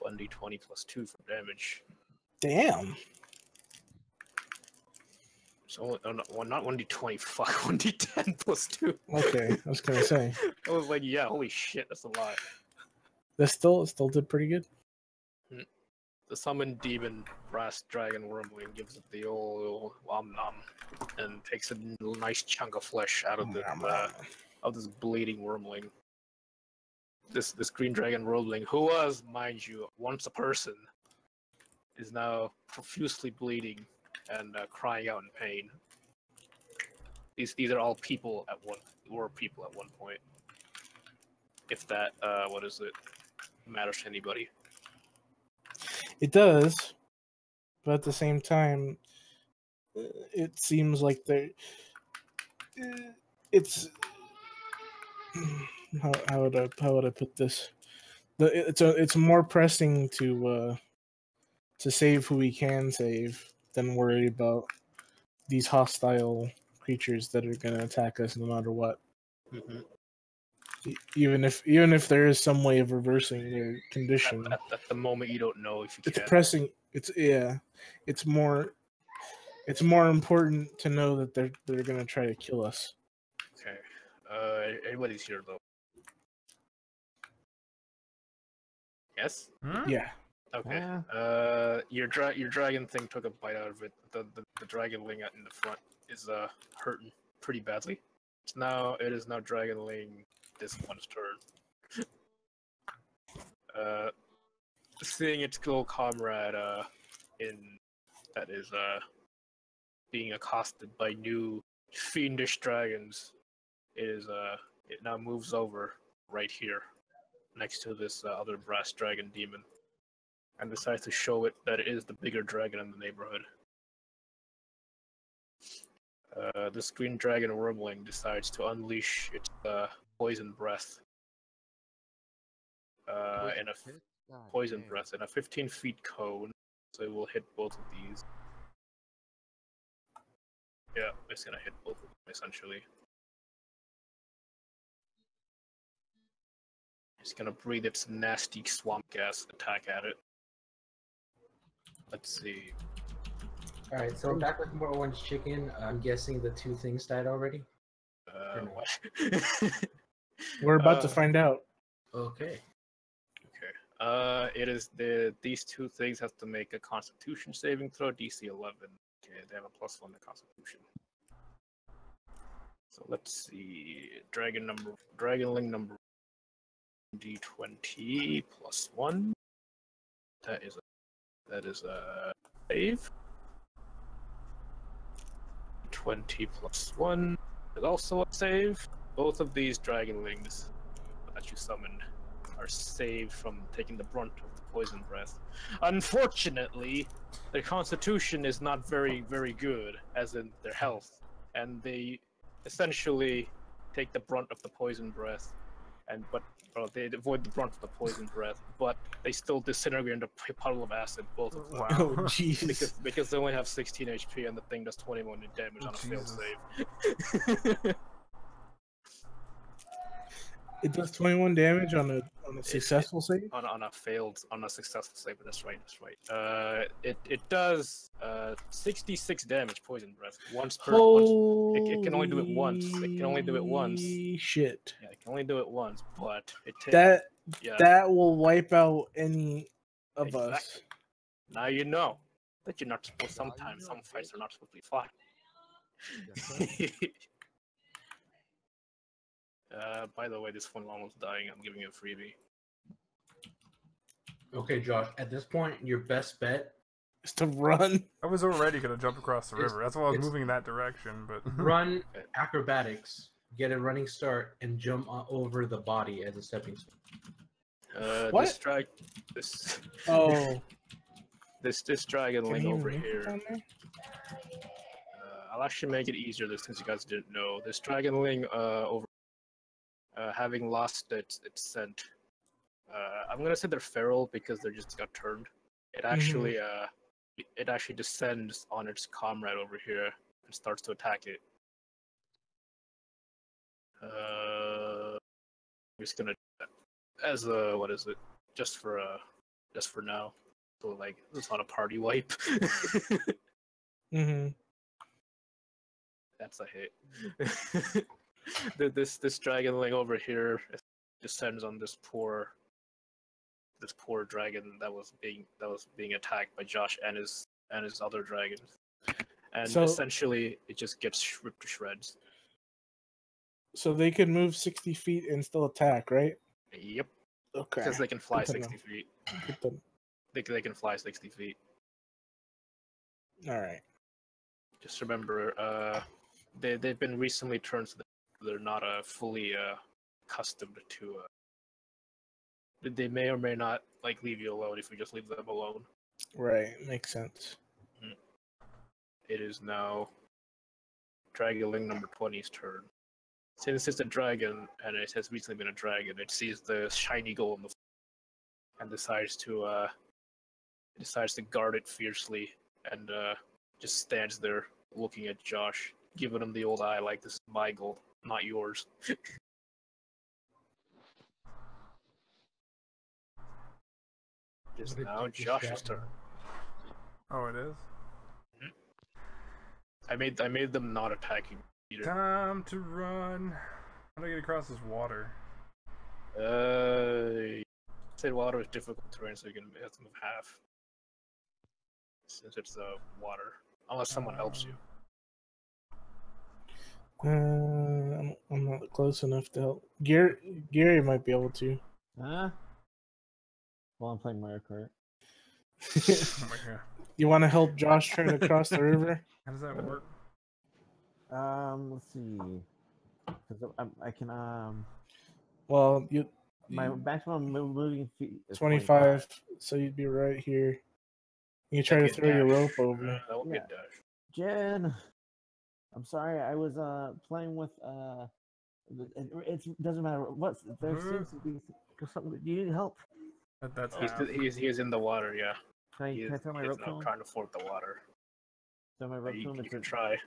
1d20 plus 2 for damage. Damn. So not 1d20. Fuck, 1d10 plus 2. Okay, I was gonna say I was like, yeah, holy shit, that's a lot. That still did pretty good. The summoned demon brass dragon wormling gives it the old om nom and takes a nice chunk of flesh out of this bleeding wormling. This green dragon wormling, who was, mind you, once a person, is now profusely bleeding and crying out in pain. These are all people at one point. If that matters to anybody. It does, but at the same time, it seems like it's how would I put this? It's more pressing to save who we can save than worry about these hostile creatures that are going to attack us no matter what. Mm-hmm. Even if there is some way of reversing their condition, at the moment you don't know if you can. It's pressing. It's more important to know that they're going to try to kill us. Okay. Everybody's here though. Yes? Yeah. Okay. Your dragon thing took a bite out of it. The dragonling in the front is hurting pretty badly. It is now dragonling this one's turn. Seeing its little comrade that is being accosted by new fiendish dragons, it now moves over right here next to this other brass dragon demon and decides to show it that it is the bigger dragon in the neighborhood. This green dragon wormling decides to unleash its poison breath in a poison breath in a 15 feet cone, so it will hit both of these. Yeah, it's gonna hit both of them essentially. It's gonna breathe its nasty swamp gas attack at it. Let's see. Alright, so back with more orange chicken. I'm guessing the two things died already? What? We're about to find out. Okay. It is these two things have to make a Constitution saving throw, DC 11. Okay, they have a +1 to Constitution. So let's see, dragonling number D20 +1. That is a save. 20 +1 is also a save. Both of these dragonlings that you summoned are saved from taking the brunt of the poison breath. Unfortunately, their constitution is not very, very good, as in their health, and they essentially take the brunt of the poison breath, they avoid the brunt of the poison breath, but they still disintegrate into a puddle of acid, both of them. Wow. Oh Jesus! Because they only have 16 HP and the thing does 21 damage on a failed save. It does 21 damage on a successful save. On a successful save. That's right. It does 66 damage poison breath once per. It can only do it once. It can only do it once. Shit. Yeah, it can only do it once, but it takes that will wipe out any of us. Now you know that you're not supposed. Sometimes some fights are not supposed to be fought. By the way, this one's almost dying. I'm giving it a freebie. Okay, Josh. At this point, your best bet is to run. I was already gonna jump across the river. That's why I was moving in that direction. But run acrobatics, get a running start, and jump over the body as a stepping stone. What? This dragonling over here. I'll actually make it easier since you guys didn't know. This dragonling over. Having lost its scent, I'm gonna say they're feral because they just got turned. It actually descends on its comrade over here and starts to attack it. I'm just gonna as a just for now. So like it's not a party wipe. That's a hit. This dragonling over here descends on this poor this poor dragon that was being attacked by Josh and his other dragons, and So- essentially it just gets ripped to shreds. So they could move 60 feet and still attack, right? Yep, Okay. because they can fly Good to 60 know. feet. Good to- They can fly 60 feet. All right. Just remember, they've been recently turned so that they're not fully accustomed to. They may or may not like leave you alone if you just leave them alone. Right. Makes sense. It is now Dragonling number 20's turn. Since it's a dragon and it has recently been a dragon, it sees the shiny gold on the floor and decides to guard it fiercely and just stands there looking at Josh, giving him the old eye like this is my gold, not yours. It's now Josh's turn. Oh, it is? I made them not attacking either. Time to run. How do I get across this water? Said water is difficult terrain, so you can have to move half. Since it's the water, unless someone helps you. I'm not close enough to help. Gary might be able to. Huh? Well, I'm playing Mario Kart. Oh my god. You want to help Josh try to cross the river? How does that work? Let's see. Because I can Well, my maximum moving feet is 25, so you'd be right here. You try to That'd be throw a your dash. rope over. That would be Yeah. a dash. Jen, I'm sorry. I was playing with it doesn't matter what. There seems to be something. Do you need help? That's He's, half. he's in the water, yeah. Can I throw my rope to now him? trying to ford the water. Throw my rope to him. You It's can a- try.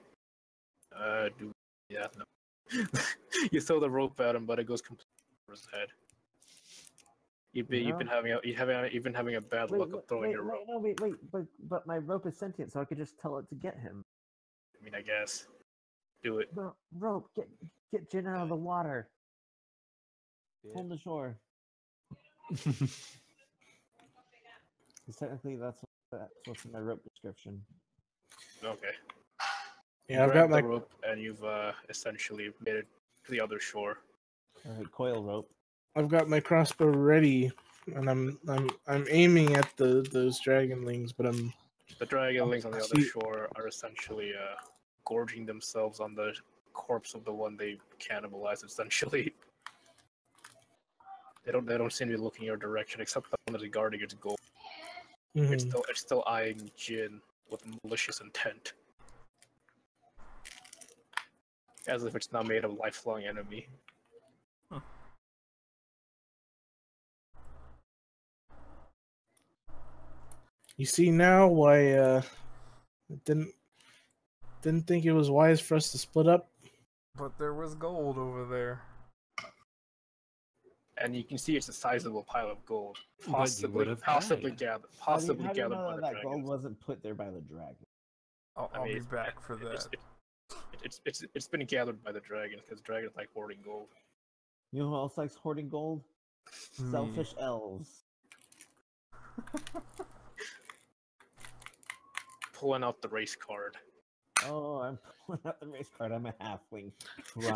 Yeah, no. You throw the rope at him, but it goes completely over his head. You've been having a bad luck of throwing your rope. wait, but my rope is sentient, so I could just tell it to get him. I mean, I guess. Do it. The rope, get Jin out of the water. Pull him to shore. 'Cause technically, that's what's in my rope description. Okay. Yeah, I've Grab got the my rope, and you've essentially made it to the other shore. Alright, coil rope. I've got my crossbow ready, and I'm aiming at those dragonlings, but I'm The dragonlings on the other See- shore are essentially gorging themselves on the corpse of the one they cannibalized. Essentially, they don't seem to be looking your direction, except the one that is guarding its gold. mhm. It's still eyeing Jin with malicious intent, as if it's now made a lifelong enemy. You see now why I didn't think it was wise for us to split up. But there was gold over there. And you can see it's a sizable pile of gold, But you possibly would've gathered How do you gathered know by the that gold dragons. wasn't put there by the dragon? I'll be back for that. It's been gathered by the dragons because dragons like hoarding gold. You know who else likes hoarding gold? Me. Selfish elves. Pulling out the race card. Oh, I'm pulling out the race card. I'm a halfling.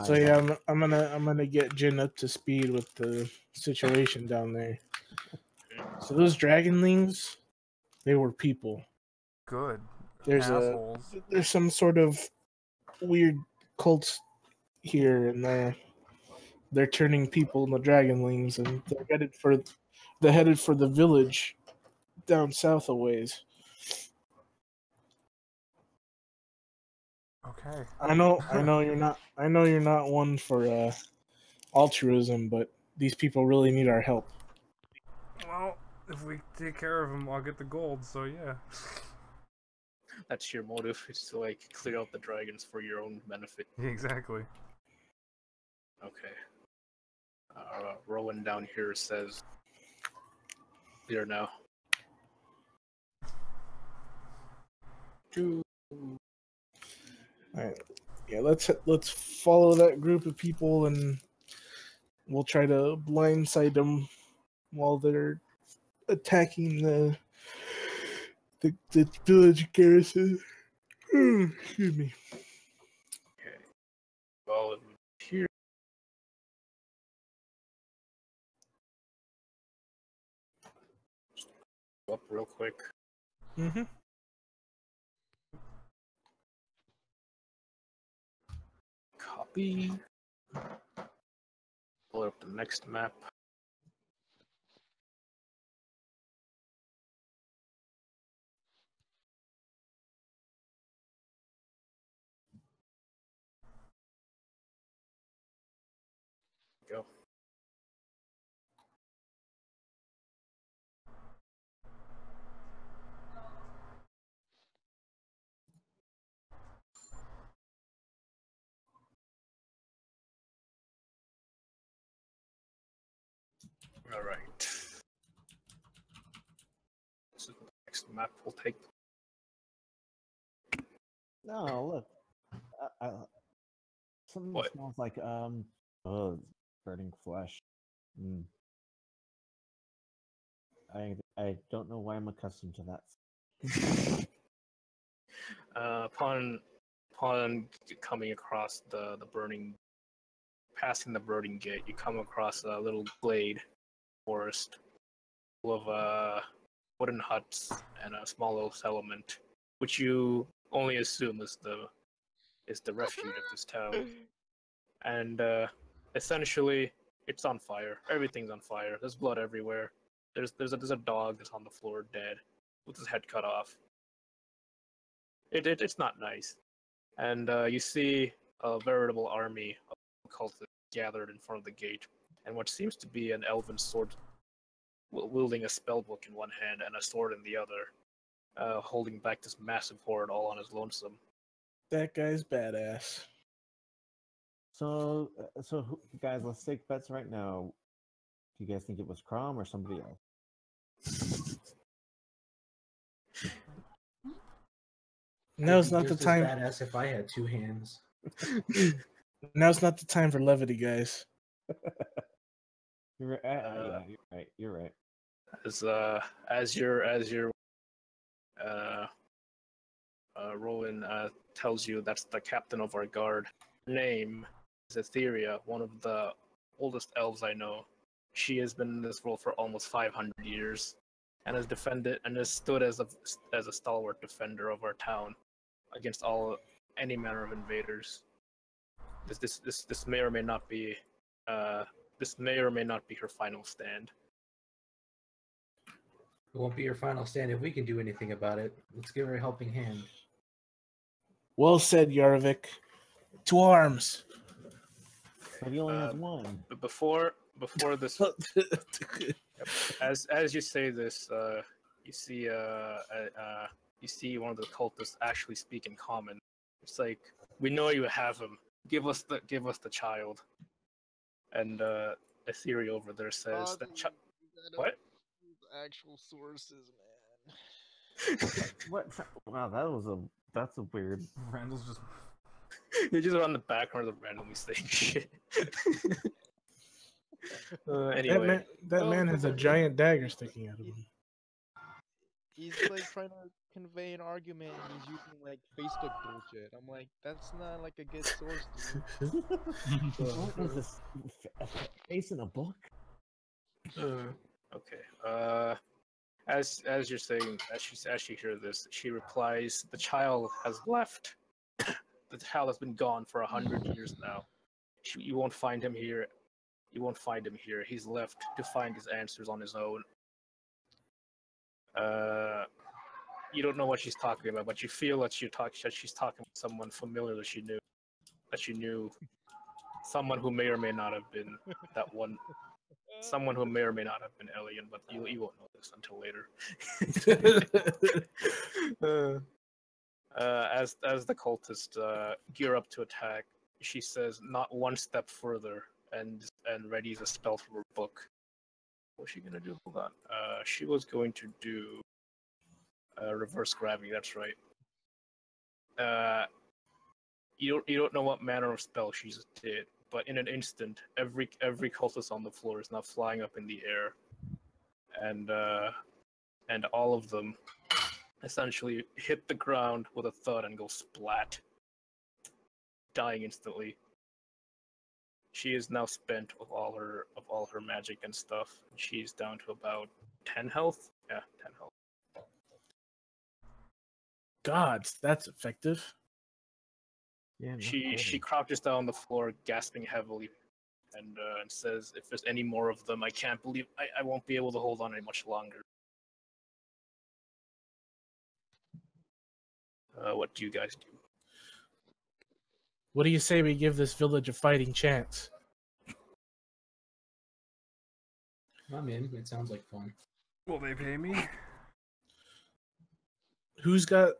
So yeah, I'm gonna get Jin up to speed with the situation down there. So those dragonlings, they were people. Good. There's Assholes. there's some sort of weird cults here, and they're turning people into dragonlings, and they're headed for the village down south a ways. Okay. I know you're not one for altruism, but these people really need our help. Well, if we take care of them, I'll get the gold, so yeah. That's your motive, is to like clear out the dragons for your own benefit. Exactly. Okay. Rowan down here says, "Clear now." All right. Yeah, let's follow that group of people, and we'll try to blindside them while they're attacking the village garrison. Excuse me. Okay. Well, here. Up real quick. Mm-hmm. Copy. Pull up the next map. Go. All right. This is the next map we'll take. No, look. Something What? smells like burning flesh. Mm. I don't know why I'm accustomed to that. Upon coming across the burning, passing the burning gate, you come across a little glade forest full of wooden huts and a small little settlement, which you only assume is the refuge of this town. And essentially, it's on fire. Everything's on fire. There's blood everywhere. There's a dog that's on the floor dead, with his head cut off. It's not nice. And you see a veritable army of cultists gathered in front of the gate, and what seems to be an elven sword, wielding a spellbook in one hand and a sword in the other, holding back this massive horde all on his lonesome. That guy's badass. So guys, let's take bets right now. Do you guys think it was Crom or somebody else? Now's not the Just as time. Badass if I had two hands. Now's not the time for levity, guys. You're right. Yeah, you're right. As your Rowan tells you, that's the captain of our guard. Her name is Etheria, one of the oldest elves I know. She has been in this world for almost 500 years, and has defended and has stood as a stalwart defender of our town against any manner of invaders. This may or may not be her final stand. It won't be your final stand if we can do anything about it. Let's give her a helping hand. Well said, Yarvik. To arms. But he only has one. But before this, as you say this, you see one of the cultists actually speak in common. It's like, we know you have him. Give us the child. And Etheria over there says that what? Actual sources, man. What? Wow, that's a weird. Randall's just. You're just on the background of randomly saying shit. Anyway, that man has a giant dagger sticking out of him. He's like trying to convey an argument and he's using like Facebook bullshit. I'm like, that's not like a good source, dude. What is this? A face in a book? okay. As you're saying, as she hears this, she replies, "The child has left. The child has been gone for 100 years now. You won't find him here. You won't find him here. He's left to find his answers on his own." You don't know what she's talking about, but you feel that she's talking with someone familiar that she knew, someone who may or may not have been that one. Someone who may or may not have been alien, but you won't know this until later. As the cultists gear up to attack, she says, "Not one step further," and readies a spell from her book. What's she gonna do? Hold on. She was going to do reverse gravity. That's right. You don't know what manner of spell she just did, but in an instant, every cultist on the floor is now flying up in the air, and and all of them essentially hit the ground with a thud and go splat, dying instantly. She is now spent of all her magic and stuff. She's down to about 10 health. Yeah, 10 health. God, that's effective. Yeah, no She kidding. crouches down on the floor, gasping heavily, and says, "If there's any more of them, I can't believe I won't be able to hold on any much longer." What do you guys do? What do you say we give this village a fighting chance? I'm in. It sounds like fun. Will they pay me? Who's got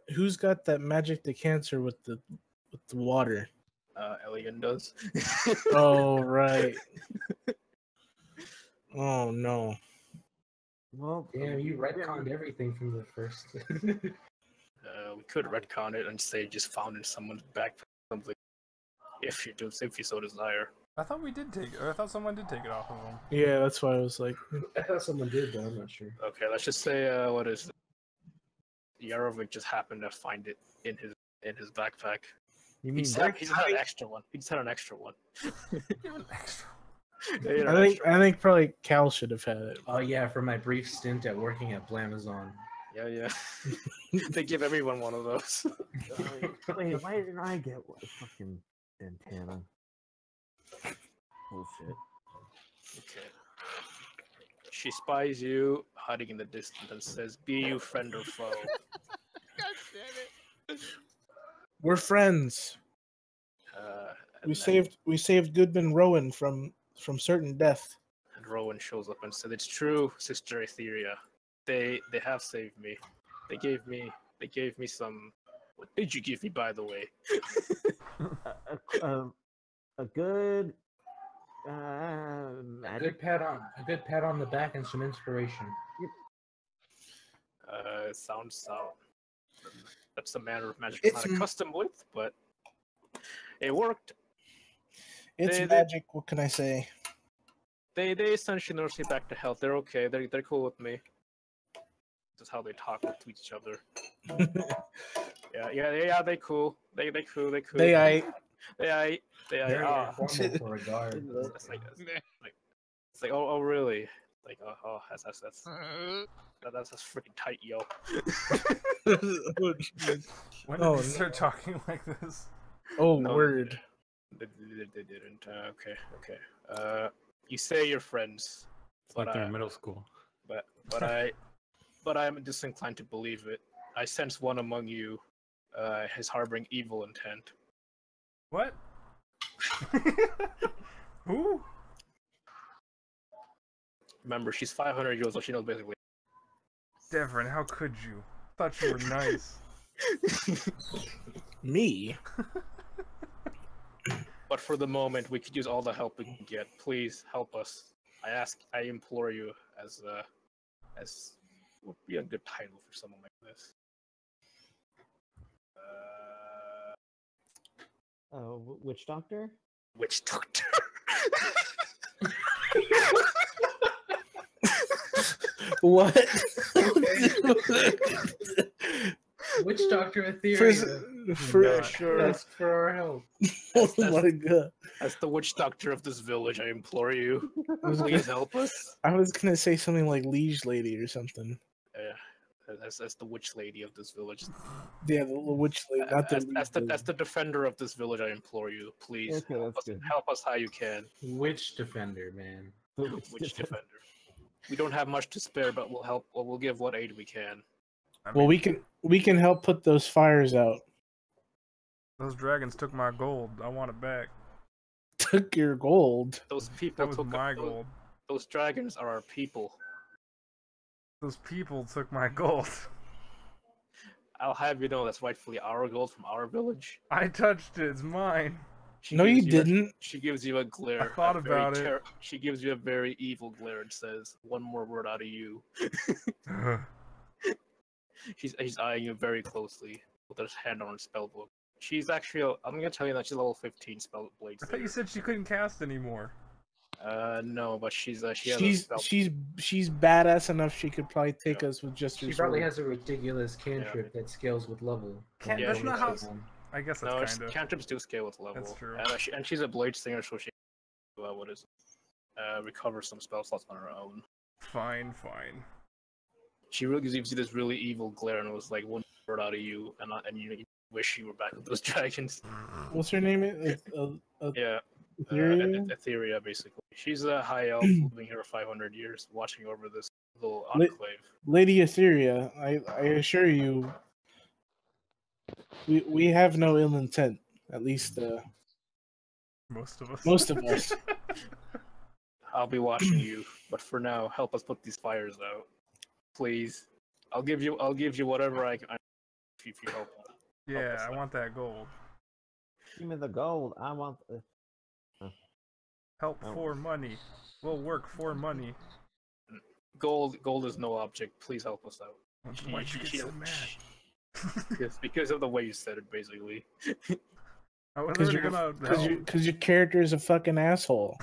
that magic to cancer with the water? Elian does. Oh right. Oh no. Well, Damn, you retconned everything from the first. We could retcon it and say just found in someone's backpack or something, if you so desire. I thought we did take. I thought someone did take it off of him. Yeah, that's why I was like, I thought someone did, but I'm not sure. Okay, let's just say what is it? Yarovic just happened to find it in his backpack. you He mean just had an extra one. He just had an extra one. I think probably Cal should have had it. Oh yeah, for my brief stint at working at Blamazon. Yeah. They give everyone one of those. wait, why didn't I get one? Fucking antenna. Bullshit. Okay. She spies you, hiding in the distance, and says, "Be you friend or foe?" God damn it. We're friends. And We saved Goodman Rowan from certain death. And Rowan shows up and said, "It's true, Sister Etheria. They have saved me. They gave me some. What did you give me, by the way?" A good A magic. good pat on the back and some inspiration. It sounds that's the manner of magic It's I'm not accustomed with, but it worked. It's They- magic. What can I say? They essentially nurse me back to health. They're okay. They're cool with me. That's how they talk to each other. Yeah. They cool. They cool. They cool. They I They Very ah. informal for a guard. It's like oh really? Like that's freaking tight, yo. When did Oh, they start talking like this? oh No, word. They didn't. Okay. You say you're friends, It's like but they're in middle school. but I'm disinclined to believe it. I sense one among you is harboring evil intent. What? Who? Remember, she's 500 years old. She knows basically. Devin, how could you? Thought you were nice. Me? But for the moment, we could use all the help we can get. Please help us. I implore you, as would be a good title for someone like this. Witch doctor? Witch doctor. What? Witch Doctor Etheria. Ask for our help. Oh my god. As the witch doctor of this village, I implore you, please help us. I was gonna say something like liege lady or something. As the witch lady of this village. Yeah, the witch lady, not the As the defender of this village, I implore you, please Okay, that's good. help us how you can. Witch Defender, man. Witch defender. We don't have much to spare, but we'll help. We'll give what aid we can. I Well, mean, we can help put those fires out. those dragons took my gold. I want it back. Took your gold. Those people That was took my gold. Those dragons are our people. Those people took my gold. I'll have you know that's rightfully our gold from our village. I touched it. It's mine. She No, gives you a- didn't. She gives you a glare. I thought a very about it. She gives you a very evil glare and says, "One more word out of you." He's eyeing you very closely with his hand on her spell book. She's actually, I'm gonna tell you that she's level 15 spell blade. I thought you said she couldn't cast anymore. No, but she has a spell. She's badass enough. She could probably take us with just her She sword. probably has a ridiculous cantrip that scales with level. Can't, Yeah, that's she not does. how. I guess No, that's kind of. cantrips do scale with level. That's true. And she's a blade singer, so she recover some spell slots on her own. Fine. She really gives you this really evil glare, and it was like one word out of you, and you wish you were back with those dragons. What's her name? Yeah, Etheria? Etheria, basically. She's a high elf living here for 500 years, watching over this little enclave. Lady Etheria, I assure you, we have no ill intent. At least Most of us. most of us. I'll be watching you, but for now, help us put these fires out, please. I'll give you whatever I can if you help. Yeah, us I out. want that gold. Give me the gold. I want the. Help Oh. for money. We'll work for money. Gold is no object. Please help us out. Why'd you get so mad? because of the way you said it, basically. I was Because already gonna help. because your character is a fucking asshole.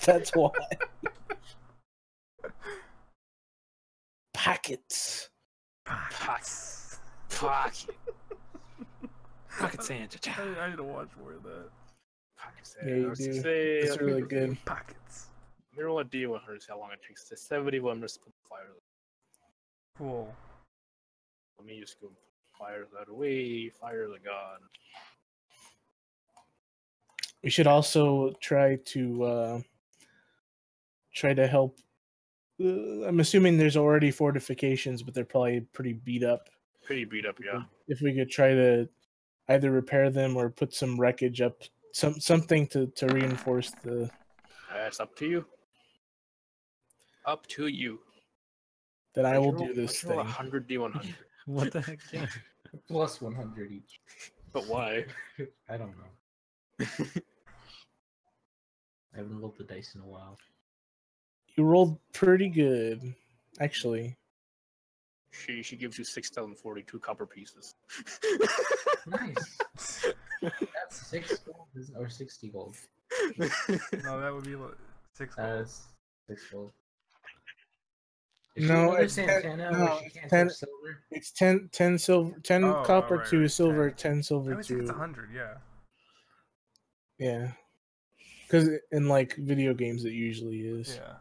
That's why. Pockets. Pocket. Pocket Santa. I need to watch more of that. Yeah, you do. It's really good. Pockets. We roll a D100, see how long it takes. To 71 minutes to put the fires out. Cool. Let me just go put the fires out away. Fires are gone. We should also try to help. I'm assuming there's already fortifications, but they're probably pretty beat up. Pretty beat up, yeah. If we could try to either repair them or put some wreckage up, something to reinforce the. It's up to you. Up to you. Then I will Roll- do this roll thing. 100 D100. What the heck? Yeah. Plus 100 each. But why? I don't know. I haven't rolled the dice in a while. You rolled pretty good, actually. She gives you 6,042 copper pieces. Nice. That's 6 gold, or 60 gold. No, that would be 6 gold. That's 6 gold. Is No, she another it's 10 Santana no, where she it's can't 10 have silver? It's 10 silver, 10 Oh, copper right, to right, silver, 10. 10 I silver always think it's to 100, yeah. yeah. Because in like video games, it usually is. Yeah.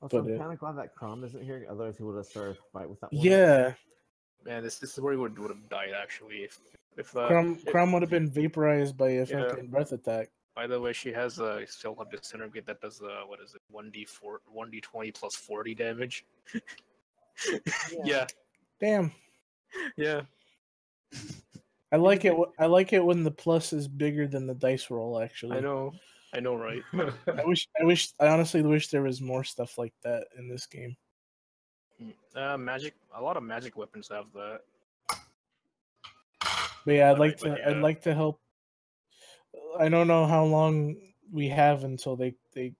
Also, But, I'm kind of glad that Crom isn't here. Otherwise, he would have started a fight with that one. Yeah, Man, this is where he would have died, actually. If Crom would have been vaporized by a fucking breath attack. By the way, she has a still have disintegrate that does what is it, 1d20 plus 40 damage. Yeah. Damn, Yeah. I like it. I like it when the plus is bigger than the dice roll. Actually, I know, right? I honestly wish there was more stuff like that in this game. Magic. A lot of magic weapons have that. But yeah, Alright, but I'd yeah. like to help. I don't know how long we have until they They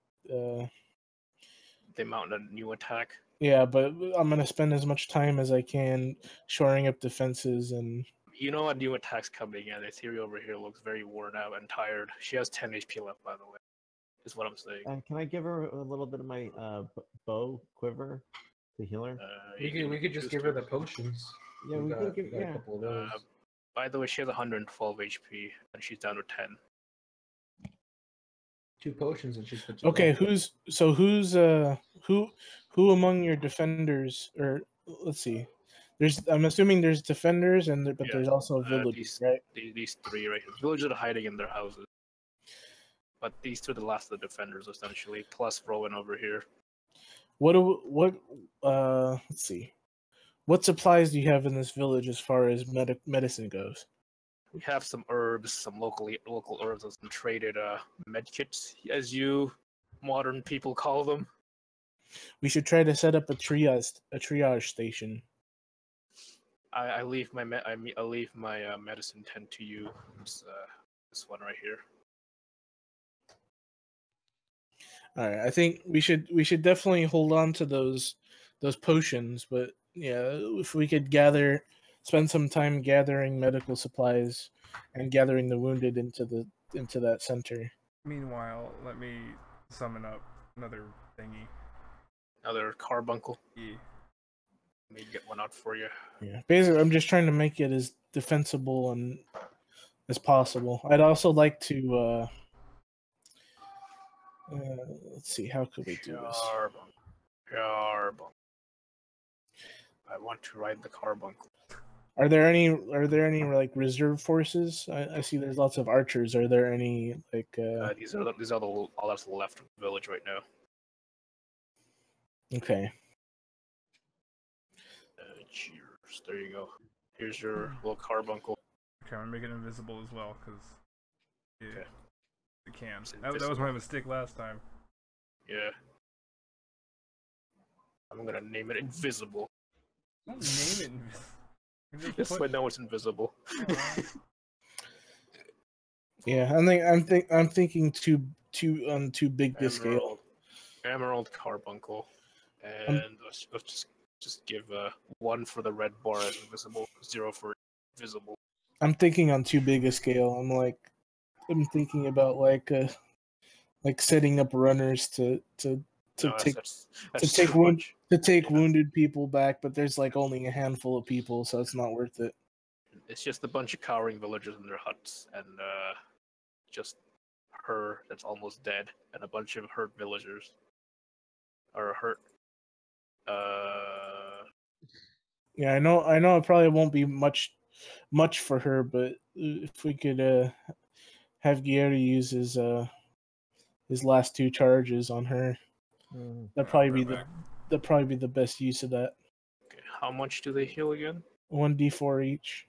mount a new attack. yeah, but I'm gonna spend as much time as I can shoring up defenses and You know, a new attack's coming, and Etheria over here looks very worn out and tired. She has 10 HP left, by the way. Is what I'm saying. And can I give her a little bit of my bow quiver to heal her? We could just give her the potions. Yeah, we could give. we got Yeah. a couple of those. By the way, she has 112 HP, and she's down to 10. 2 potions and she's put okay. Who among your defenders or let's see, I'm assuming there's defenders but Yeah, there's also villagers, right? These three right here. Villagers are hiding in their houses. But these two are the last of the defenders, essentially. Plus Rowan over here. Let's see. What supplies do you have in this village as far as medicine goes? We have some herbs, some local herbs, and some traded medkits, as you modern people call them. We should try to set up a triage station. I leave my medicine tent to you. It's, this one right here. All right, I think we should definitely hold on to those potions, but yeah, if we could spend some time gathering medical supplies and gathering the wounded into that center. Meanwhile, let me summon up another thingy. Another carbuncle. Yeah. Let me get one out for you. Yeah. Basically, I'm just trying to make it as defensible and as possible. I'd also like to. Let's see. How could we do this? Carbuncle. I want to ride the carbuncle. Are there any like reserve forces? I see there's lots of archers. Are there any like These are all that's left of the village right now. okay. Cheers. There you go. Here's your little carbuncle. Okay, I'm gonna make it invisible as well, because Okay. it can. It's That was invisible. my mistake last time. Yeah. I'm gonna name it invisible. Don't name it invisible. This way, no, it's invisible. Yeah, I'm thinking too big to scale. Emerald carbuncle, and let's just give 1 for the red bar as invisible, 0 for visible. I'm thinking on too big a scale. I'm thinking about like setting up runners to No, take that's to too take much. wounded people back, but there's like only a handful of people, so it's not worth it. It's just a bunch of cowering villagers in their huts, and just her that's almost dead, and a bunch of hurt villagers, or hurt. Yeah, I know it probably won't be much for her, but if we could have Guerre use his last 2 charges on her, that'd probably be the best use of that. Okay, how much do they heal again? 1d4 each.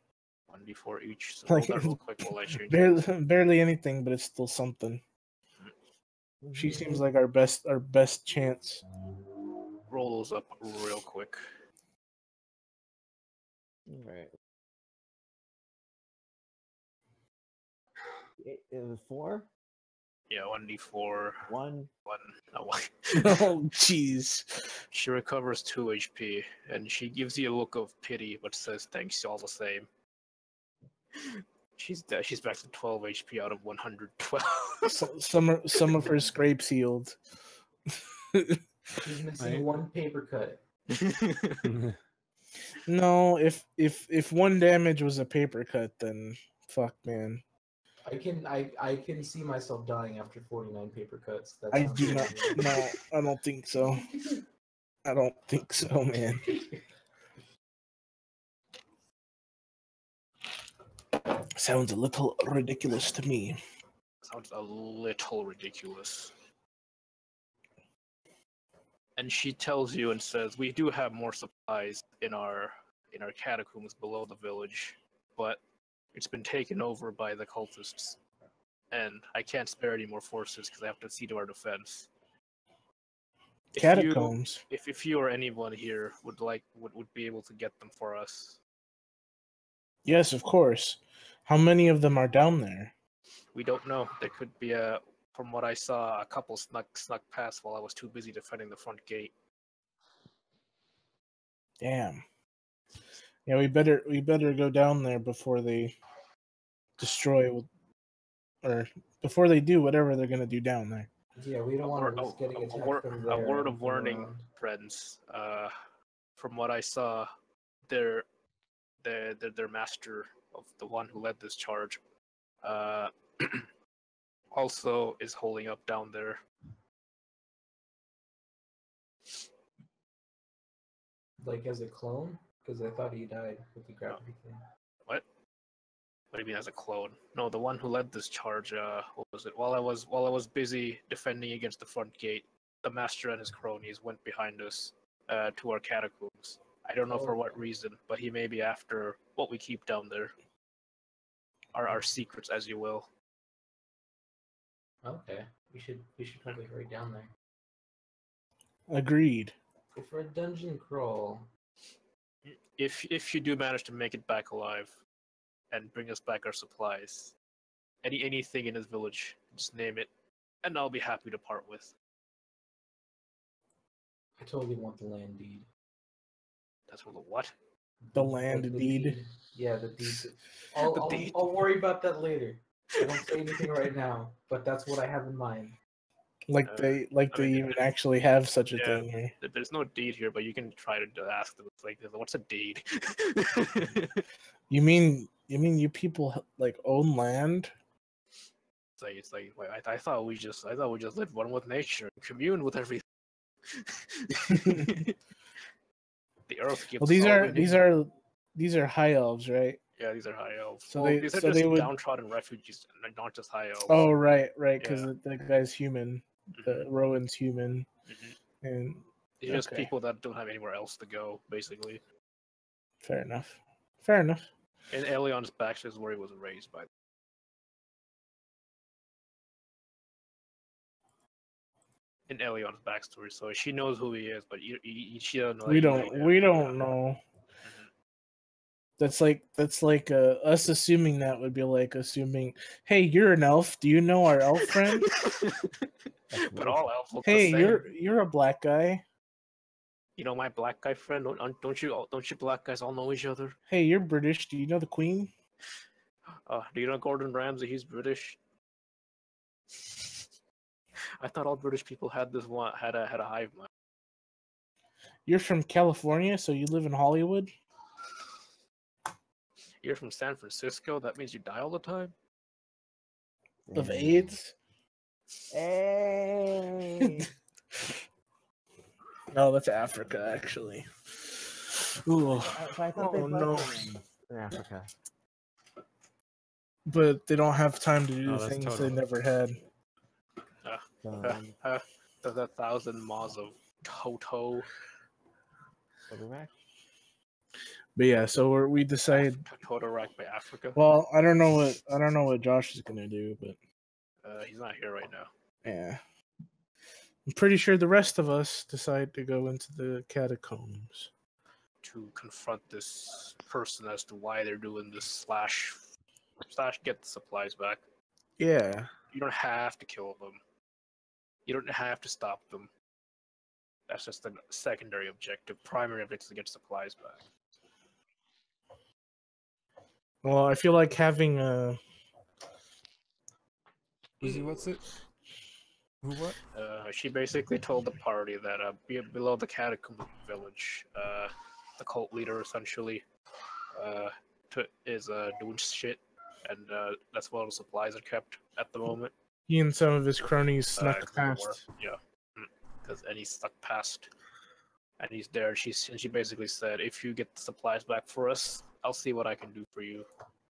1d4 each. So roll Like, that real quick while I change it. barely anything, but it's still something. She seems like our best chance. Roll those up real quick. Alright. It was 4? Yeah, 1d4. 1. No, 1. Oh, jeez. She recovers 2 HP, and she gives you a look of pity, but says thanks all the same. She's dead. She's back to 12 HP out of 112. Some of her scrapes healed. She's missing 1 paper cut. No, if 1 damage was a paper cut, then fuck, man. I can see myself dying after 49 paper cuts. That I sounds do not. familiar. No, I don't think so. I don't think so, man. Sounds a little ridiculous to me. Sounds a little ridiculous. And she tells you and says, "We do have more supplies in our catacombs below the village, but it's been taken over by the cultists, and I can't spare any more forces because I have to see to our defense." Catacombs. If you or anyone here would be able to get them for us, Yes, of course. How many of them are down there? we don't know. There could be from what I saw, a couple snuck past while I was too busy defending the front gate. Damn. Yeah, we better go down there before they destroy, or before they do whatever they're gonna do down there. Yeah, we don't want to risk getting attacked from there. A word of and warning, around. friends. From what I saw, their master of the one who led this charge, also is holding up down there. Like as a clone? Because I thought he died with the gravity thing. What? What do you mean as a clone? No, the one who led this charge. What was it? While I was busy defending against the front gate, the master and his cronies went behind us to our catacombs. I don't know for what reason, but he may be after what we keep down there. Our secrets, as you will. Okay, we should probably hurry down there. Agreed. Go for a dungeon crawl. If you do manage to make it back alive, and bring us back our supplies, anything in this village, just name it, and I'll be happy to part with. I totally want the land deed. That's for the what? The land Like the deed. Yeah, the deed. The deed. I'll worry about that later. I don't say anything right now, but that's what I have in mind. Like they even actually have such a Yeah. thing here. There's no deed here, but you can try to ask them. It's like, what's a deed? You mean you people like own land? It's like I thought we just lived one with nature, and commune with everything. The earth gives. Well, us all we need. these are high elves, right? Yeah, these are high elves. So Well, they- these are so just they would- downtrodden refugees, and not just high elves. Oh, right, because Yeah. the guy's human. The Rowan's human, and They're just okay. people that don't have anywhere else to go, basically. Fair enough. Fair enough. And Elion's back is where he was raised by. In Elion's backstory, so she knows who he is, but she doesn't know. We that don't. you know We him. don't know. That's like us assuming that would be like assuming, hey, you're an elf. Do you know our elf friend? But all elves look Hey, the same. you're a black guy. You know my black guy friend. Don't you black guys all know each other? Hey, you're British. Do you know the Queen? Do you know Gordon Ramsay? He's British. I thought all British people had this one had a hive mind. You're from California, so you live in Hollywood. You're from San Francisco. That means you die all the time. Of AIDS? Hey. No, that's Africa, actually. Ooh. So I thought they Oh, bled no. in Africa. But they don't have time to do No, the that's things Toto. they never had. There's 1,000 miles of Toto. Quarterback? But yeah, so we decide. Totorak by Africa. Well, I don't know what Josh is gonna do, but He's not here right now. yeah, I'm pretty sure the rest of us decide to go into the catacombs To confront this person as to why they're doing this slash get the supplies back. Yeah, You don't have to kill them. You don't have to stop them. That's just the secondary objective. Primary objective is to get supplies back. well, I feel like having a. What's it? Who what? She basically told the party that below the catacomb village, the cult leader essentially is doing shit, and that's where all the supplies are kept at the moment. He and some of his cronies snuck 'cause of the war. past. Yeah, because and he stuck past, and he's there. She basically said, if you get the supplies back for us, I'll see what I can do for you.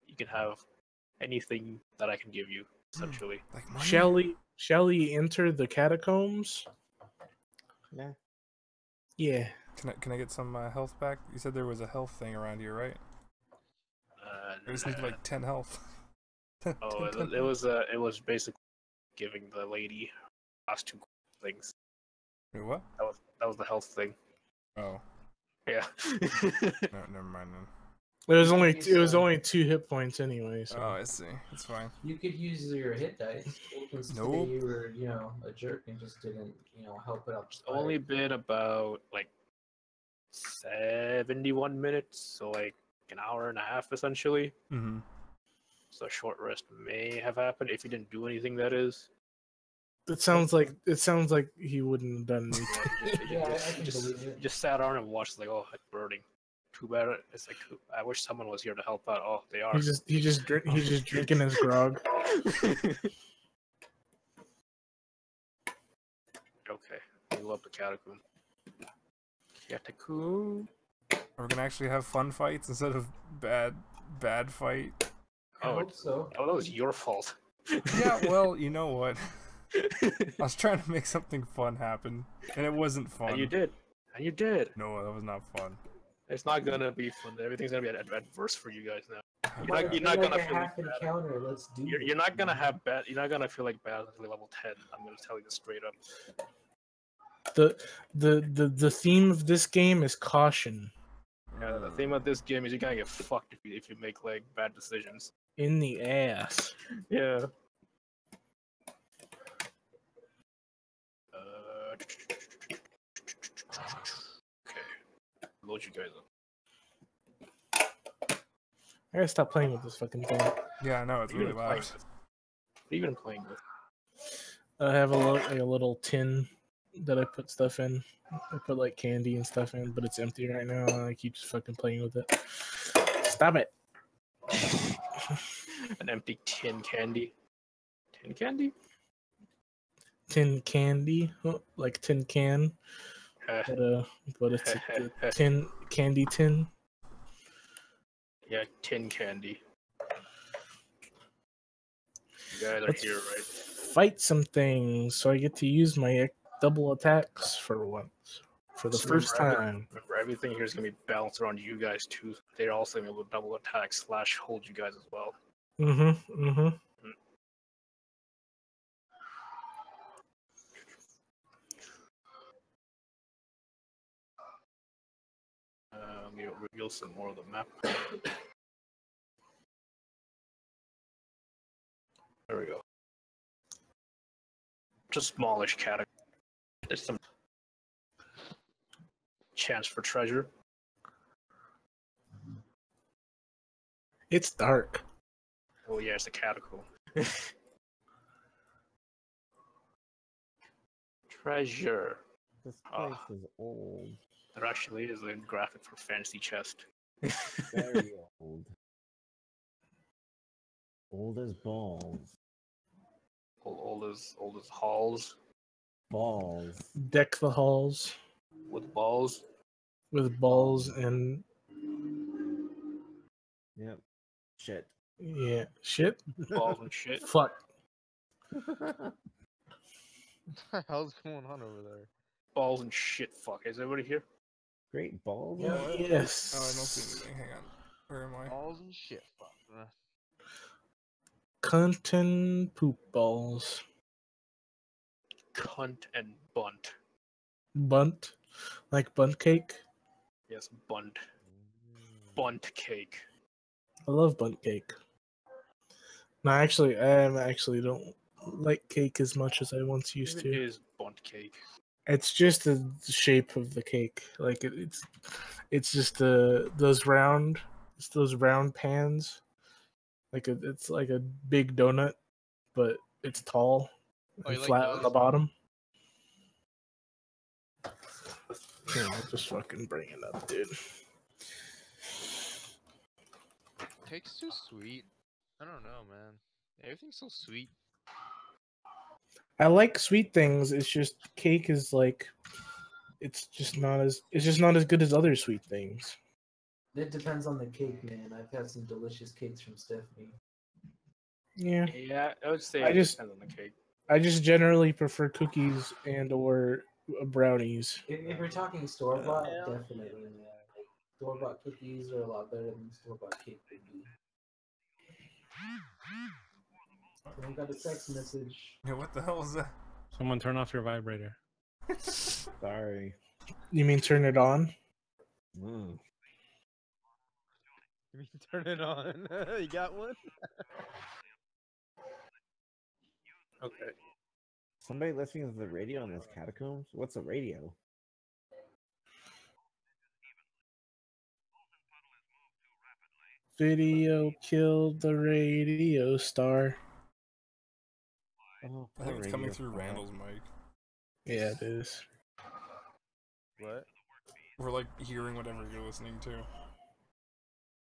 You can have anything that I can give you, essentially. Like money? Shall we enter the catacombs? Yeah. Yeah. Can I get some health back? You said there was a health thing around here, right? I just need like 10 health. Oh, it was basically giving the lady last two things. Wait, what? That was the health thing. Oh, Yeah. no, never mind then. It was only 2 hit points anyway. So. Oh, I see. It's fine. You could use your hit dice. Nope. You were, a jerk and just didn't, help it out. It's only been about like 71 minutes, so like an hour and a half essentially. Mm-hmm. So a short rest may have happened if you didn't do anything. That is. It sounds like he wouldn't have done anything. Yeah, I can believe it. Just sat around and watched like, oh, it's burning. Too bad. It's like I wish someone was here to help out. Oh, they are. He's just drinking his grog. Okay, I love the catacomb. Catacomb. Are we gonna actually have fun fights instead of bad fight? I hope so. Oh, that was your fault. Yeah, well, you know what? I was trying to make something fun happen, and it wasn't fun. And you did. No, that was not fun. It's not gonna be fun. Everything's gonna be adverse for you guys now. You're Like not gonna a feel half like bad. encounter. Let's do. You're not gonna have bad. You're not gonna feel like bad until level 10. I'm gonna tell you this straight up. The theme of this game is caution. Yeah, the theme of this game is you're gonna get fucked if you make like bad decisions. In the ass. Yeah. Okay. Load you guys up. I gotta stop playing with this fucking thing. Yeah, I know it's You're really gonna play loud. with What have you been playing with? I have a little tin that I put stuff in. I put like candy and stuff in, but it's empty right now. And I keep just fucking playing with it. Stop it. An empty tin candy. Tin candy? Tin candy, like tin can, but it's a tin candy tin. Yeah, tin candy. You guys are Let's here, right? fight some things, so I get to use my double attacks for once, for the Just first remember, time. Remember, everything here is going to be balanced around you guys, too. They're also going to be able to double attack / hold you guys as well. Mm-hmm. Let me reveal some more of the map. There we go. Just smallish category. There's some chance for treasure. It's dark. Oh yeah, it's a catacomb. Treasure. This place is old. There actually is a graphic for fantasy chest. Very old. Old as balls. Old as halls Balls. Deck the halls with balls. with balls and Yep. Shit. yeah, shit. Balls and shit. Fuck. What the hell's going on over there? Balls and shit. Fuck. Is everybody here? Great balls. What? Oh, I don't Yes. see anything. Hang on. Where am I? Balls and shit. Fuck. Cunt and poop balls. Cunt and bunt. Bunt, like bunt cake. Yes, bunt. Bunt cake. I love bunt cake. No, actually, I actually don't like cake as much as I once used It to. is bunt cake. It's just the shape of the cake. Like it's just those round pans. It's like a big donut, but it's tall Oh, and you like flat on the those? bottom. Here, I'll just fucking bring it up, dude. Cake's too sweet. I don't know, man. Everything's so sweet. I like sweet things. It's just cake is like it's just not as good as other sweet things. It depends on the cake, man. I've had some delicious cakes from Stephanie. Yeah. Yeah, I would say I it just- depends on the cake. I just generally prefer cookies and or brownies. If you're talking store bought, Yeah. definitely, man. Like, store bought cookies are a lot better than store bought cake would be. I got a text message. Yeah, what the hell is that? Someone turn off your vibrator. Sorry. You mean turn it on? Mm. You mean turn it on? You got one? Okay. Somebody listening to the radio in this catacombs? What's a radio? Video killed the radio star. Oh, I think it's coming radio through star. Randall's mic. Yeah, it is. What? We're like hearing whatever you're listening to.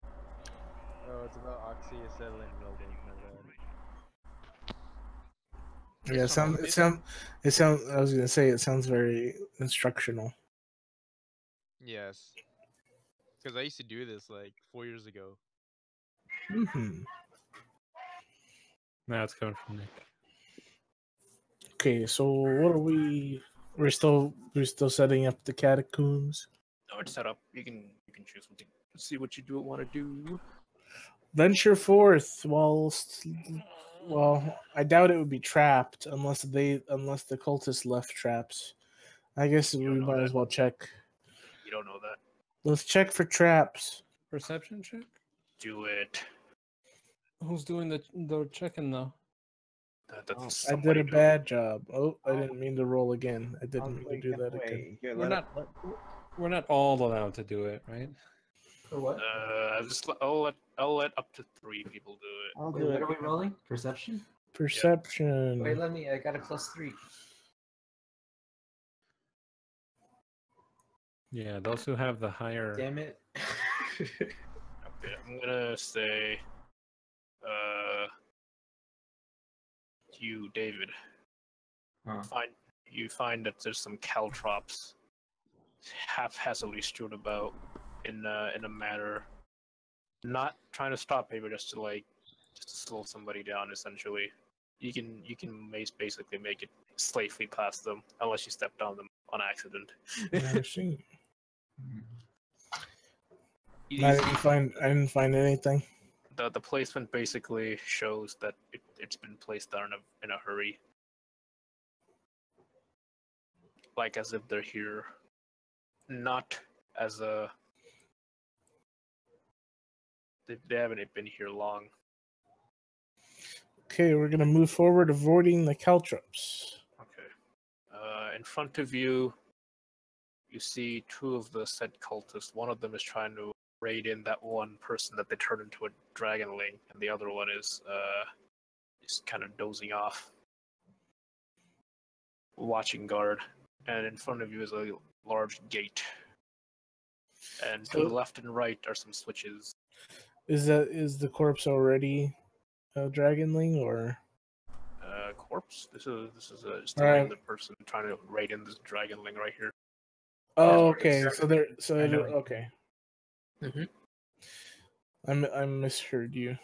Oh, it's about oxyacetylene building. My bad. Yeah, it sounds. I was gonna say it sounds very instructional. Yes. Because I used to do this like 4 years ago. Mm-hmm. Now it's coming from Nick. Okay, so what are we? We're still setting up the catacombs. No, it's set up. You can choose something. See what you want to do. Venture forth whilst. Well, I doubt it would be trapped unless the cultists left traps. I guess we don't know might that. as well check. You don't know that. Let's check for traps. Perception check? Do it. Who's doing the checking though? That's I did somebody a do. bad job. Oh, I didn't mean to roll again. I didn't mean to Wait, do that wait. again. Here, We're let not- We're not all allowed to do it, right? For what? I'll let up to 3 people do it. I'll Wait, do what it. are we rolling? Perception? Perception. Wait, I got a +3. Yeah, those who have the higher. Damn it. Okay, I'm gonna say, you, David, Huh. you find that there's some caltrops haphazardly strewn about in a manner, not trying to stop people, just to slow somebody down. Essentially, you can basically make it safely past them unless you stepped on them on accident. I see. Easy. I didn't find anything. The placement basically shows that it's been placed there in a hurry, like as if they're here, not as a they haven't been here long. Okay, we're gonna move forward, avoiding the caltrops. Okay. In front of you, you see two of the said cultists. One of them is trying to raid in that one person that they turned into a dragonling, and the other one is kind of dozing off, watching guard. And in front of you is a large gate. And to the left and right are some switches. Is the corpse already a dragonling or? Corpse. This is just a Alright. random person trying to raid in this dragonling right here. Oh, Yeah, okay. it's- So I know. okay. Mhm. I misheard you.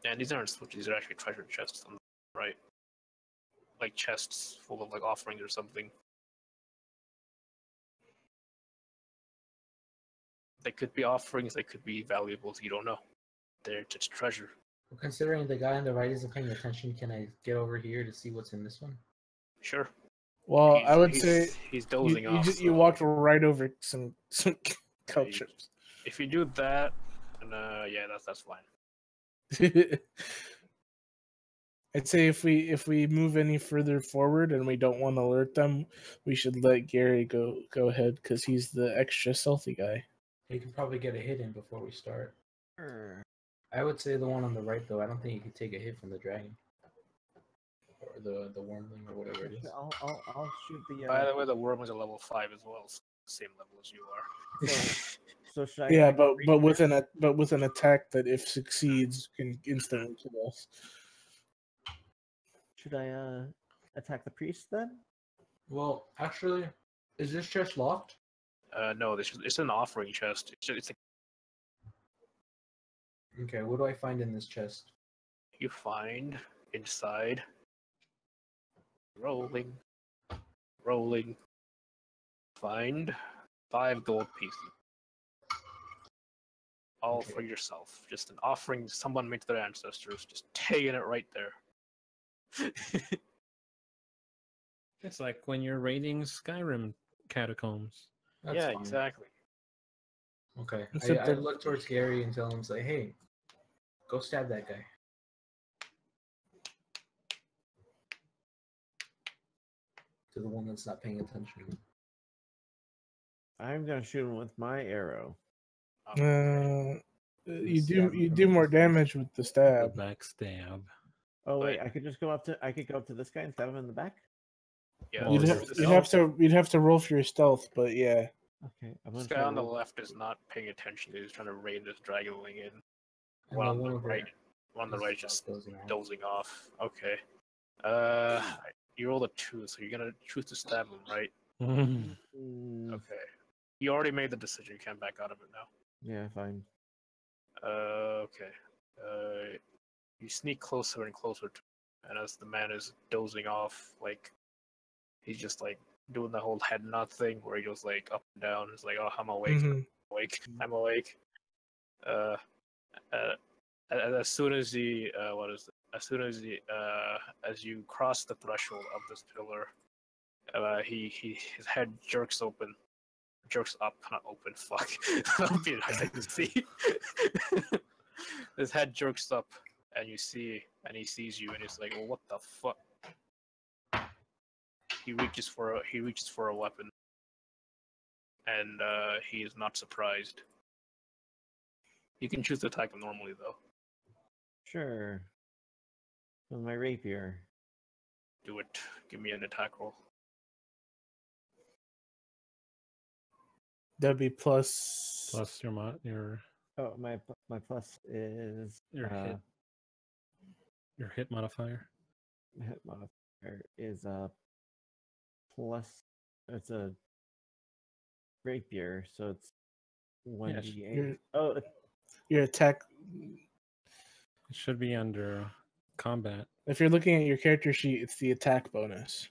And these aren't switches; these are actually treasure chests on the right, like chests full of offerings or something. They could be offerings. They could be valuables. You don't know. They're just treasure. Well, considering the guy on the right isn't paying attention, can I get over here to see what's in this one? Sure. Well, I would say he's dozing off. you walked right over some cultures. If you do that, then yeah, that's fine. I'd say if we move any further forward and we don't want to alert them, we should let Gary go ahead because he's the extra stealthy guy. You can probably get a hit in before we start. I would say the one on the right, though. I don't think you can take a hit from the dragon or the wormling or whatever it is. I'll shoot the. By the way, the worm is a level 5 as well, so same level as you are. So should I? Yeah, but with an attack that if succeeds can instantly kill us. Should I attack the priest then? Well, actually, is this chest locked? No, it's an offering chest. It's Okay, what do I find in this chest? you find inside. Rolling. Find 5 gold pieces. All Okay. for yourself. Just an offering someone made to their ancestors. Just taking it right there. It's like when you're raiding Skyrim catacombs. That's yeah, fine. exactly. Okay, Except I that- look towards Gary and tell him, say, hey, go stab that guy. To the one that's not paying attention. I'm gonna shoot him with my arrow. You do more damage with the The stab. backstab. Oh wait, But- I could just go up to this guy and stab him in the back. Yeah, You'd have to roll for your stealth, but yeah. Okay, I'm this gonna guy try on the to roll- left is not paying attention. He's trying to raid this dragonling in. And One the on the one over right. there One on the is right just dozing off. dozing off. Okay. You rolled a 2, so you're gonna choose to stab him, right? Mm, Okay. You already made the decision. You can't back out of it now. Yeah, fine. Okay. You sneak closer and closer to him, and as the man is dozing off, he's just doing the whole head nod thing where he goes up and down. It's like, oh, I'm awake, Mhm. I'm awake. As soon as he, as you cross the threshold of this pillar, his head jerks up, not open. Fuck, that'd be hard to see. His head jerks up, and he sees you, and he's like, "Well, what the fuck?" He reaches for a weapon, and he is not surprised. You can choose to attack him normally, though. Sure. with my rapier. Do it. Give me an attack roll. That'd be plus. Plus your Oh, my plus is Your hit. Your hit modifier. hit modifier is plus. It's a rapier, so it's 1d8. Oh, Your attack. It should be under combat. If you're looking at your character sheet, it's the attack bonus.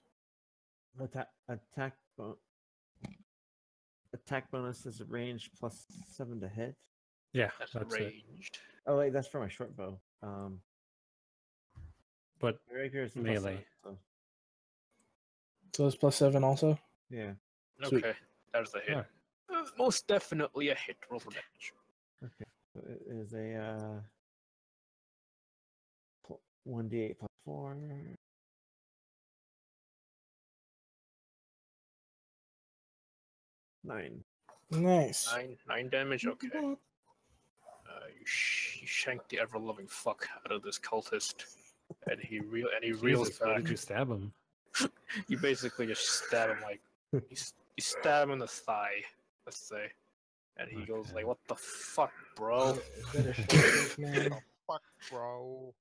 Attack bonus is range plus 7 to hit. Yeah, That's that's it. ranged. Oh wait, that's for my short bow. But My rapier is plus melee. 7, So it's plus 7 also. yeah. Sweet. Okay, there's the hit. Alright. Most definitely a hit. Roll for damage. Okay. So it is a 1d8 plus 4. 9. Nice. Nine damage. Okay. You shanked the ever-loving fuck out of this cultist, and he reels Jesus, how back. did you stab him? You basically just stab him like you stab him in the thigh, let's say, and he goes like, "What the fuck, bro?" Fuck, bro.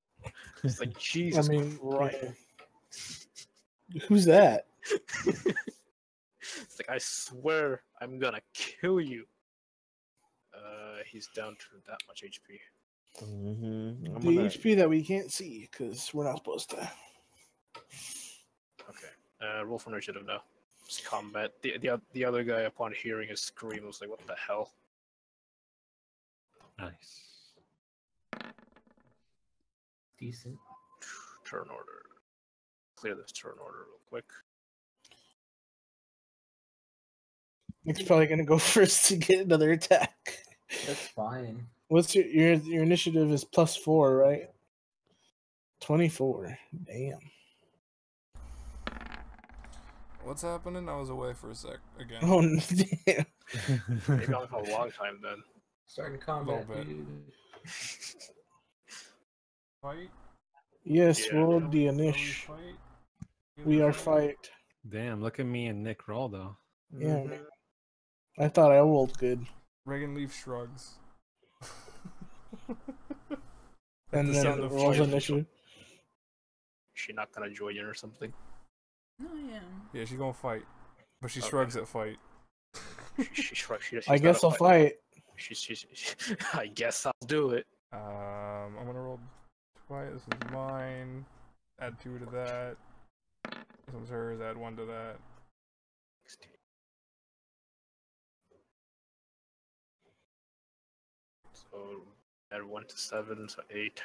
It's like Jesus Christ. Who's that? It's like, I swear I'm gonna kill you. He's down to that much HP. Mm-hmm. The HP that we can't see because we're not supposed to. Okay. Roll for initiative now. Just combat. The other guy, upon hearing his scream, was like, "What the hell?" Nice. Decent. Turn order. Clear this turn order real quick. Nick's probably gonna go first to get another attack. That's fine. What's your initiative is plus 4, right? 24. Damn. What's happening? I was away for a sec again. Oh damn. Maybe on for a long time then. Starting combat. bit. Dude. Fight? Yes, Yeah. roll Are the we initiative. fight? We are fight. Damn, look at me and Nick roll though. Yeah, man. I thought I rolled good. Reagan Leaf shrugs. And the then sound of rolls fight. initiative. Is she not gonna join in or something? No, I am. Yeah, she's gonna fight. But she Okay. shrugs at fight. She shrugs. She's I not guess a I'll fight. She's I guess I'll do it. I'm gonna roll twice. This is mine. Add 2 to that. This one's hers. Add 1 to that. So add 1 to 7, so 8.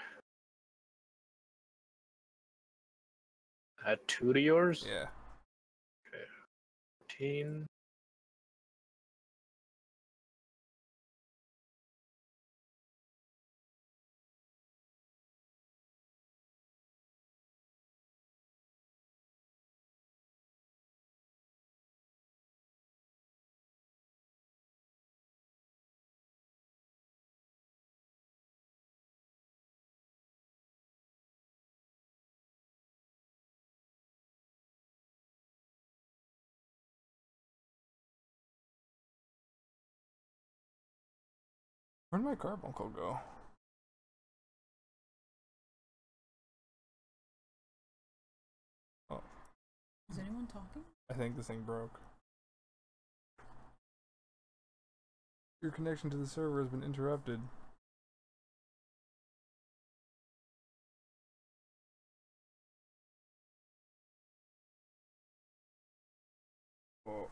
Add 2 to yours. Yeah. 14. Where'd my carbuncle go? Oh, Is anyone talking? I think this thing broke. Your connection to the server has been interrupted. Oh.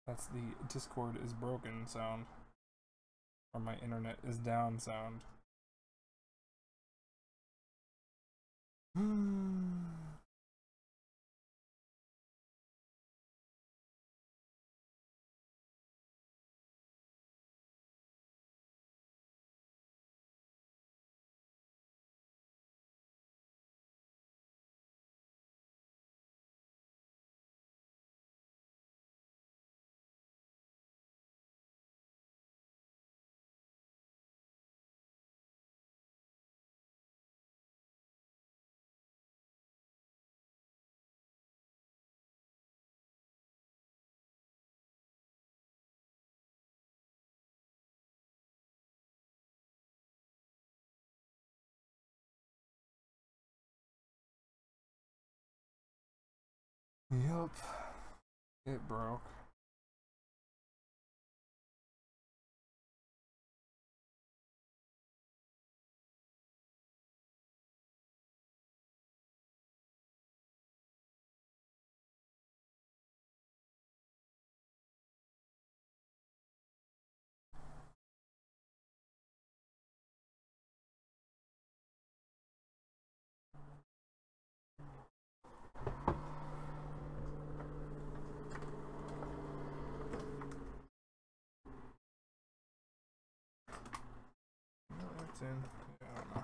That's the Discord is broken sound. Or my internet is down sound. Yup. It broke. No, that's in. Yeah, I don't know.